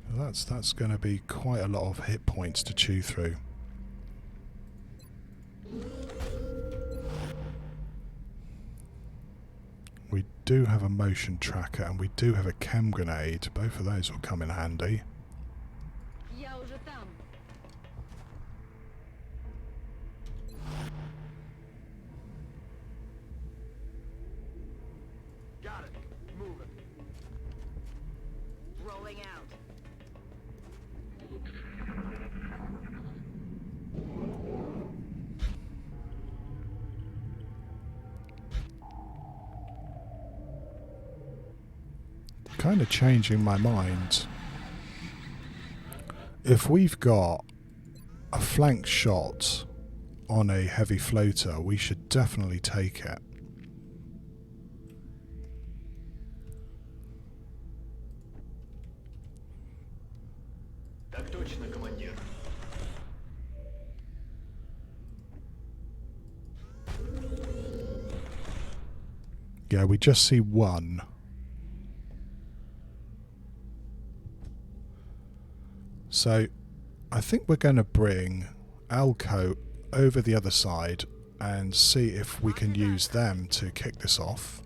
That's going to be quite a lot of hit points to chew through. We do have a motion tracker and we do have a chem grenade. Both of those will come in handy. Я уже там. Rolling out. Kind of changing my mind. If we've got a flank shot on a heavy floater, we should definitely take it. Так точно, командир. Yeah, we just see one. So, I think we're going to bring Alco over the other side and see if we can use them to kick this off.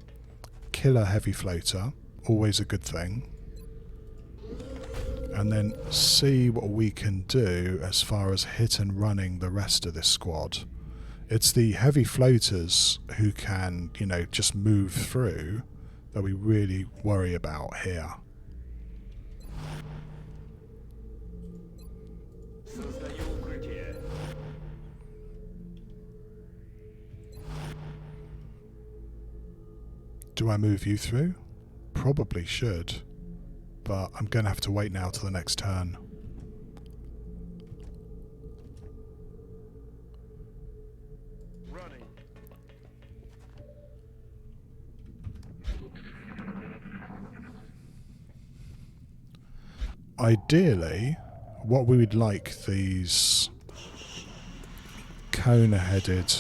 Kill a heavy floater, always a good thing. And then see what we can do as far as hit and running the rest of this squad. It's the heavy floaters who can, you know, just move through that we really worry about here. Создаю укрытие. Do I move you through? Probably should, but I'm going to have to wait now till the next turn. Running. Ideally, what we would like these Kona-headed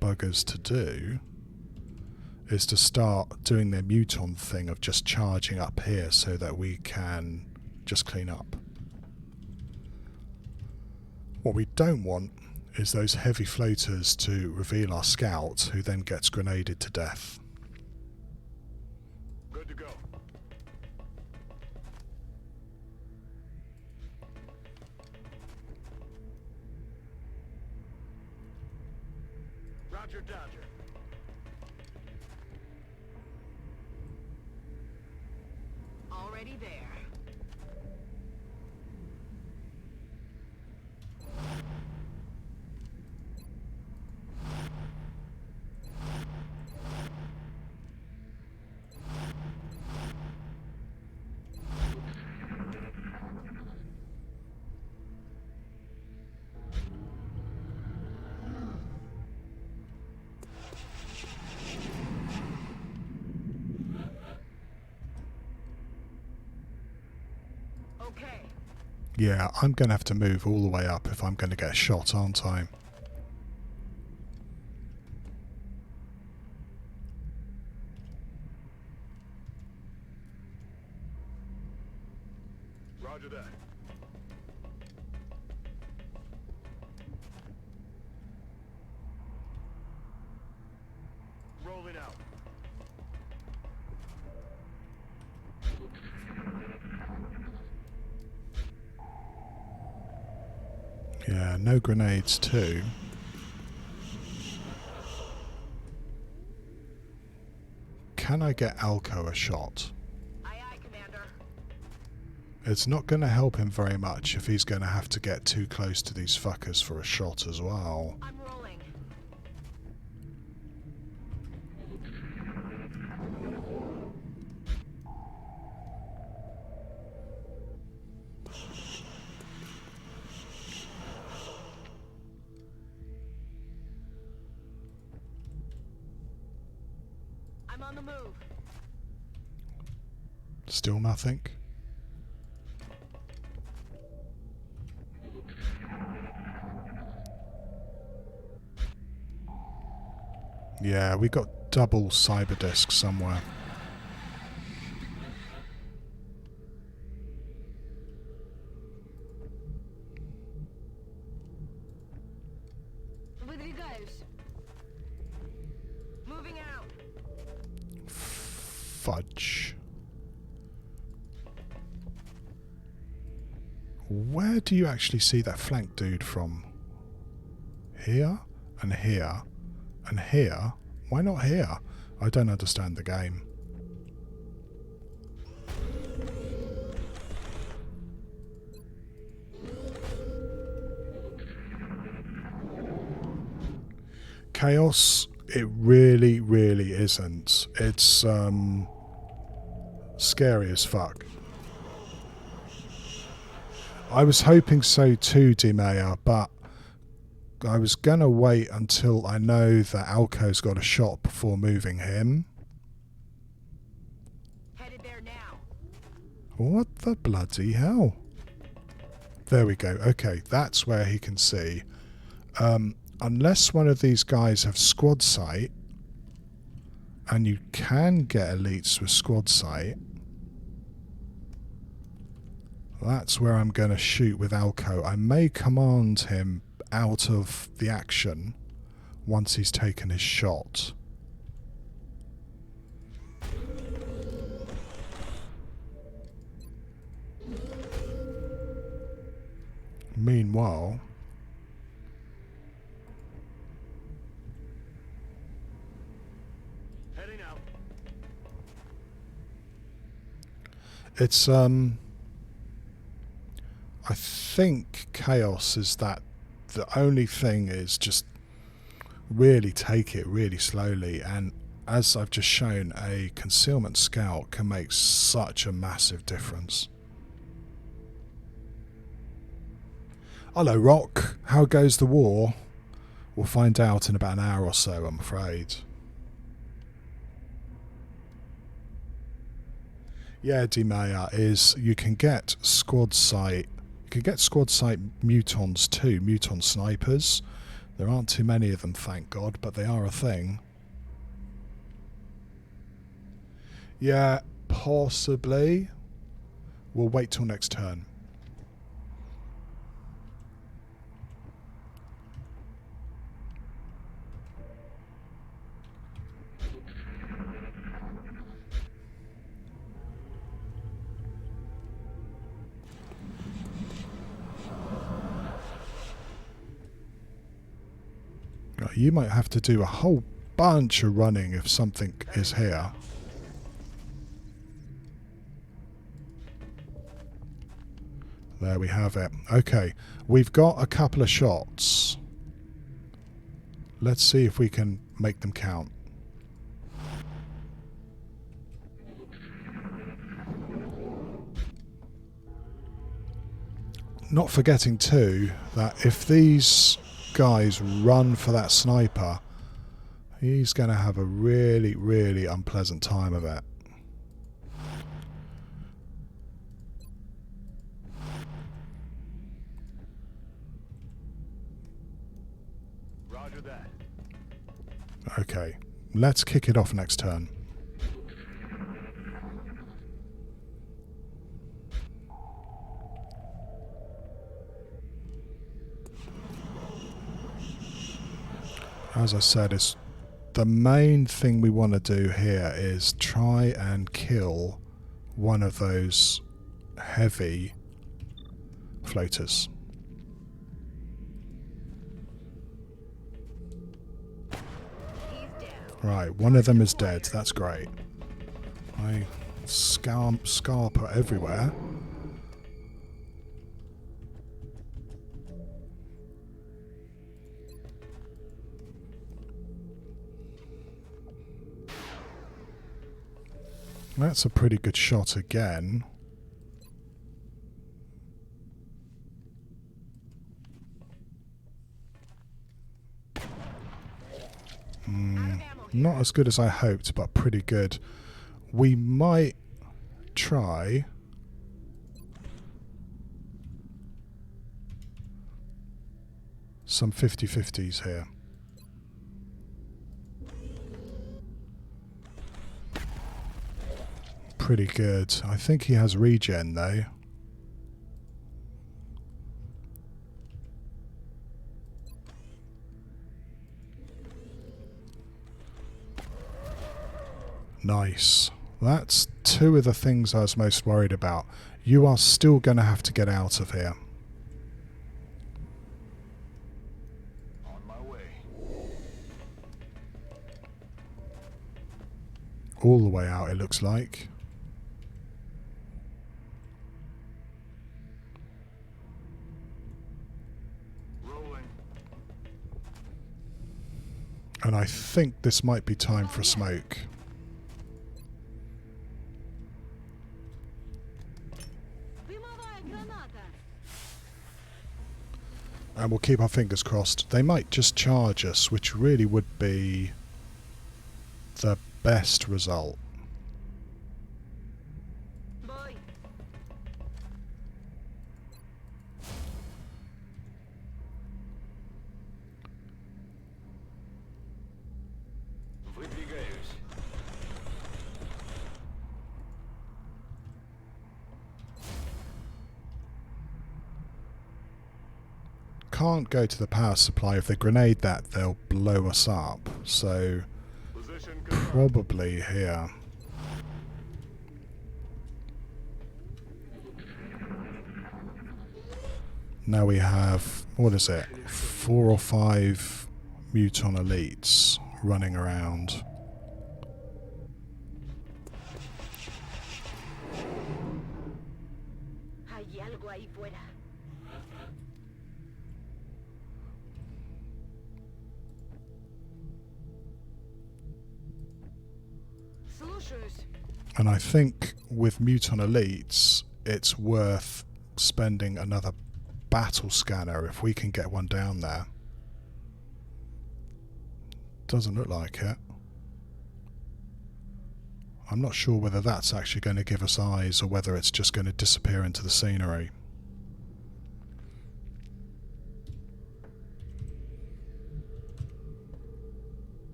buggers to do is to start doing their muton thing of just charging up here so that we can just clean up. What we don't want is those heavy floaters to reveal our scout, who then gets grenaded to death. Good to go. Roger, Dodger. Already there. Okay. Yeah, I'm going to have to move all the way up if I'm going to get shot, aren't I? Roger that. Rolling out. Yeah, no grenades too. Can I get Alco a shot? Aye, aye, Commander. It's not going to help him very much if he's going to have to get too close to these fuckers for a shot as well. I'm rolling. I'm on the move. Still nothing? Yeah, we got double cyber disc somewhere. Выдвигаюсь. Moving out. Fudge. Where do you actually see that flank dude from? Here? And here? And here? Why not here? I don't understand the game. Chaos, it really, really isn't. It's scary as fuck. I was hoping so too, D-Mayor, but I was going to wait until I know that Alco's got a shot before moving him. Headed there now. What the bloody hell? There we go. Okay, that's where he can see. Unless one of these guys have squad sight, and you can get elites with squad sight, that's where I'm going to shoot with Alco. I may command him out of the action once he's taken his shot. Meanwhile, Heading out. it's I think chaos is that the only thing is just really take it really slowly, and as I've just shown, a concealment scout can make such a massive difference. Hello Rock, how goes the war? We'll find out in about an hour or so, I'm afraid. Yeah, D-Maya, is you can get squad sight. You can get squad sight mutons too, muton snipers. There aren't too many of them, thank God, but they are a thing. Yeah, possibly. We'll wait till next turn. You might have to do a whole bunch of running if something is here. There we have it. Okay, we've got a couple of shots. Let's see if we can make them count. Not forgetting too that if these guys run for that sniper, he's going to have a really, really unpleasant time of it. Roger that. Okay, let's kick it off next turn. As I said, it's the main thing we want to do here is try and kill one of those heavy floaters. Right, one of them is dead. That's great. I scarper everywhere. That's a pretty good shot again. Not as good as I hoped, but pretty good. We might try some 50-50s here. Pretty good. I think he has regen though. Nice. That's two of the things I was most worried about. You are still going to have to get out of here. On my way. All the way out, it looks like. And I think this might be time for a smoke. And we'll keep our fingers crossed. They might just charge us, which really would be the best result. Can't go to the power supply. If they grenade that, they'll blow us up. So probably here. Now we have, what is it, 4 or 5 Muton elites running around. And I think with Muton elites, it's worth spending another battle scanner if we can get one down there. Doesn't look like it. I'm not sure whether that's actually going to give us eyes or whether it's just going to disappear into the scenery.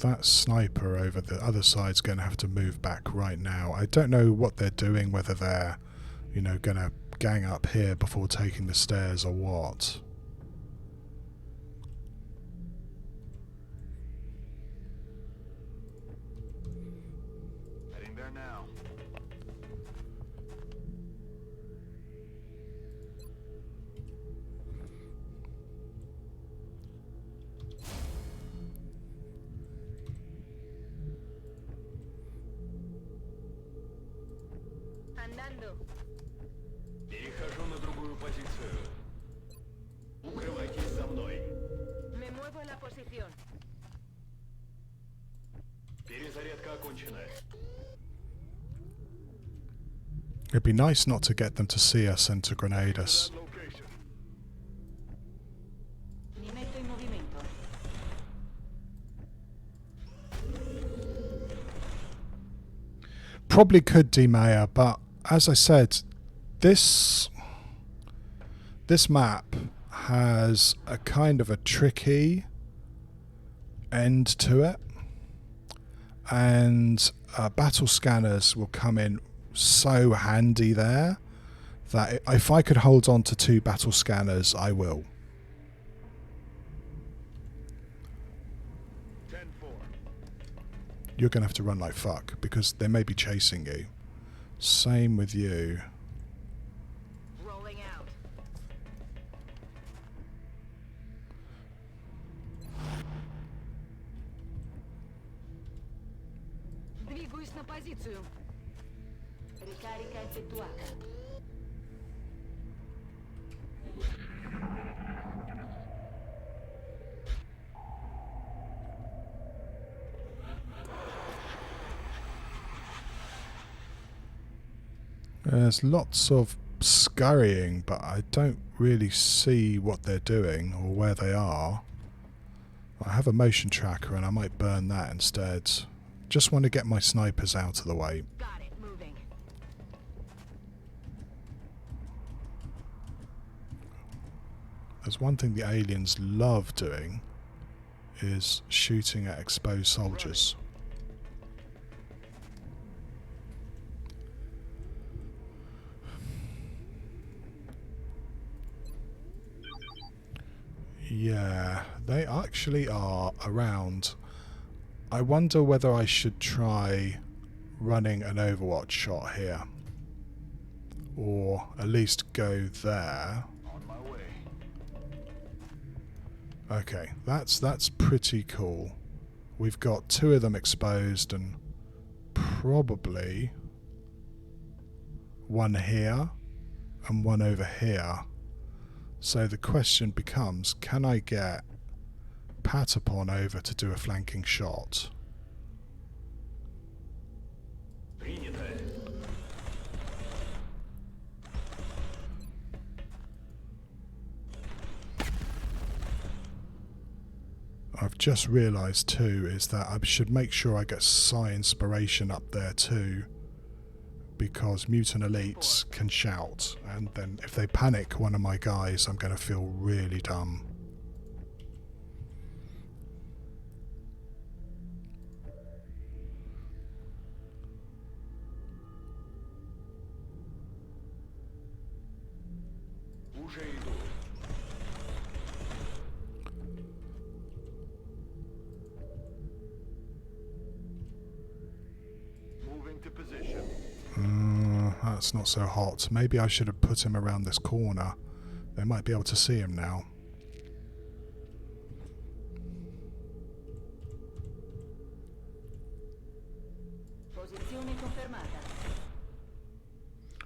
That sniper over the other side's going to have to move back right now. I don't know what they're doing, whether they're, you know, going to gang up here before taking the stairs or what. Heading there now. Перехожу на другую позицию. Укрывайтесь за мной. Me muevo en la posición. Перезарядка окончена. It'd be nice not to get them to see us and to grenade us. Mi metto in movimento. Probably could demaya, but as I said, this map has a kind of a tricky end to it, and battle scanners will come in so handy there that if I could hold on to 2 battle scanners, I will. 10-4. You're going to have to run like fuck because they may be chasing you. Same with you. Rolling out. Двигаюсь на позицию. Ricarica effettuata. There's lots of scurrying, but I don't really see what they're doing or where they are. I have a motion tracker and I might burn that instead. Just want to get my snipers out of the way. Got it. Moving. There's one thing the aliens love doing is shooting at exposed soldiers. Yeah, they actually are around. I wonder whether I should try running an Overwatch shot here. Or at least go there. On my way. Okay, that's pretty cool. We've got 2 of them exposed and probably one here. and one over here. So the question becomes, can I get Patapon over to do a flanking shot? I've just realised too is that I should make sure I get Psi Inspiration up there too, because mutant elites can shout, and then if they panic one of my guys, I'm going to feel really dumb. That's not so hot. Maybe I should have put him around this corner. They might be able to see him now.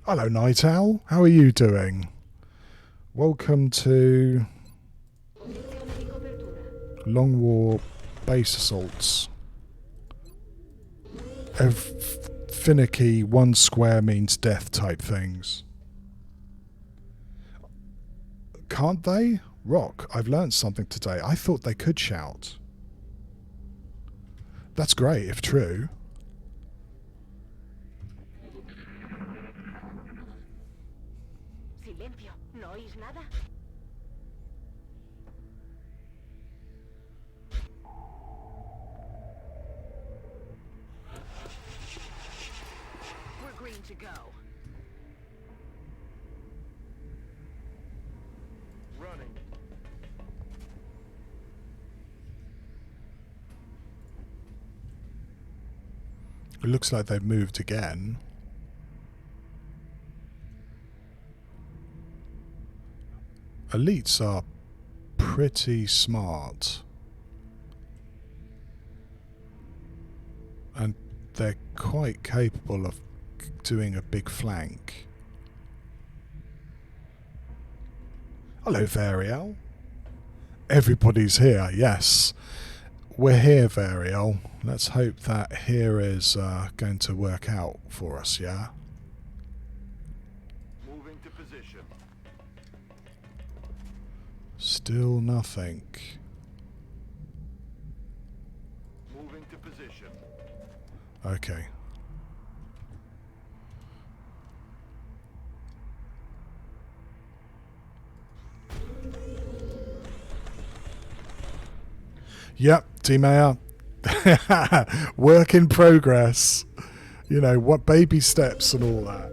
Hello, Night Owl. How are you doing? Welcome to Long War Base Assaults. Finicky, 1 square means death type things. Can't they? Rock, I've learned something today. I thought they could shout. That's great, if true. Silencio, ¿no oís nada? We're green to go. Running. It looks like they've moved again. Elites are pretty smart. And they're quite capable of doing a big flank. Hello, Variel. Everybody's here, yes. We're here, Variel. Let's hope that here is going to work out for us, yeah? Moving to position. Still nothing. Moving to position. Okay. Yep, T-Mayor. Work in progress. You know, what baby steps and all that.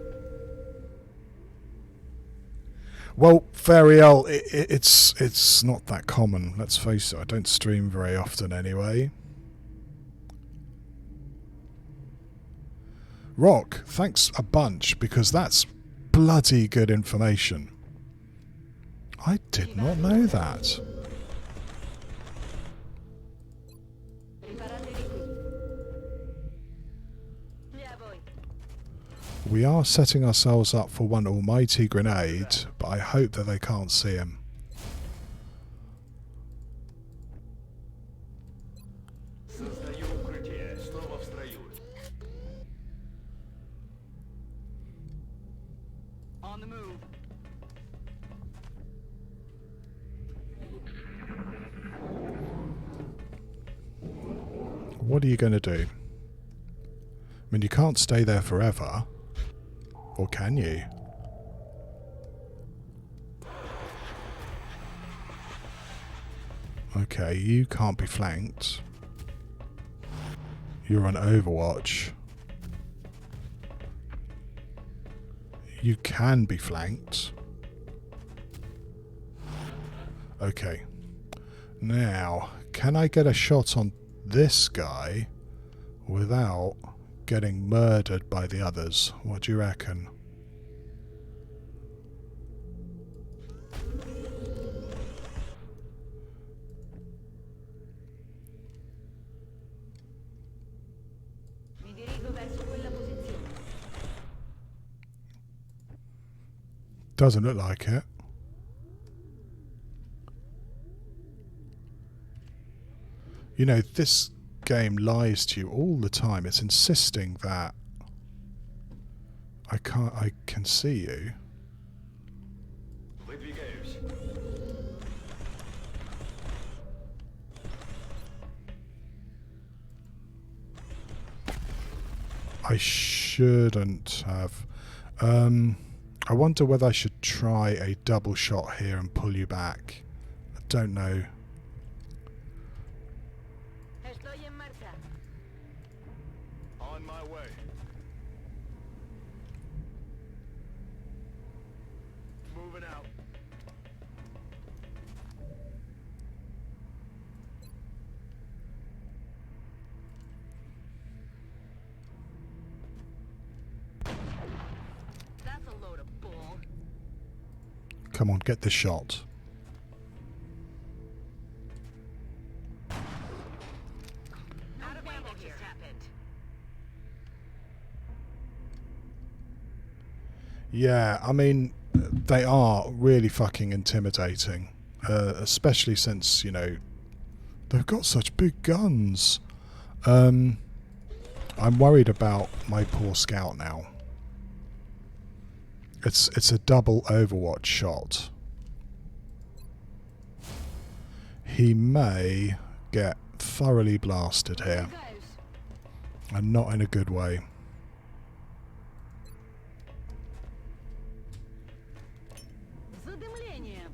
Well, Fariel, it's not that common, let's face it. I don't stream very often anyway. Rock, thanks a bunch, because that's bloody good information. I did not know that. We are setting ourselves up for one almighty grenade, but I hope that they can't see him. On the move. What are you going to do? I mean, you can't stay there forever. Or can you? Okay, you can't be flanked. You're on Overwatch. You can be flanked. Okay. Now, can I get a shot on this guy without getting murdered by the others? What do you reckon? Doesn't look like it. You know, this game lies to you all the time. It's insisting that I can see you. Выдвигаюсь. I shouldn't have. I wonder whether I should try a double shot here and pull you back. I don't know. Estoy en marcha. On my way. Moving out. That's a load of bull. Come on, get the shot. Out of ammo here. Happened. Yeah, I mean, they are really fucking intimidating. Especially since, you know, they've got such big guns. I'm worried about my poor scout now. It's a double Overwatch shot. He may get thoroughly blasted here. And not in a good way. Задымление.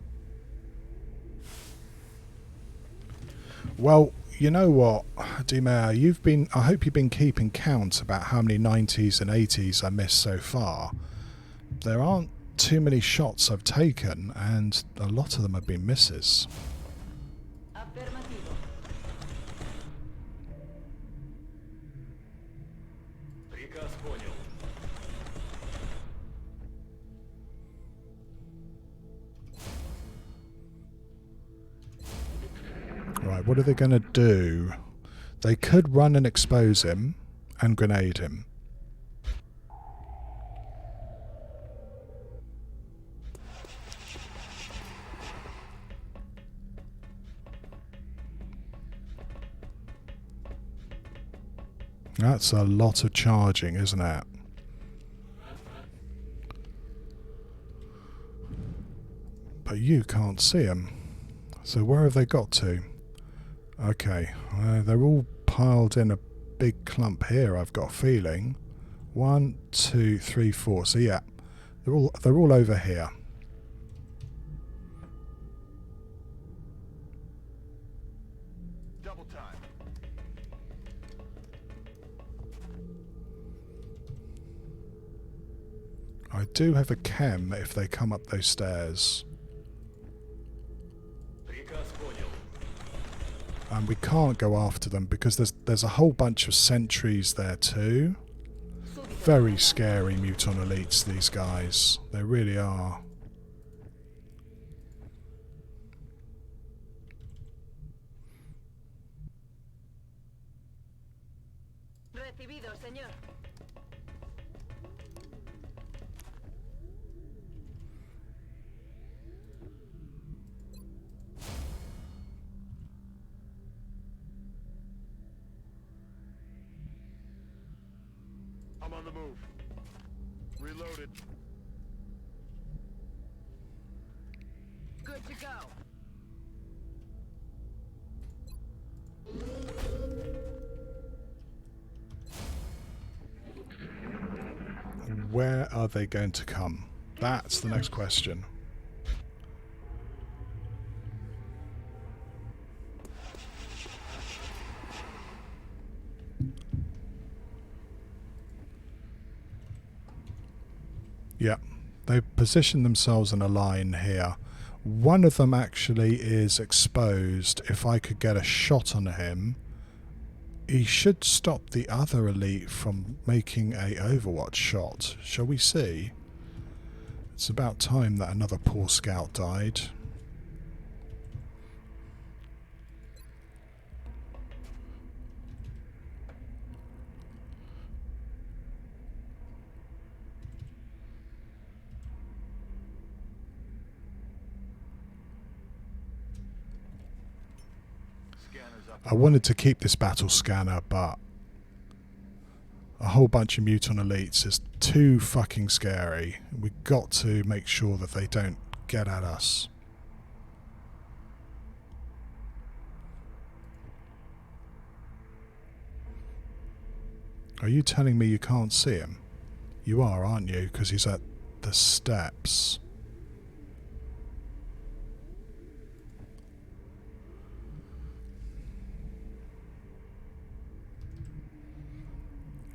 Well, you know what, D-Mayor, I hope you've been keeping count about how many 90s and 80s I missed so far. There aren't too many shots I've taken, and a lot of them have been misses. Affirmativo. Приказ понял. Right, what are they going to do? They could run and expose him and grenade him. That's a lot of charging, isn't it? But you can't see them. So where have they got to? Okay, they're all piled in a big clump here, I've got a feeling. 1, 2, 3, 4. So yeah, they're all over here. Double time. I do have a chem if they come up those stairs. Приказ понял. And we can't go after them because there's a whole bunch of sentries there too. Very scary Muton elites, these guys. They really are. Recibido, señor. I'm on the move. Reloaded. Good to go. Where are they going to come? That's the next question. Yeah, they've positioned themselves in a line here. One of them actually is exposed. If I could get a shot on him, he should stop the other elite from making a Overwatch shot. Shall we see? It's about time that another poor scout died. I wanted to keep this battle scanner, but a whole bunch of mutant elites is too fucking scary. We got to make sure that they don't get at us. Are you telling me you can't see him? You are, aren't you? Because he's at the steps.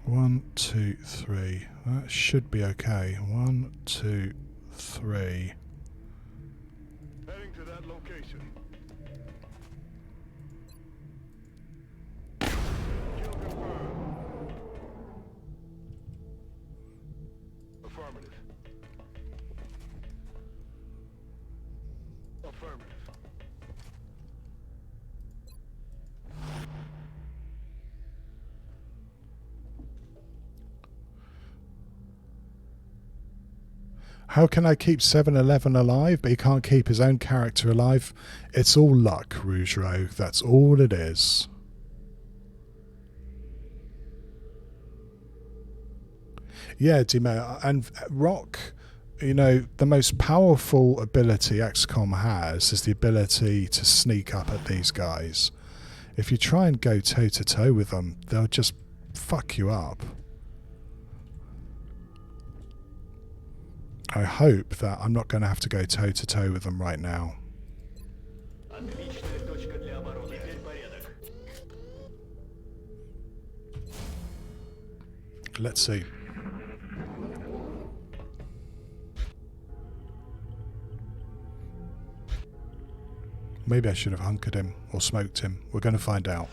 One, two, three. That should be okay. 1, 2, 3. Heading to that location. Kill confirmed. Affirmative. Affirmative. How can I keep 7-Eleven alive, but he can't keep his own character alive? It's all luck, Rougereau. That's all it is. Yeah, Dime, and Rock, you know, the most powerful ability XCOM has is the ability to sneak up at these guys. If you try and go toe-to-toe with them, they'll just fuck you up. I hope that I'm not going to have to go toe-to-toe with them right now. Let's see. Maybe I should have hunkered him or smoked him. We're going to find out.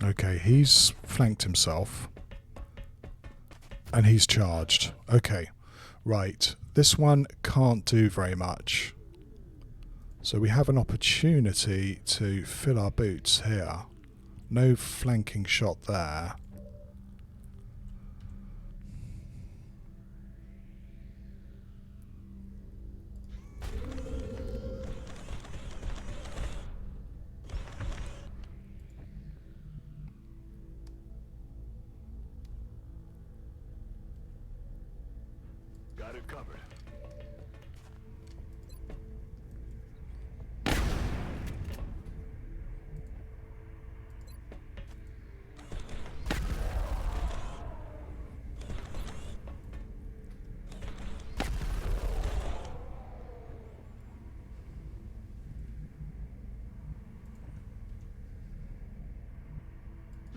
Okay, he's flanked himself. And he's charged. Okay, right. This one can't do very much. So we have an opportunity to fill our boots here. No flanking shot there. Got it covered.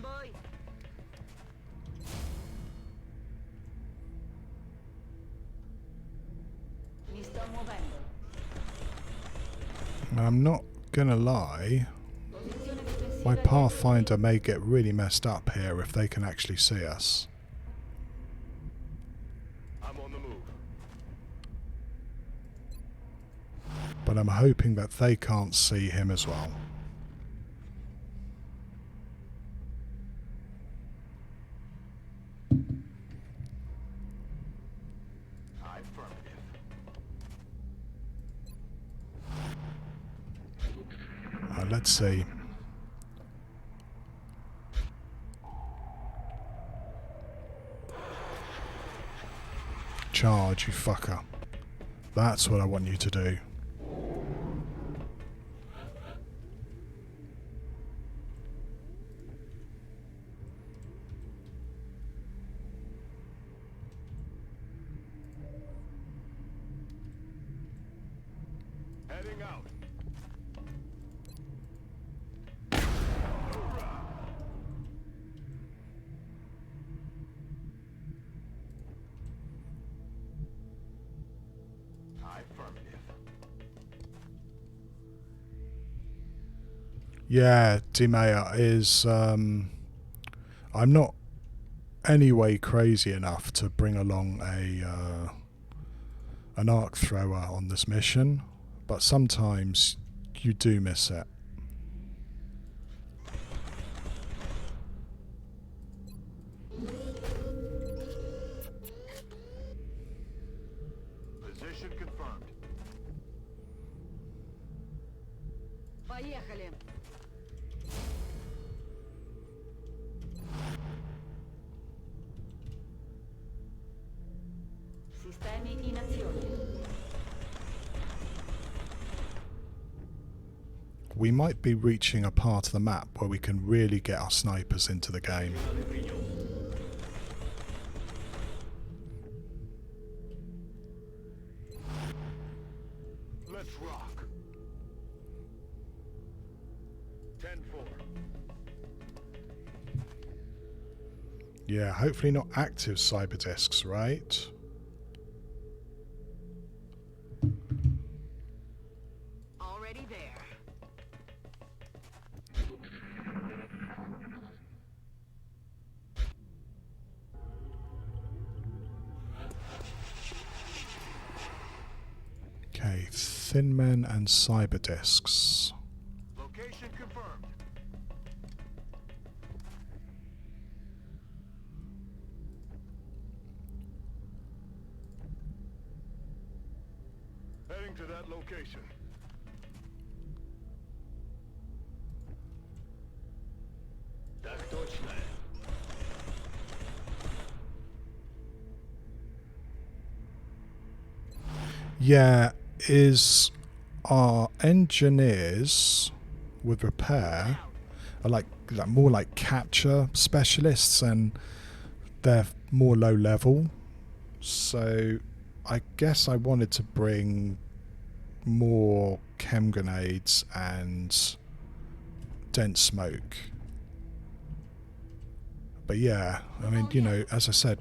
Boy. Mi sto muovendo. I'm not gonna lie. My Pathfinder may get really messed up here if they can actually see us. I'm on the move. But I'm hoping that they can't see him as well. Affirmative. Let's see. Charge, you fucker. That's what I want you to do. Heading out. Affirmative. Yeah, Dimea is... I'm not anyway crazy enough to bring along an arc thrower on this mission, but sometimes you do miss it. Position confirmed. Поехали. Sistemi in azione. We might be reaching a part of the map where we can really get our snipers into the game. Let's rock. 10-4. Yeah, hopefully not active cyber discs, right? Already there. Okay, thin men and cyber discs. Location confirmed. Heading to that location. Так точно. Yeah, is our engineers with repair are like more like capture specialists, and they're more low level. So I guess I wanted to bring more chem grenades and dense smoke. But yeah, I mean, you know, as I said,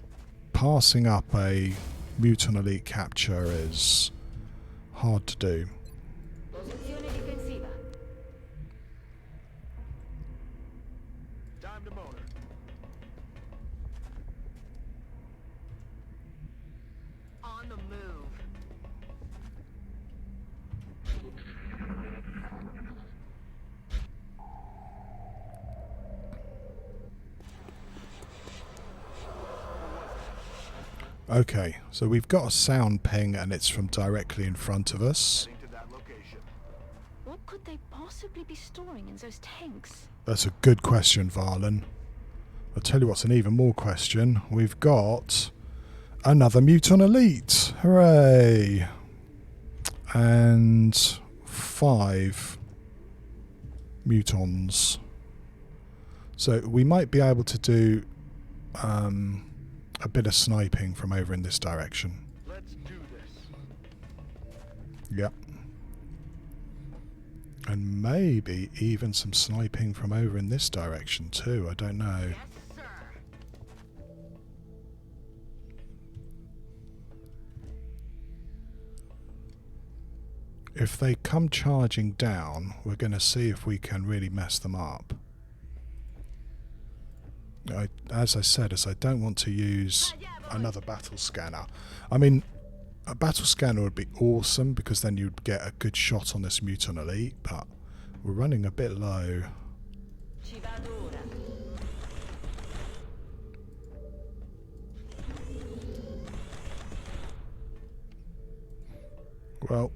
passing up a mutant elite capture is hard to do. Posizione difensiva. Time to motor. On the move. Okay, so we've got a sound ping and it's from directly in front of us. Heading to that location. What could they possibly be storing in those tanks? That's a good question, Varlin. I'll tell you what's an even more question. We've got another Muton Elite. Hooray! And 5 Mutons. So we might be able to do a bit of sniping from over in this direction. Let's do this. Yep. And maybe even some sniping from over in this direction too, I don't know. Yes, sir. If they come charging down, we're going to see if we can really mess them up. As I said, I don't want to use another battle scanner. I mean, a battle scanner would be awesome because then you'd get a good shot on this Mutant Elite, but we're running a bit low. Ci vado ora. Well,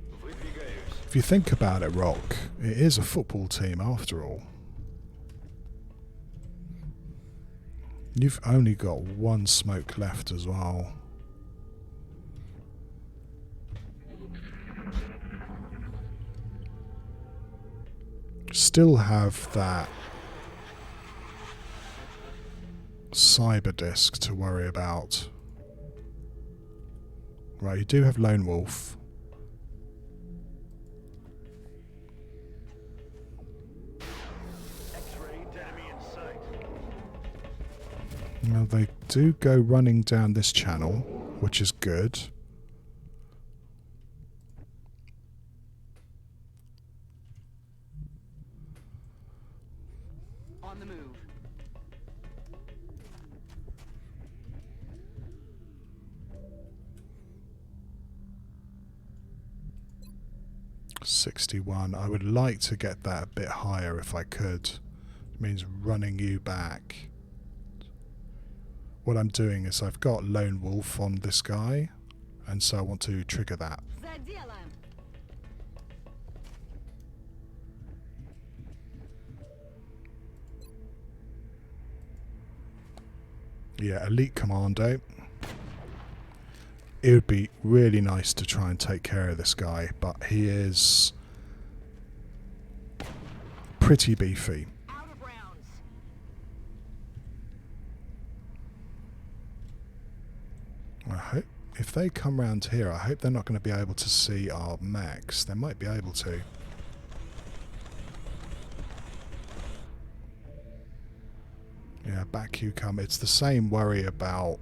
if you think about it, Rock, it is a football team after all. You've only got one smoke left as well. Still have that cyber disc to worry about. Right, you do have Lone Wolf. X-ray, enemy in sight. Now they do go running down this channel, which is good. On the move. 61. I would like to get that a bit higher if I could. It means running you back. What I'm doing is I've got Lone Wolf on this guy, and so I want to trigger that. За дело. Yeah, elite commando. It would be really nice to try and take care of this guy, but he is pretty beefy. Out of rounds. I hope if they come round here, I hope they're not going to be able to see our mechs. They might be able to. Yeah, back you come. It's the same worry about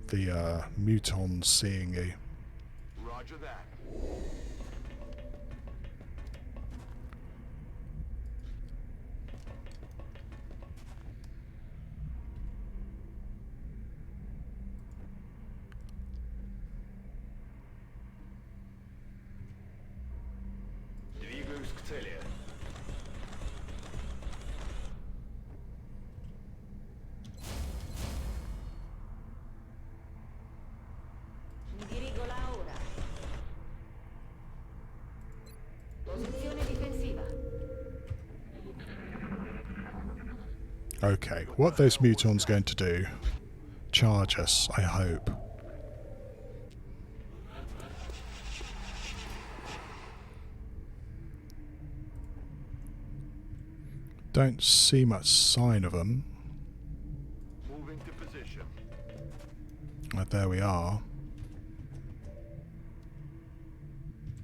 the mutons seeing you. Roger that. Двигаюсь к цели. Mi dirigo là ora. Posizione difensiva. Okay, what those mutons going to do? Charge us, I hope. Don't see much sign of them. Moving to position. There we are.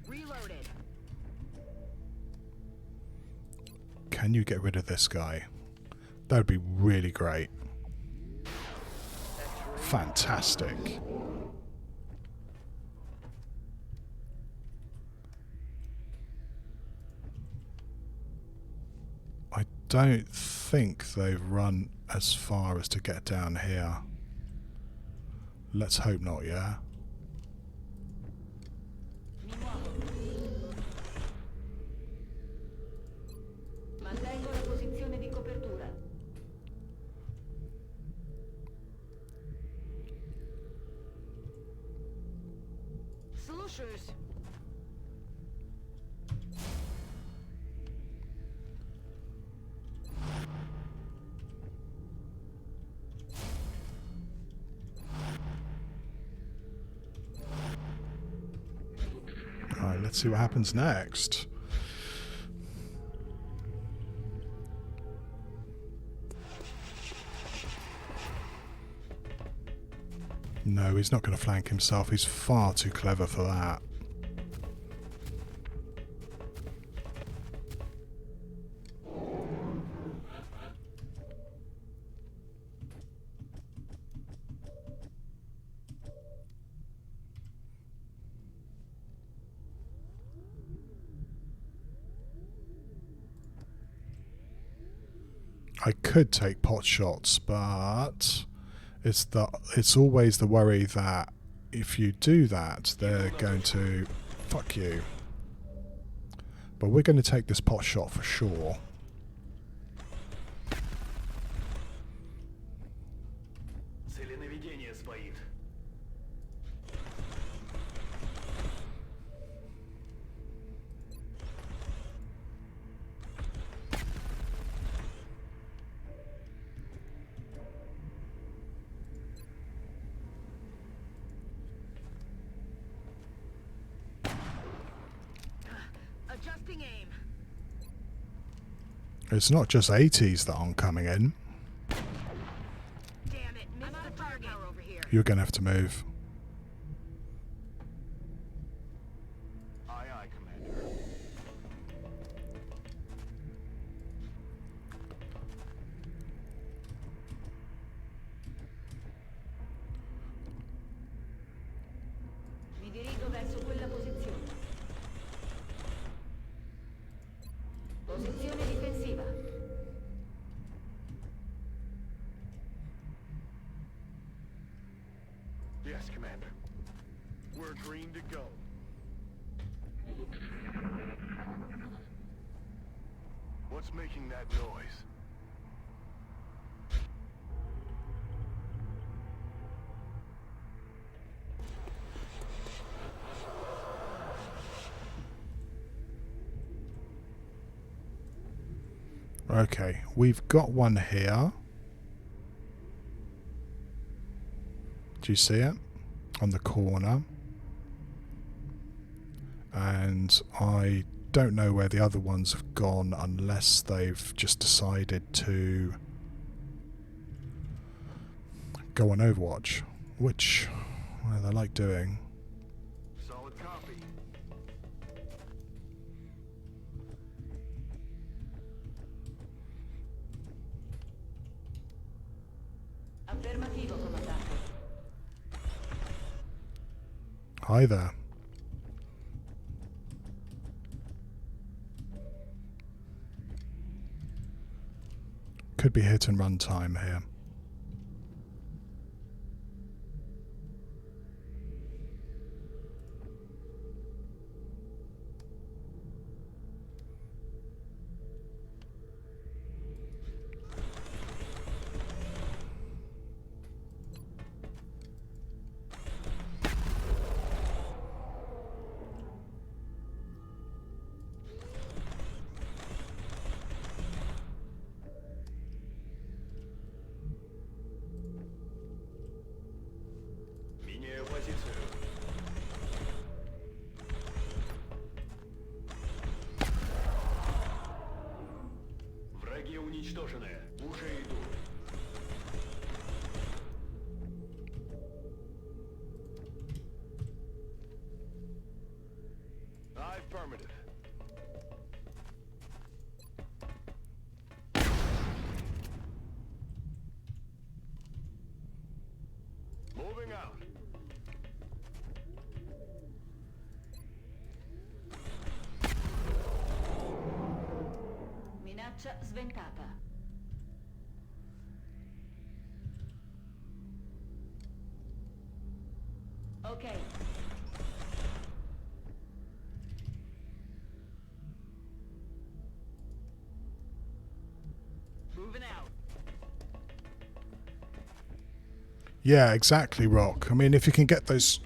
Reloaded. Can you get rid of this guy? That would be really great. Fantastic. I don't think they've run as far as to get down here. Let's hope not, yeah? Mi muovo. Mantengo la posizione di copertura. Слушаюсь. Alright, let's see what happens next. No, he's not going to flank himself. He's far too clever for that. I could take pot shots, but it's always the worry that if you do that, they're going to fuck you. But we're going to take this pot shot for sure. Целенаведение сбоит. Adjusting aim. It's not just 80s that aren't coming in. Damn it, missed the target. Over here. You're going to have to move. Aye, aye, Commander. Mi dirigo verso quella posizione. Posizione difensiva. Yes, Commander. We're green to go. What's making that noise? Okay, we've got one here. Do you see it? On the corner. And I don't know where the other ones have gone unless they've just decided to go on Overwatch, which they like doing. Solid copy. Affermativo, comandante. Hi there. Could be hit and run time here. Меняю позицию. Враги уничтожены. Уже иду. Affirmative. Moving out. Minaccia sventata. Ok. Moving out. Yeah, exactly, Rock. I mean, if you can get those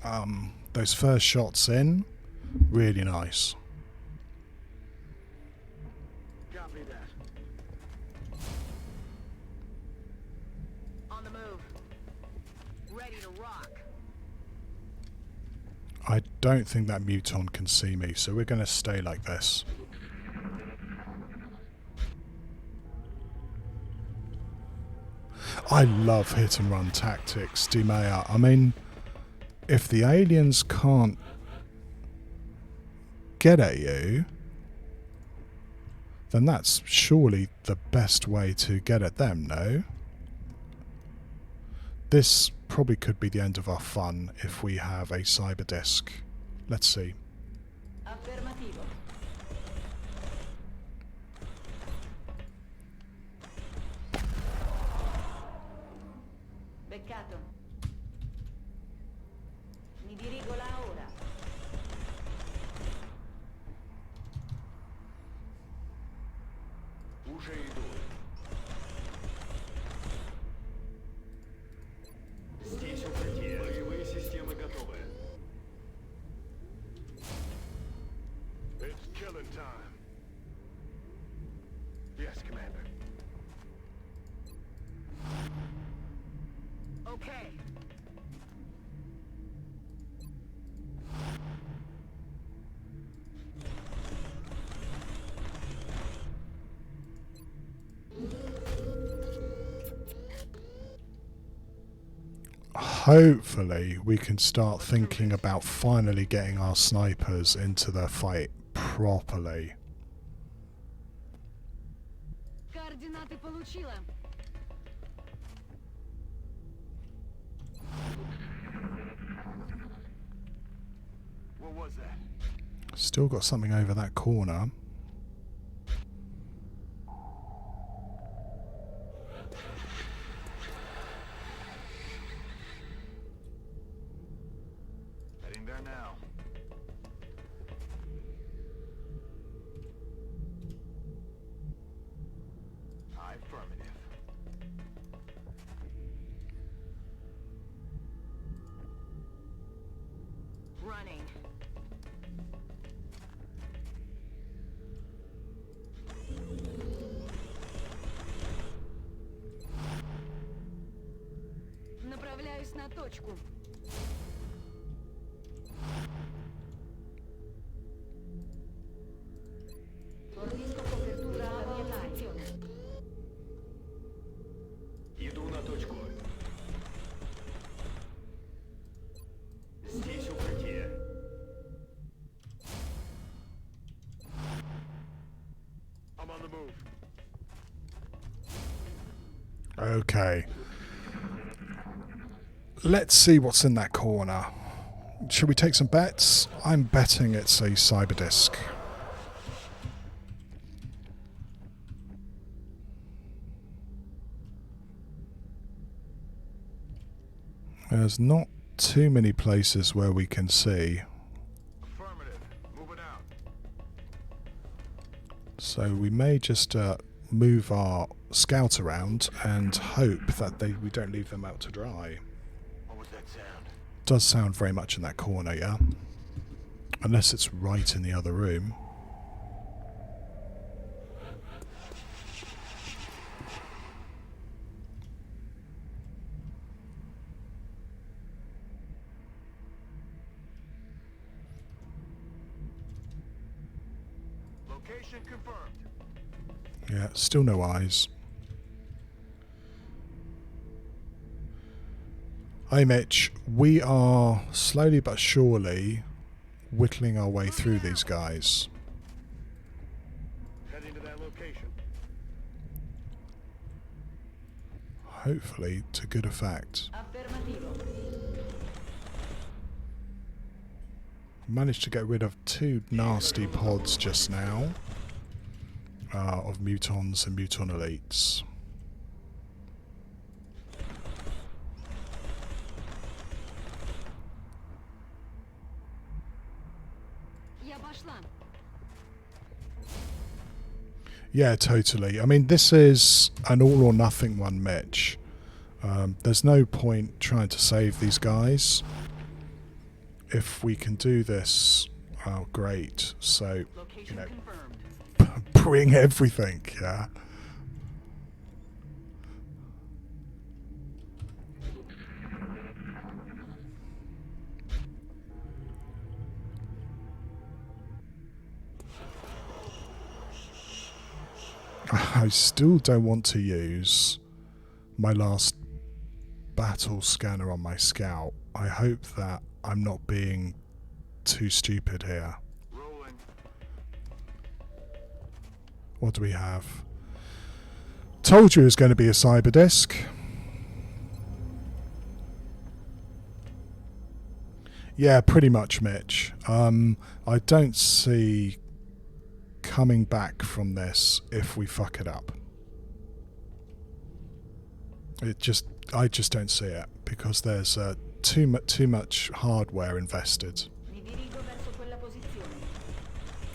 first shots in, really nice. Copy that. On the move. Ready to rock. I don't think that Muton can see me, so we're going to stay like this. I love hit and run tactics, Dimea. I mean, if the aliens can't get at you, then that's surely the best way to get at them, no? This probably could be the end of our fun if we have a cyber disc. Let's see. Affermativo. Beccato. Mi dirigo là ora. Уже иду. Здесь укрытие. Боевые системы готовы. It's killing time. Yes, Commander. Okay. Hopefully we can start thinking about finally getting our snipers into the fight properly. Координаты получила. What was that? Still got something over that corner. Heading there now. Affirmative. Running. Направляю Направляюсь на точку. Fornisco copertura alla mia posizione. Иду на точку. Здесь укрытие. I'm on the move. Okay. Let's see what's in that corner. Should we take some bets? I'm betting it's a cyberdisk. There's not too many places where we can see. Affirmative. Moving out. So we may just move our scout around and hope that we don't leave them out to dry. What was that sound? Does sound very much in that corner, yeah? Unless it's right in the other room. Location confirmed. Yeah, still no eyes. Hey Mitch, we are slowly but surely whittling our way through these guys. Heading to that location. Hopefully to good effect. Affermativo. Managed to get rid of 2 nasty pods just now of mutons and muton elites. Я пошла. Yeah, totally. I mean, this is an all or nothing one, Mitch. There's no point trying to save these guys. If we can do this, oh, great. So, you know, bring everything, yeah. I still don't want to use my last battle scanner on my scout. I hope that I'm not being too stupid here. Rolling. What do we have? Told you it was going to be a cyber disk. Yeah, pretty much, Mitch. I don't see coming back from this if we fuck it up. I just don't see it because there's too much hardware invested, Mi dirigo verso quella posizione.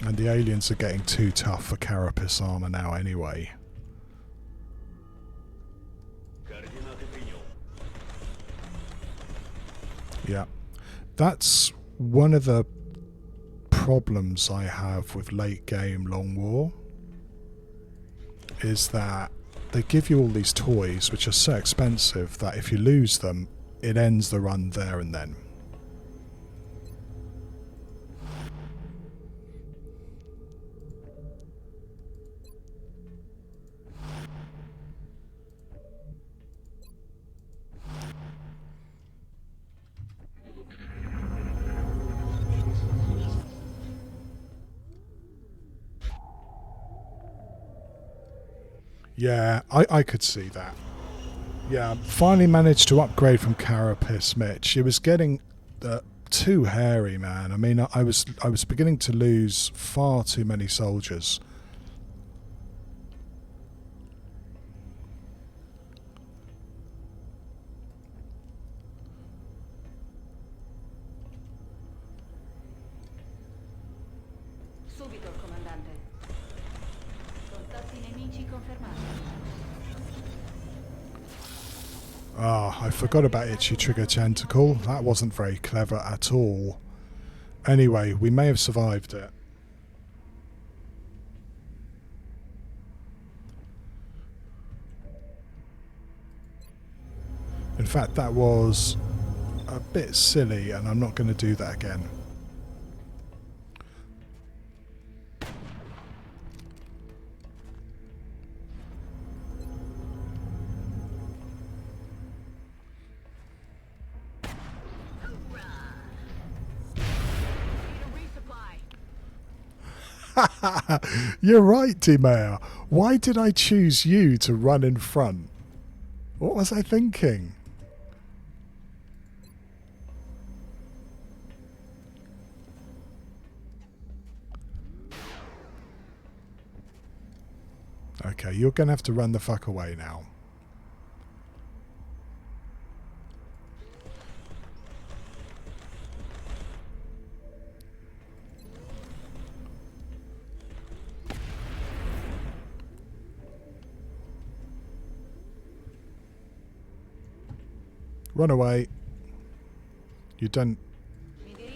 and the aliens are getting too tough for carapace armor now anyway. Координаты принял. Yeah, that's one of the problems I have with late game Long War, is that they give you all these toys which are so expensive that if you lose them, it ends the run there and then. Yeah, I could see that. Yeah, finally managed to upgrade from Carapace, Mitch. It was getting too hairy, man. I mean, I was beginning to lose far too many soldiers. Subito, comandante. Contatti nemici confermati. Ah, I forgot about Itchy Trigger Tentacle. That wasn't very clever at all. Anyway, we may have survived it. In fact, that was a bit silly, and I'm not going to do that again. You're right, Timea. Why did I choose you to run in front? What was I thinking? Okay, you're going to have to run the fuck away now. Run away. You've done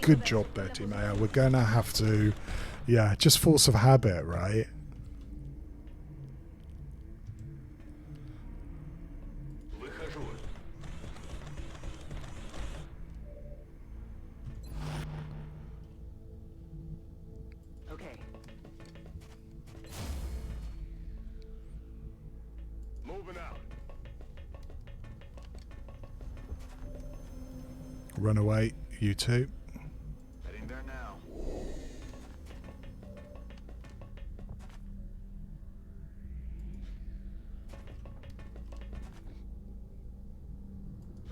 good job there, Timea. We're going to have to, yeah, just force of habit, right? Okay. Moving out. Run away, you two. Heading there now.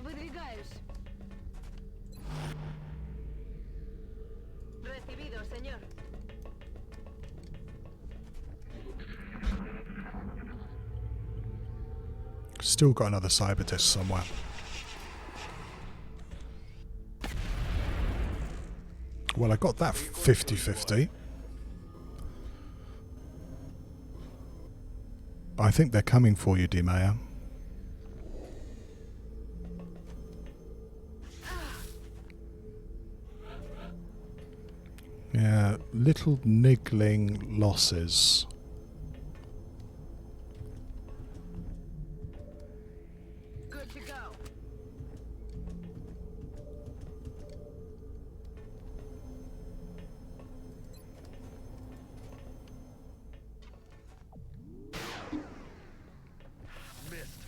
Выдвигаюсь. Recibido, señor. Still got another cyber disc somewhere. Well, I got that 50-50. I think they're coming for you, Dimea. Yeah, little niggling losses. Good to go. Missed.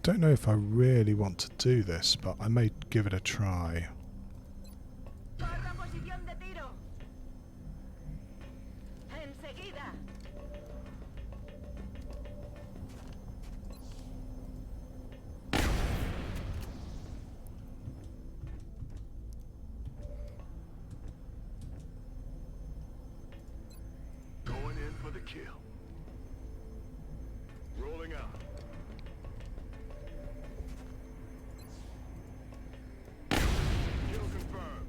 Don't know if I really want to do this, but I may give it a try. Guarda posición de tiro. Enseguida. Going in for the kill. Rolling out. Kill confirmed.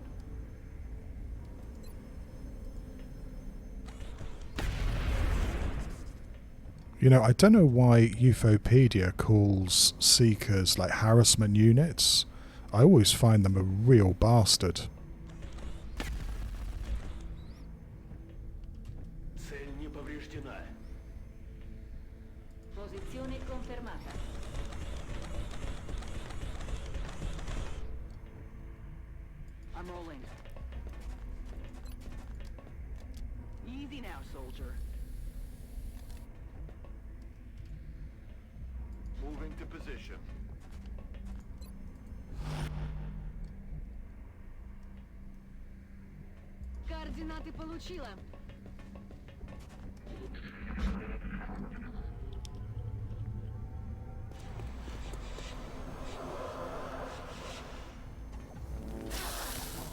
You know, I don't know why Ufopedia calls Seekers like harassment units. I always find them a real bastard. Цель не повреждена. Posizione confermata. I'm rolling. Easy now, soldier. Moving to position. Координаты получила.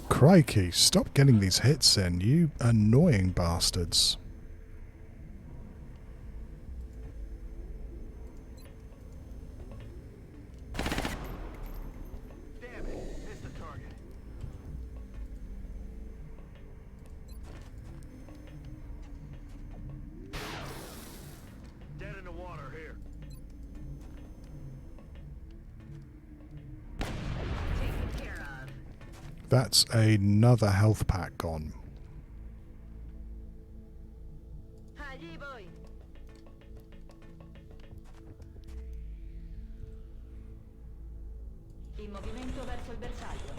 Crikey, stop getting these hits in, you annoying bastards. Damn it. Missed the target. Dead in the water here. Taken care of. That's another health pack gone. in movimento verso il bersaglio.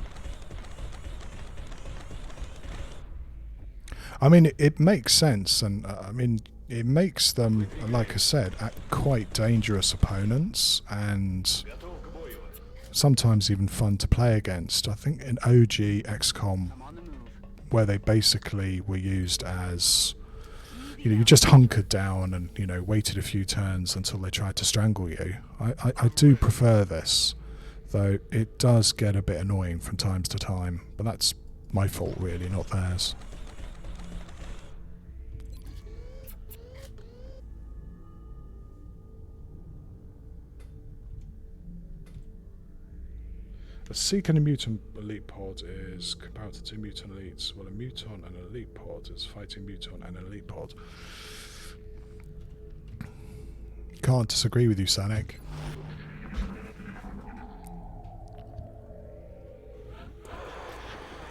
I mean, it makes sense, and I mean, it makes them, like I said, quite dangerous opponents, and sometimes even fun to play against. I think in OG XCOM, I'm on the move. where they basically were used as, you just hunkered down and, waited a few turns until they tried to strangle you. I do prefer this, though it does get a bit annoying from time to time, but that's my fault really, not theirs. A Seek and a Mutant Elite Pod is compared to two Mutant Elites. Well, a Mutant and an Elite Pod is fighting Mutant and an Elite Pod. Can't disagree with you, Sanic.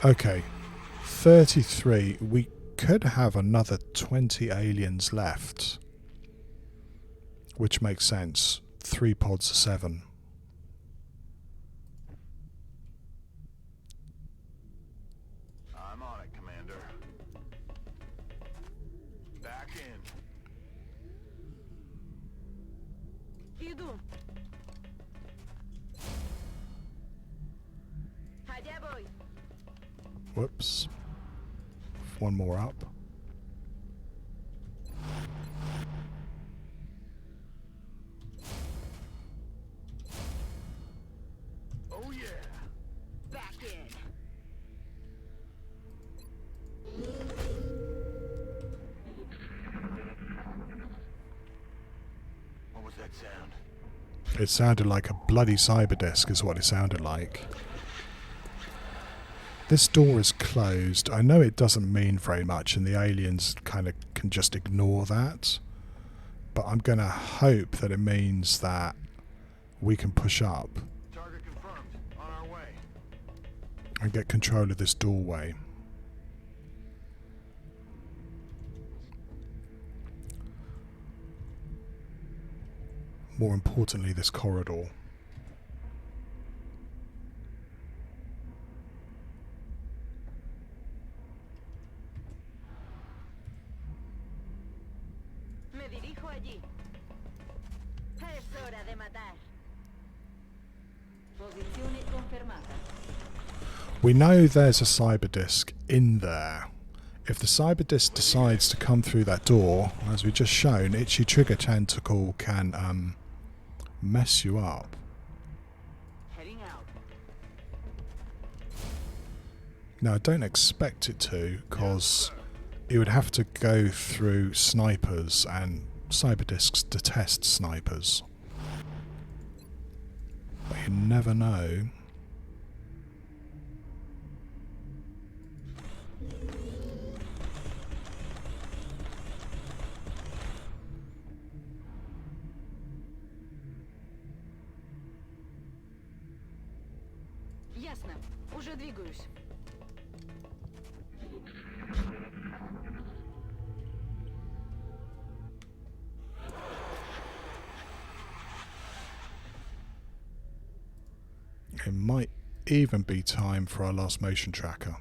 Okay, 33. We could have another 20 aliens left, which makes sense. 3 pods are 7. I'm on it, Commander. Back in. Idu. Allá voy. Whoops. One more up. Oh yeah. Back in. What was that sound? It sounded like a bloody cyber disc is what it sounded like. This door is closed. I know it doesn't mean very much and the aliens kind of can just ignore that, but I'm going to hope that it means that we can push up Target confirmed. On our way. and get control of this doorway. More importantly, this corridor. Me dirijo allí. Es hora de matar. Posizione confermata. We know there's a cyber disc in there. If the cyber disc decides to come through that door, as we just shown, Itchy Trigger Tentacle can mess you up. Heading out. Now, I don't expect it to, because it would have to go through snipers, and cyber discs detest snipers. But you never know. Ясно. Уже двигаюсь. It might even be time for our last motion tracker.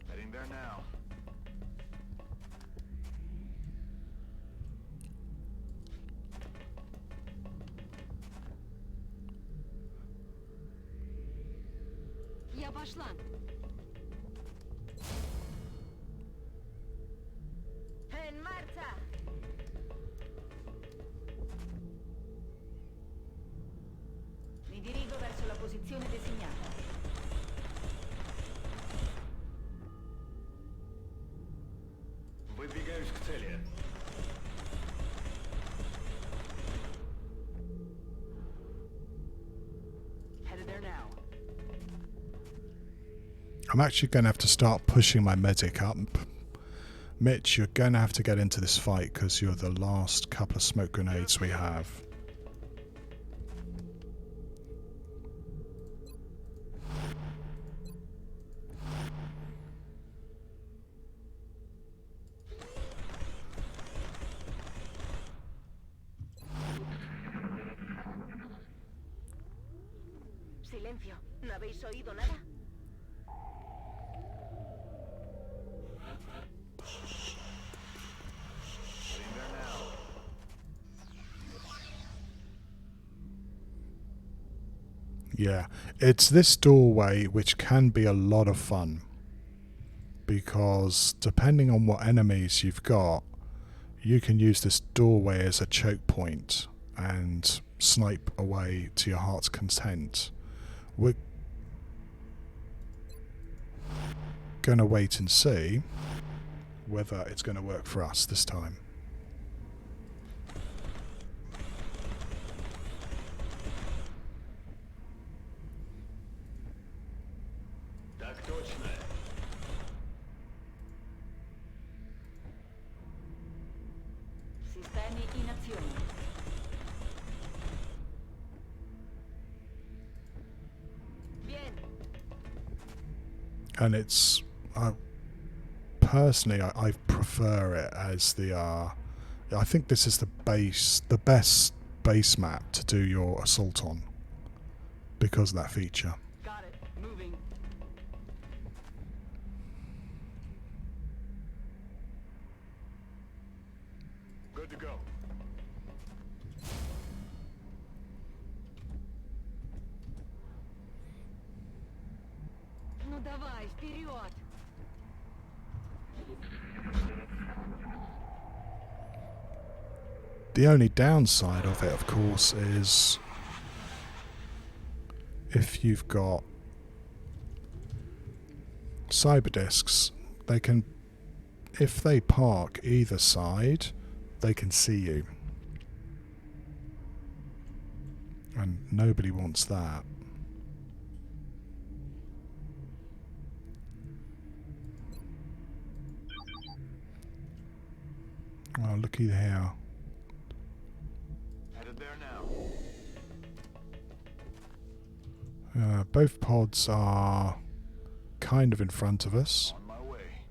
Heading there now. Я пошла. En marcha. Mi dirigo verso la posizione designata. Выдвигаюсь к цели. Headed there now. I'm actually going to have to start pushing my medic up. Mitch, you're going to have to get into this fight because you're the last couple of smoke grenades we have. silencio. ¿No habéis oído nada? Yeah, it's this doorway which can be a lot of fun, because depending on what enemies you've got, you can use this doorway as a choke point and snipe away to your heart's content. We're gonna wait and see whether it's going to work for us this time. Так точно. Sistemi in azione. Bien. And it's personally I prefer it as the I think this is the best base map to do your assault on because of that feature. Got it. Moving. Good to go. Ну давай, вперед! The only downside of it, of course, is if you've got cyber discs, they can, if they park either side, they can see you. And nobody wants that. Oh, looky here. Headed there now. Both pods are kind of in front of us. On my way.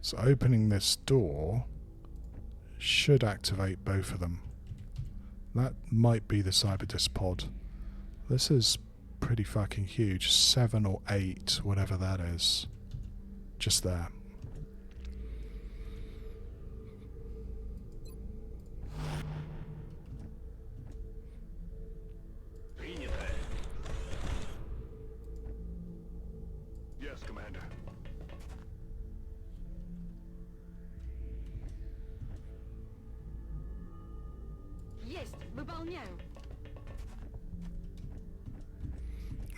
So opening this door should activate both of them. That might be the Cyberdisc pod. This is pretty fucking huge. 7 or 8, whatever that is. Just there. Принято. Yes, Commander. Есть, выполняю.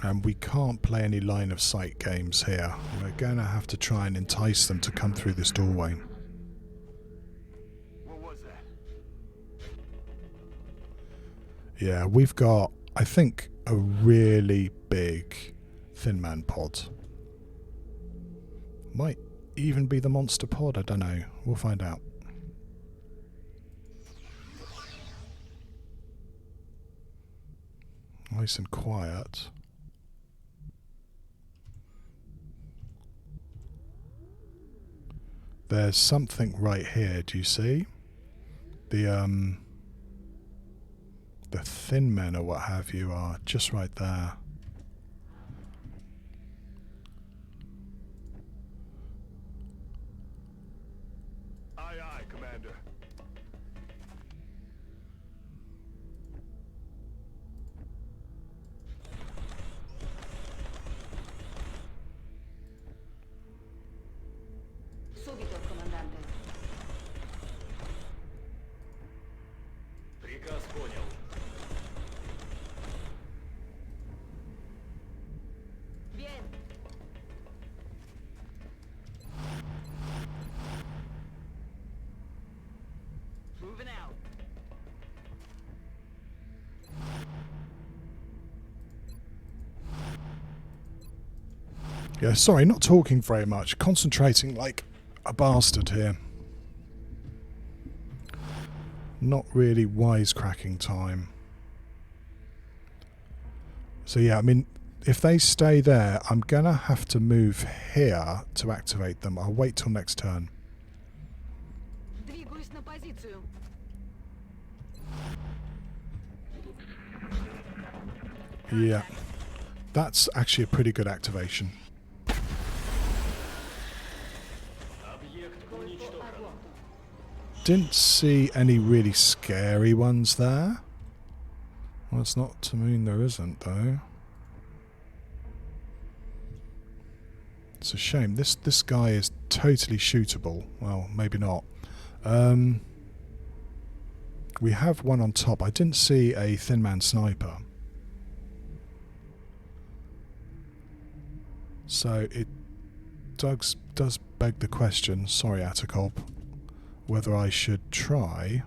And we can't play any line of sight games here. We're going to have to try and entice them to come through this doorway. What was that? Yeah, we've got, I think, a really big Thin Man pod. Might even be the monster pod, I don't know. We'll find out. Nice and quiet. There's something right here, do you see? The thin men or what have you are just right there. Aye, aye, Commander. Subito, comandante. Приказ понял. Bien. Moving out. Yeah, sorry, not talking very much. Concentrating like a bastard here. Not really wisecracking time. So yeah, I mean, if they stay there, I'm gonna have to move here to activate them. I'll wait till next turn. Двигаюсь на позицию. Yeah. That's actually a pretty good activation. Didn't see any really scary ones there. Well, it's not to mean there isn't, though. It's a shame. This guy is totally shootable. Well, maybe not. We have one on top. I didn't see a thin man sniper. So it does beg the question, sorry Atacop, whether I should try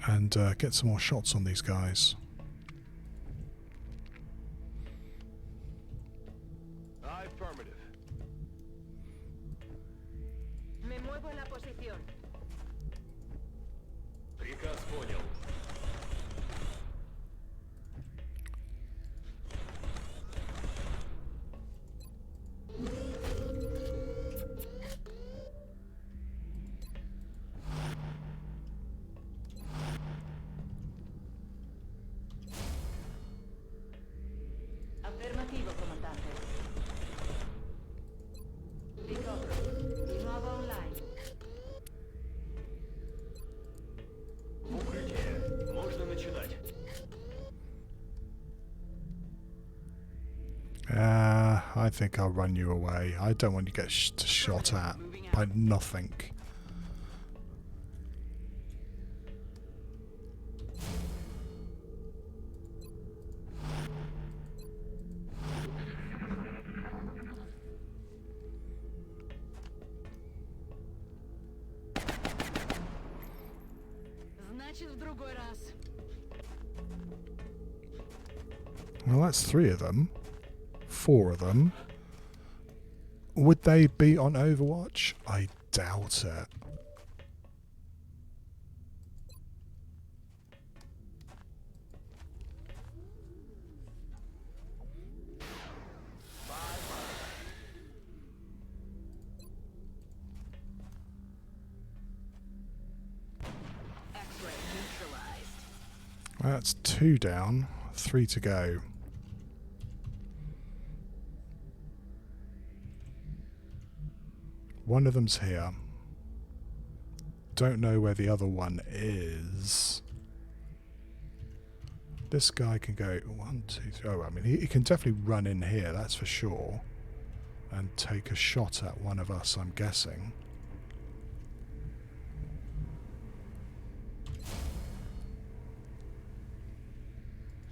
and get some more shots on these guys. Affirmative. Me muevo en la posición. Приказ понял. Affermativo, comandante. Ricopro. Di nuovo online. В укрытие. Можно начинать. I think I'll run you away. I don't want you to get shot at by nothing. Значит, в другой раз. Well, that's 3 of them. 4 of them. Would they be on Overwatch? I doubt it. X-ray neutralized. That's 2 down, 3 to go. One of them's here. Don't know where the other one is. This guy can go 1, 2, 3. Oh, I mean, he can definitely run in here, that's for sure. And take a shot at one of us, I'm guessing.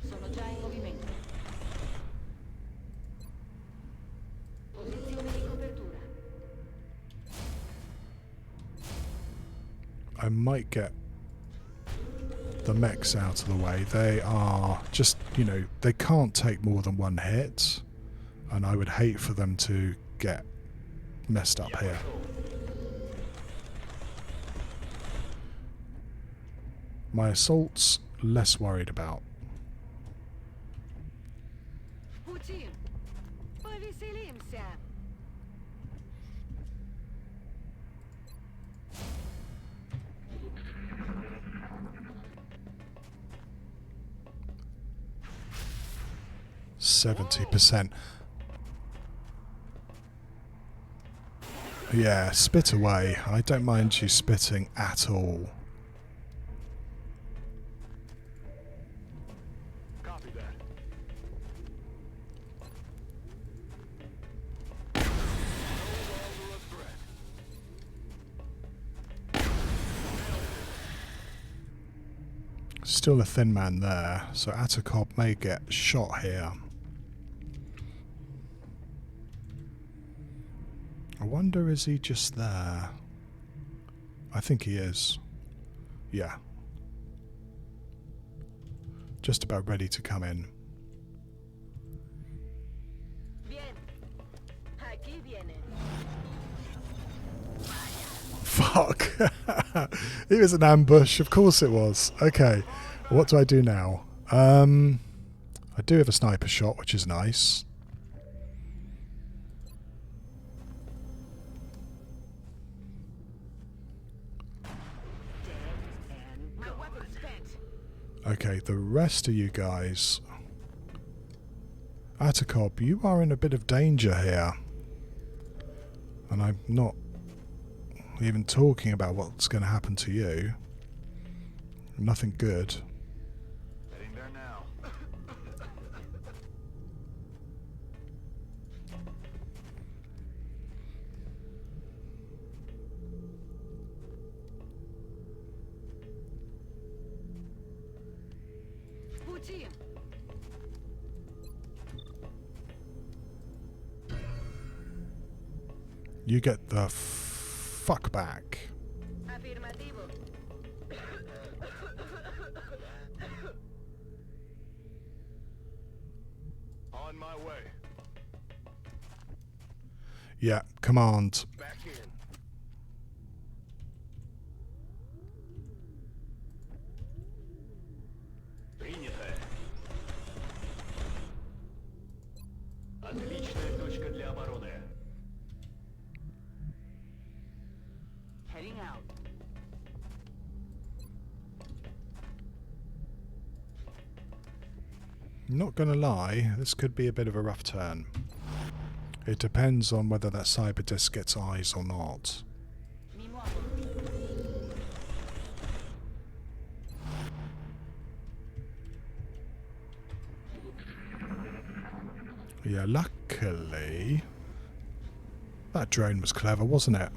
Sono già in movimento. Posizione di copertura. I might get the mechs out of the way. They are just, you know, they can't take more than 1 hit. And I would hate for them to get messed up here. My assaults, less worried about. В пути. Повеселимся. – 70%. Yeah, spit away. I don't mind you spitting at all. Copy that. Still a thin man there, so Atacop may get shot here. I wonder, is he just there? I think he is. Yeah. Just about ready to come in. Bien. Aquí viene. Fuck. It was an ambush. Of course it was. Okay. What do I do now? I do have a sniper shot, which is nice. My weapon's spent. Okay, the rest of you guys... Atakob, you are in a bit of danger here. And I'm not even talking about what's going to happen to you. Nothing good. Heading there now. Пути! You get the fuck back. Afirmativo. On my way. Yeah, command. Back in. Принято. Отличная точка для обороны. Heading out. Not gonna lie, this could be a bit of a rough turn. It depends on whether that cyber disc gets eyes or not. Mi muovo. Yeah, luckily... That drone was clever, wasn't it?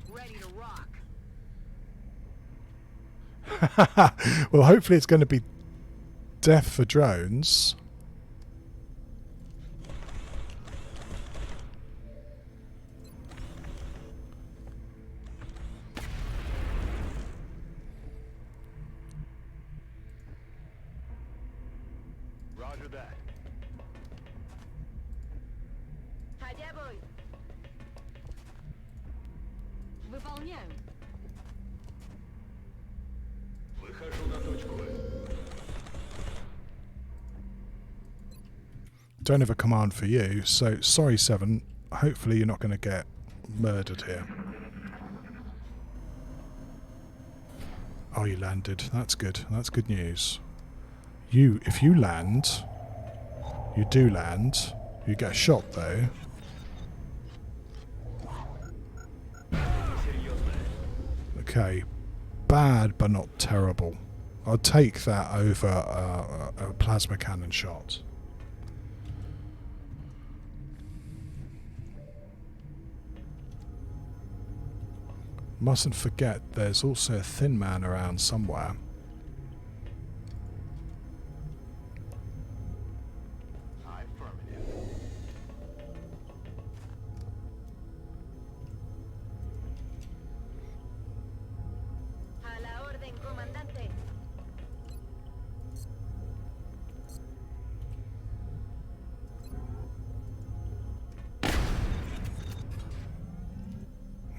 Ready to rock. Well, hopefully it's going to be death for drones. Roger that. Allá voy. Выполняю. Выхожу на точку. Don't have a command for you, so sorry, Seven. Hopefully you're not going to get murdered here. Oh, you landed. That's good. That's good news. If you land, you do land. You get a shot though. Okay, bad but not terrible. I'll take that over a plasma cannon shot. Mustn't forget there's also a thin man around somewhere. Affirmative. A la orden, comandante.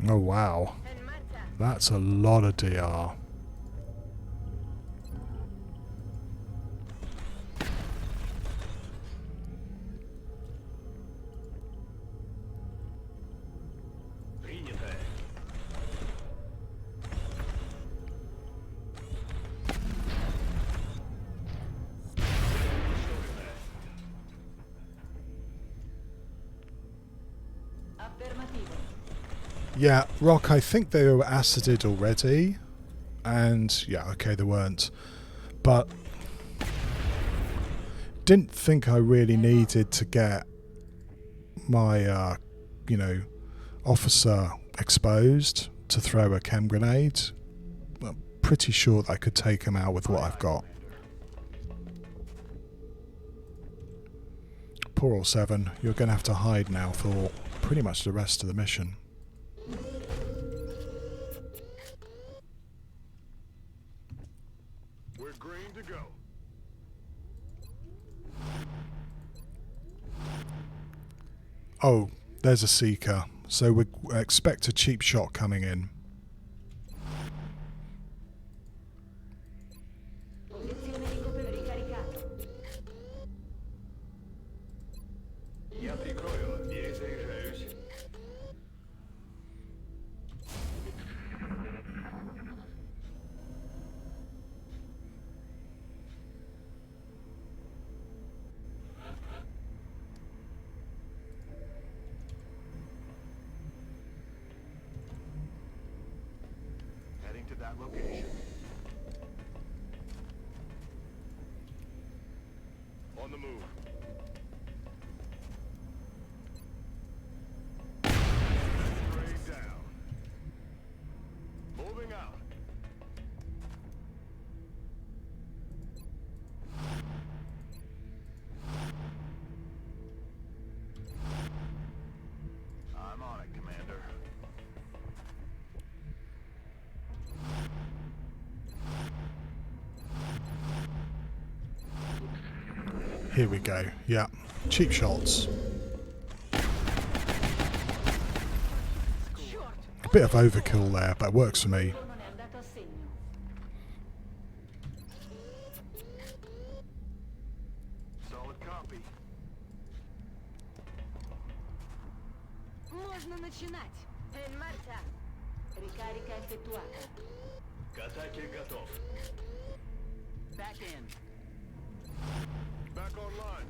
Oh wow, En marcha. that's a lot of DR. Принято. Affermativo. Yeah, Rock, I think they were acided already. And, yeah, okay, they weren't. But didn't think I really needed to get my, officer exposed to throw a chem grenade. I'm pretty sure that I could take him out with what I've got. Poor old Seven, you're going to have to hide now for pretty much the rest of the mission. We're green to go. Oh, there's a Seeker. So we expect a cheap shot coming in. Posizione di copertura ricaricato. Я прикрою. Перезаряжаюсь. to that location. On the move. Spray down. Moving out. I'm on it, Commander. Here we go. Yeah. Cheap shots. A bit of overkill there, but it works for me. Non è andato a segno. Solid copy. Можно начинать. In marcia. Ricarica effettuata. К атаке готов. Back in. Back online.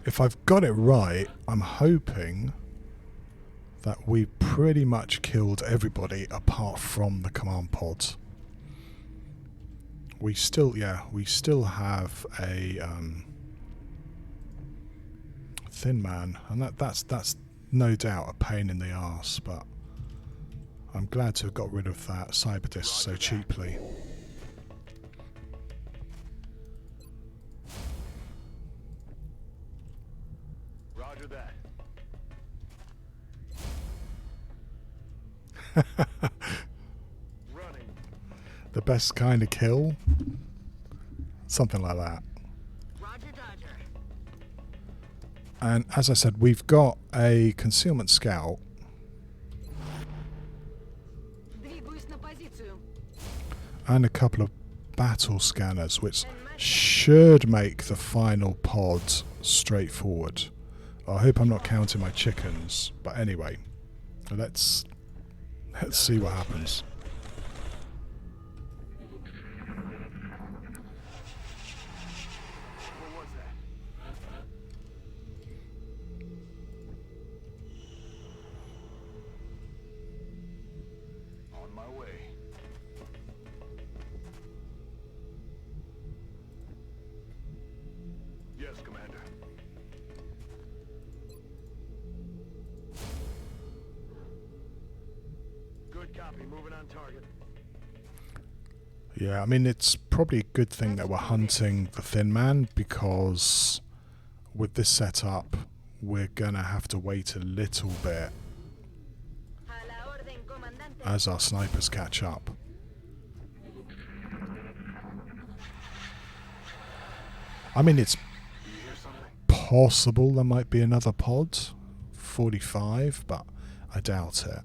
If I've got it right, I'm hoping that we pretty much killed everybody apart from the command pods. We still have a thin man, and that's no doubt a pain in the arse, but I'm glad to have got rid of that cyber disc so cheaply. Roger that. Running. The best kind of kill? Something like that. Roger, Dodger. And as I said, we've got a concealment scout Двигаюсь на позицию. and a couple of battle scanners, which should make the final pod straightforward. I hope I'm not counting my chickens, but anyway, let's see what happens. What was that? On my way. Yes, Commander. Good copy. Moving on target. Yeah, I mean, it's probably a good thing that we're hunting the thin man, because with this setup, we're gonna have to wait a little bit A la orden, comandante. as our snipers catch up. I mean, it's You hear something? possible there might be another pod, 45, but I doubt it.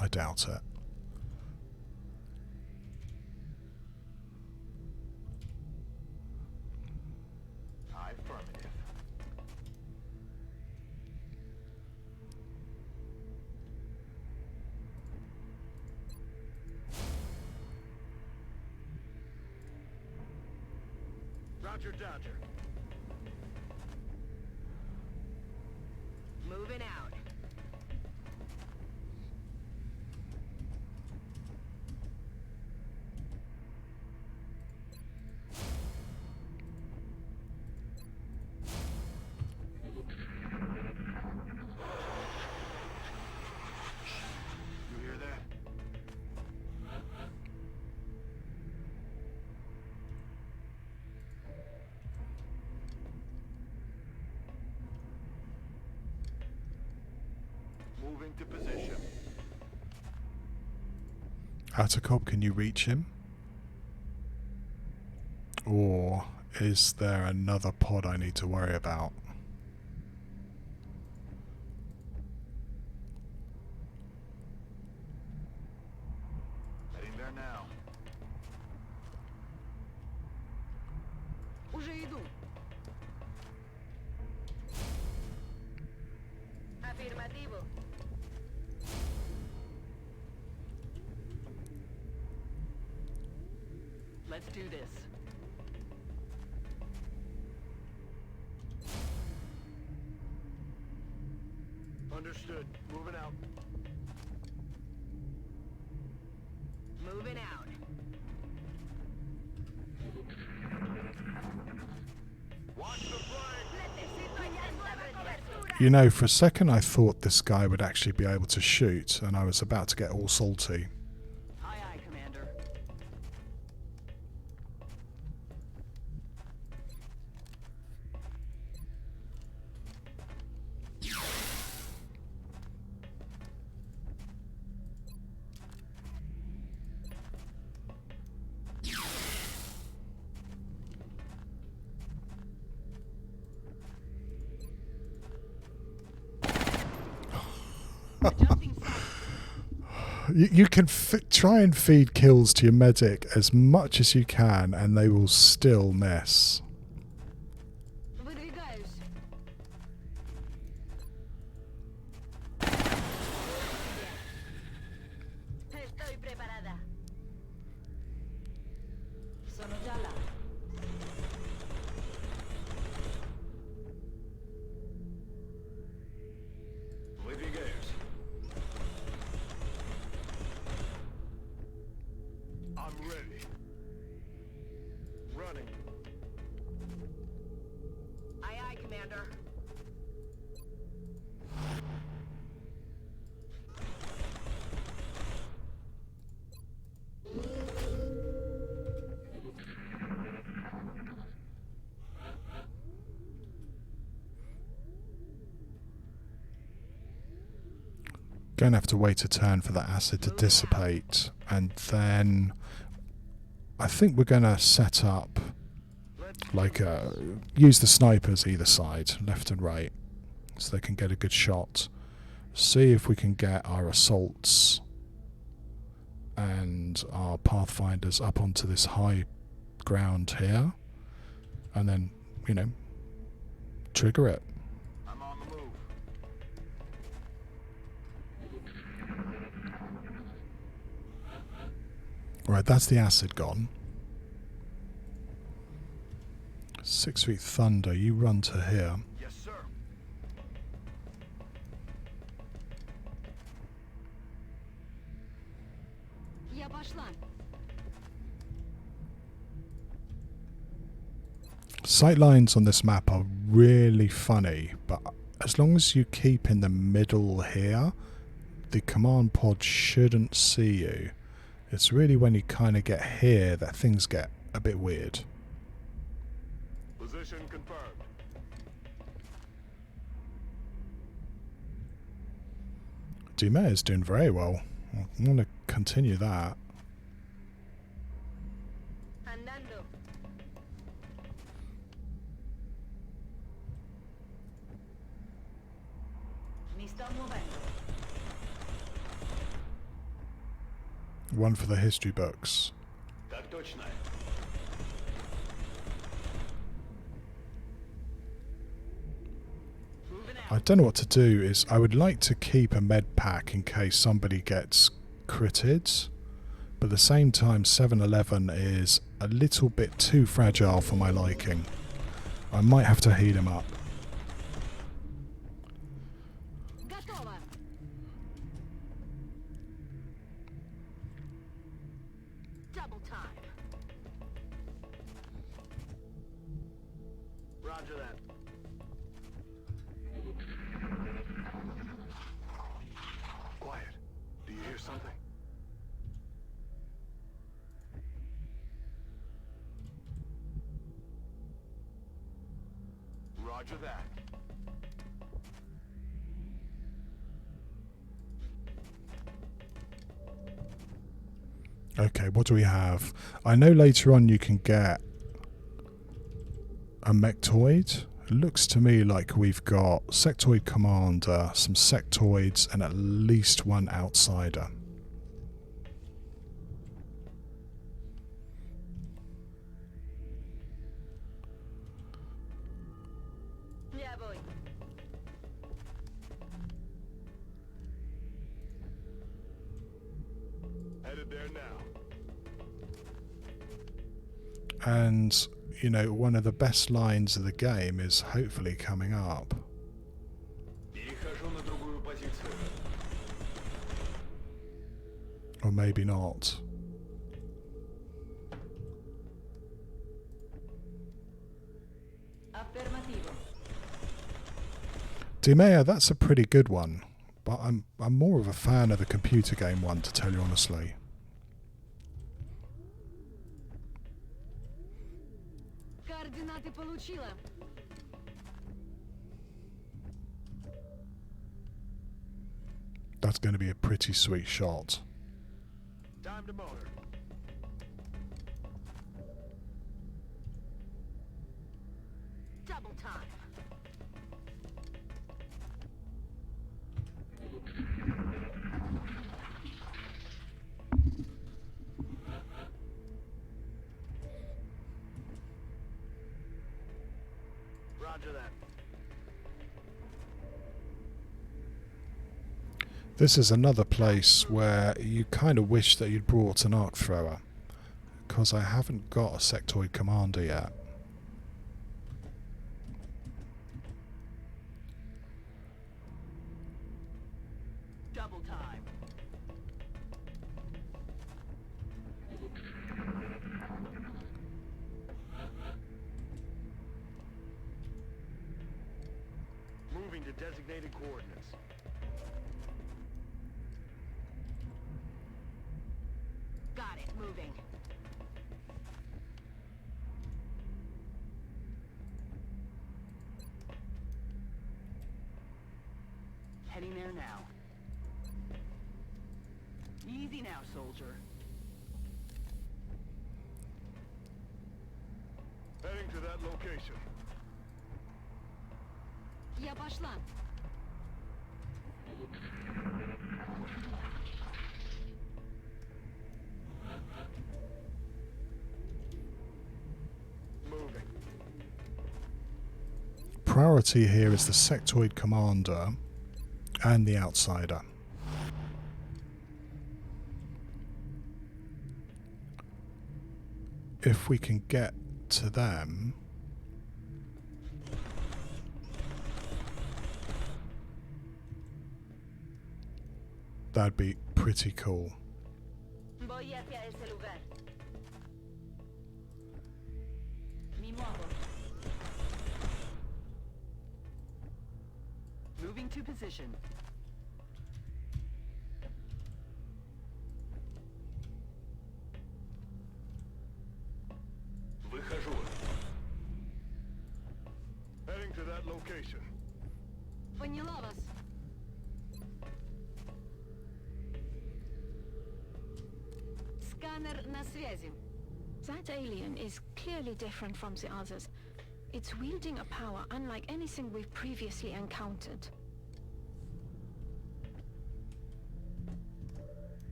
I doubt it. Affirmative. Roger, Dodger. Moving out. You hear that? Moving to position. Atacop, can you reach him? Or is there another pod I need to worry about? Heading there now. Уже иду. Afirmativo. Let's do this. Understood. Moving out. Moving out. Watch the flank. Necesito ayuda. Cobertura. You know, for a second I thought this guy would actually be able to shoot, and I was about to get all salty. Aye, aye, Commander. You can try and feed kills to your medic as much as you can, and they will still miss. Выдвигаюсь. Estoy preparada. Sono già là. Выдвигаюсь. I'm ready. Running. Aye, aye, Commander. Going to have to wait a turn for that acid to dissipate, and then I think we're going to set up like use the snipers either side, left and right, so they can get a good shot. See if we can get our assaults and our pathfinders up onto this high ground here, and then, you know, trigger it. I'm on the move. Right, that's the acid gone. 6 Feet Thunder, you run to here. Yes, sir. Я пошла. Sightlines on this map are really funny, but as long as you keep in the middle here, the command pod shouldn't see you. It's really when you kind of get here that things get a bit weird. Position confirmed. Dumet is doing very well. I want to continue that. Andando. Mi sto muovendo. One for the history books. Так точно. I don't know what to do. Is I would like to keep a med pack in case somebody gets critted, but at the same time 7-Eleven is a little bit too fragile for my liking. I might have to heat him up. Готово. Double time. Roger that. Quiet. Do you hear something? Roger that. Okay, what do we have? I know later on you can get a mechtoid. It looks to me like we've got sectoid commander, some sectoids, and at least one outsider. Ya voy. Headed there now. And, you know, one of the best lines of the game is hopefully coming up. Перехожу на другую позицию. Or maybe not. Affermativo. Dimea, that's a pretty good one. But I'm more of a fan of the computer game one, to tell you honestly. Координаты получила. That's going to be a pretty sweet shot. Time to motor. Double time. Roger that. This is another place where you kind of wish that you'd brought an arc thrower, because I haven't got a sectoid commander yet. Double time. Moving to designated coordinates. Got it. Moving. Heading there now. Easy now, soldier. Heading to that location. Я пошла. Moving. Priority here is the sectoid commander and the outsider. If we can get to them, that'd be pretty cool. Voy hacia ese lugar. Mi muovo. Moving to position. Выхожу. Heading to that location. Поняла вас. Сканер на связи. That alien is clearly different from the others. It's wielding a power unlike anything we've previously encountered.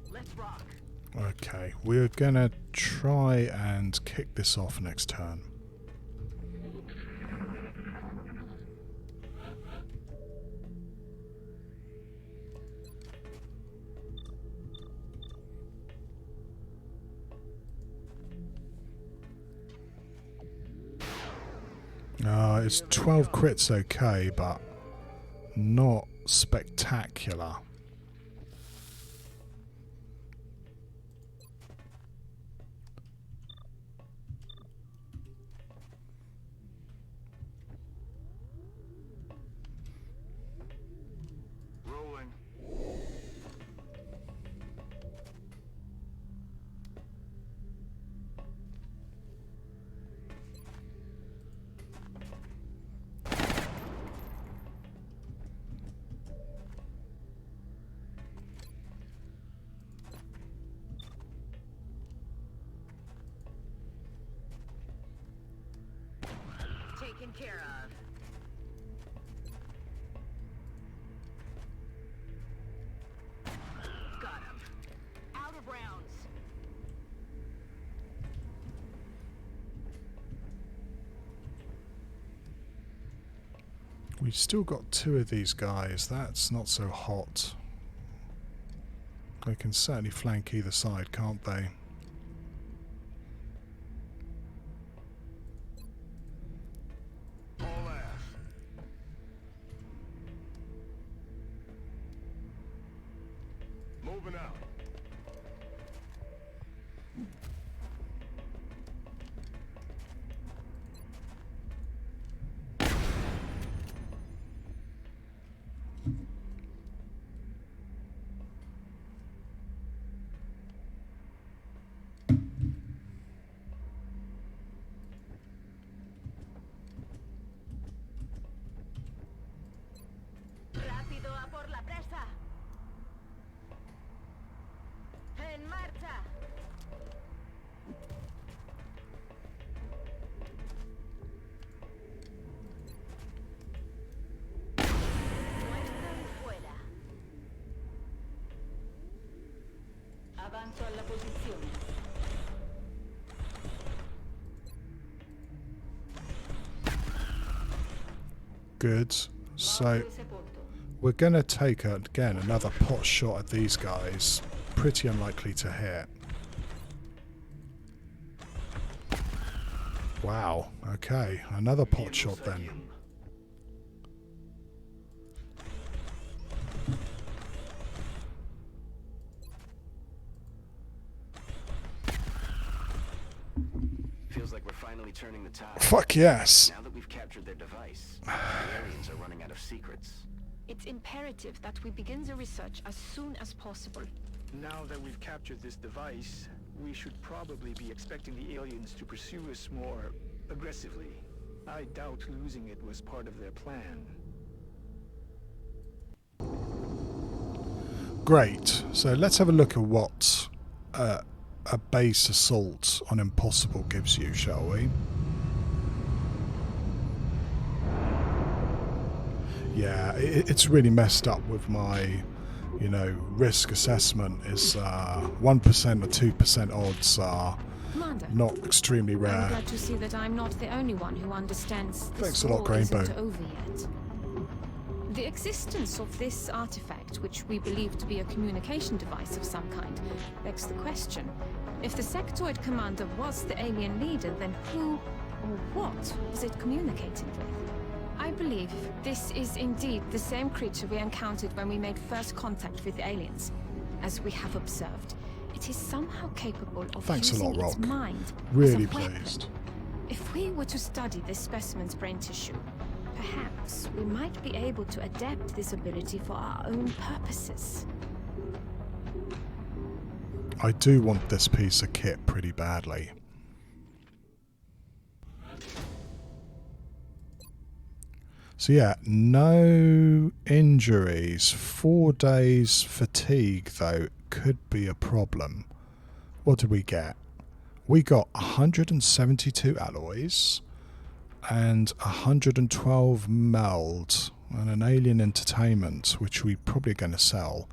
Let's rock. Okay, we're gonna try and kick this off next turn. It's 12 crits okay, but not spectacular. Rolling. Taken care of. Got him. Out of rounds. We've still got two of these guys. That's not so hot. They can certainly flank either side, can't they? All ass. Moving out. Rápido a por la presa. En marcha. Muerto y fuera. Avanzo alla posizione. Good. So Morto e sepolto. we're going to take, again, another pot shot at these guys. Pretty unlikely to hit. Wow. Okay. Another pot shot then. Feels like we're finally turning the tide. Fuck yes. Now that we've captured their device, the aliens are running out of secrets. It's imperative that we begin the research as soon as possible. Now that we've captured this device, we should probably be expecting the aliens to pursue us more aggressively. I doubt losing it was part of their plan. Great. So let's have a look at what a base assault on Impossible gives you, shall we? Yeah, it's really messed up with my, you know, risk assessment. Is 1% or 2% odds are Commander, not extremely I'm rare. glad to see that I'm not the only one who understands this Thanks a lot, war isn't Rainbow. over yet. The existence of this artifact, which we believe to be a communication device of some kind, begs the question. If the sectoid commander was the alien leader, then who or what was it communicating with? I believe this is indeed the same creature we encountered when we made first contact with the aliens. As we have observed, it is somehow capable of Thanks a using lot, its Rock. mind Really as a weapon. pleased. If we were to study this specimen's brain tissue, perhaps we might be able to adapt this ability for our own purposes. I do want this piece of kit pretty badly. So yeah, no injuries. 4 days fatigue, though, could be a problem. What did we get? We got 172 alloys and 112 meld and an alien entertainment, which we're probably going to sell.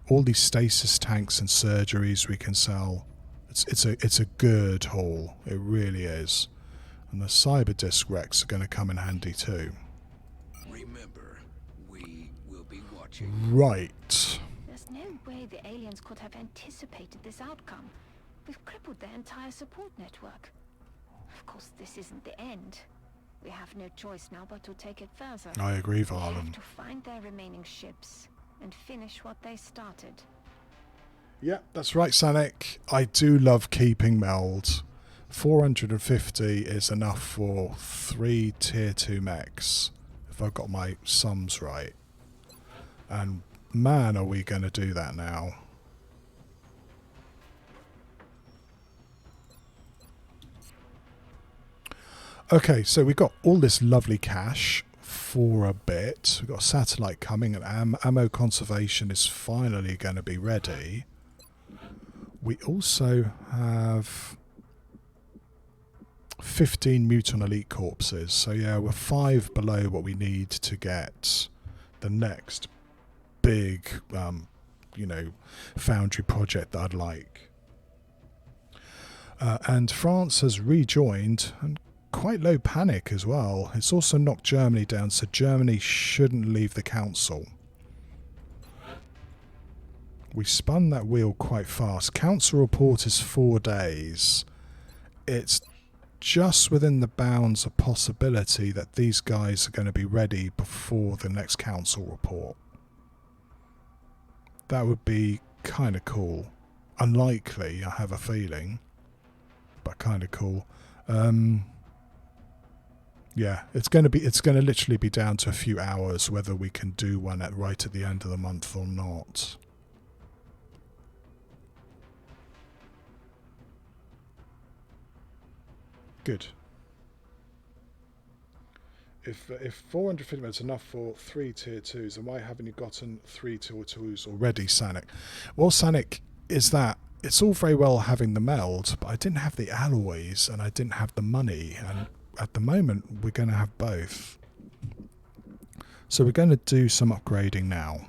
All these stasis tanks and surgeries we can sell. It's a good haul. It really is. And the cyber disc wrecks are going to come in handy too. Remember, we will be watching. Right. There's no way the aliens could have anticipated this outcome. We've crippled their entire support network. Of course, this isn't the end. We have no choice now but to take it further. I agree, We have Varlin. to find their remaining ships and finish what they started. Yeah, that's right, Sanic. I do love keeping meld. 450 is enough for 3 tier 2 mechs, if I've got my sums right. And man, are we going to do that now. Okay, so we've got all this lovely cash for a bit. We've got a satellite coming and ammo conservation is finally going to be ready. We also have 15 mutant elite corpses. So yeah, we're 5 below what we need to get the next big, you know, foundry project that I'd like. And France has rejoined, and quite low panic as well. It's also knocked Germany down, so Germany shouldn't leave the council. We spun that wheel quite fast. Council report is 4 days. It's just within the bounds of possibility that these guys are going to be ready before the next council report. That would be kind of cool. Unlikely, I have a feeling, but kind of cool. Yeah, it's going to literally be down to a few hours whether we can do one right at the end of the month or not. Good. If 450 minutes enough for 3 tier 2s, then why haven't you gotten 3 tier 2s already, Sanic? Well, Sanic, is that it's all very well having the meld, but I didn't have the alloys and I didn't have the money, and at the moment we're going to have both. So we're going to do some upgrading now.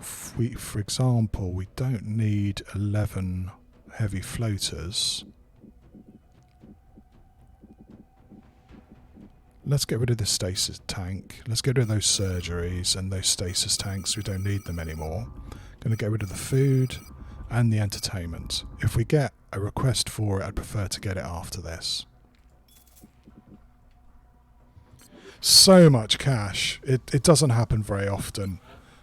For example, we don't need 11 heavy floaters. Let's get rid of the stasis tank. Let's get rid of those surgeries and those stasis tanks. We don't need them anymore. Going to get rid of the food and the entertainment. If we get a request for it, I'd prefer to get it after this. So much cash. It doesn't happen very often.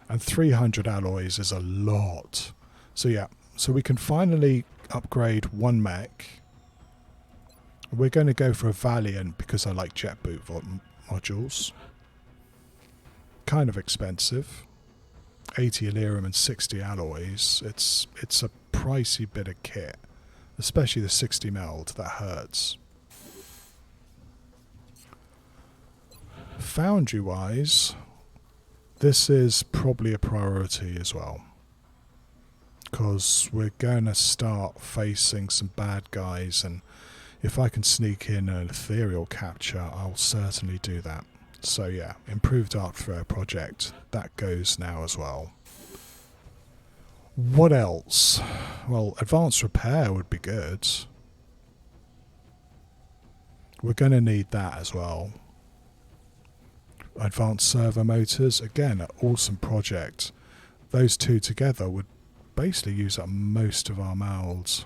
And 300 alloys is a lot. So yeah, so we can finally upgrade one mech. We're going to go for a Valiant because I like jet boot modules. Kind of expensive. 80 Illyrium and 60 alloys. It's a pricey bit of kit. Especially the 60 meld. That hurts. Foundry wise, this is probably a priority as well. Because we're going to start facing some bad guys, and if I can sneak in an ethereal capture, I'll certainly do that. So yeah, improved arc thrower project, that goes now as well. What else? Well, advanced repair would be good. We're going to need that as well. Advanced servo motors, again, an awesome project. Those two together would basically use up most of our molds.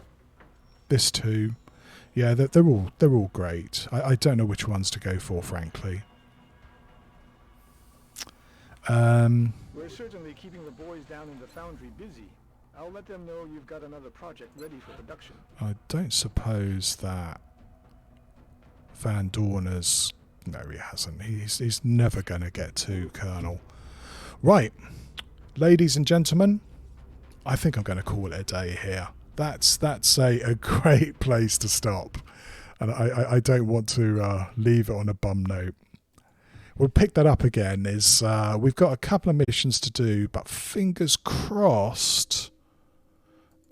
This too. Yeah, they're all great. I don't know which ones to go for, frankly. We're certainly keeping the boys down in the foundry busy. I'll let them know you've got another project ready for production. I don't suppose that Van Dorn has... No, he hasn't. He's never going to get to Colonel. Right. Ladies and gentlemen, I think I'm going to call it a day here. That's a great place to stop. And I don't want to leave it on a bum note. We'll pick that up again. We've got a couple of missions to do, but fingers crossed,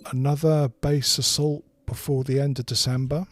another base assault before the end of December.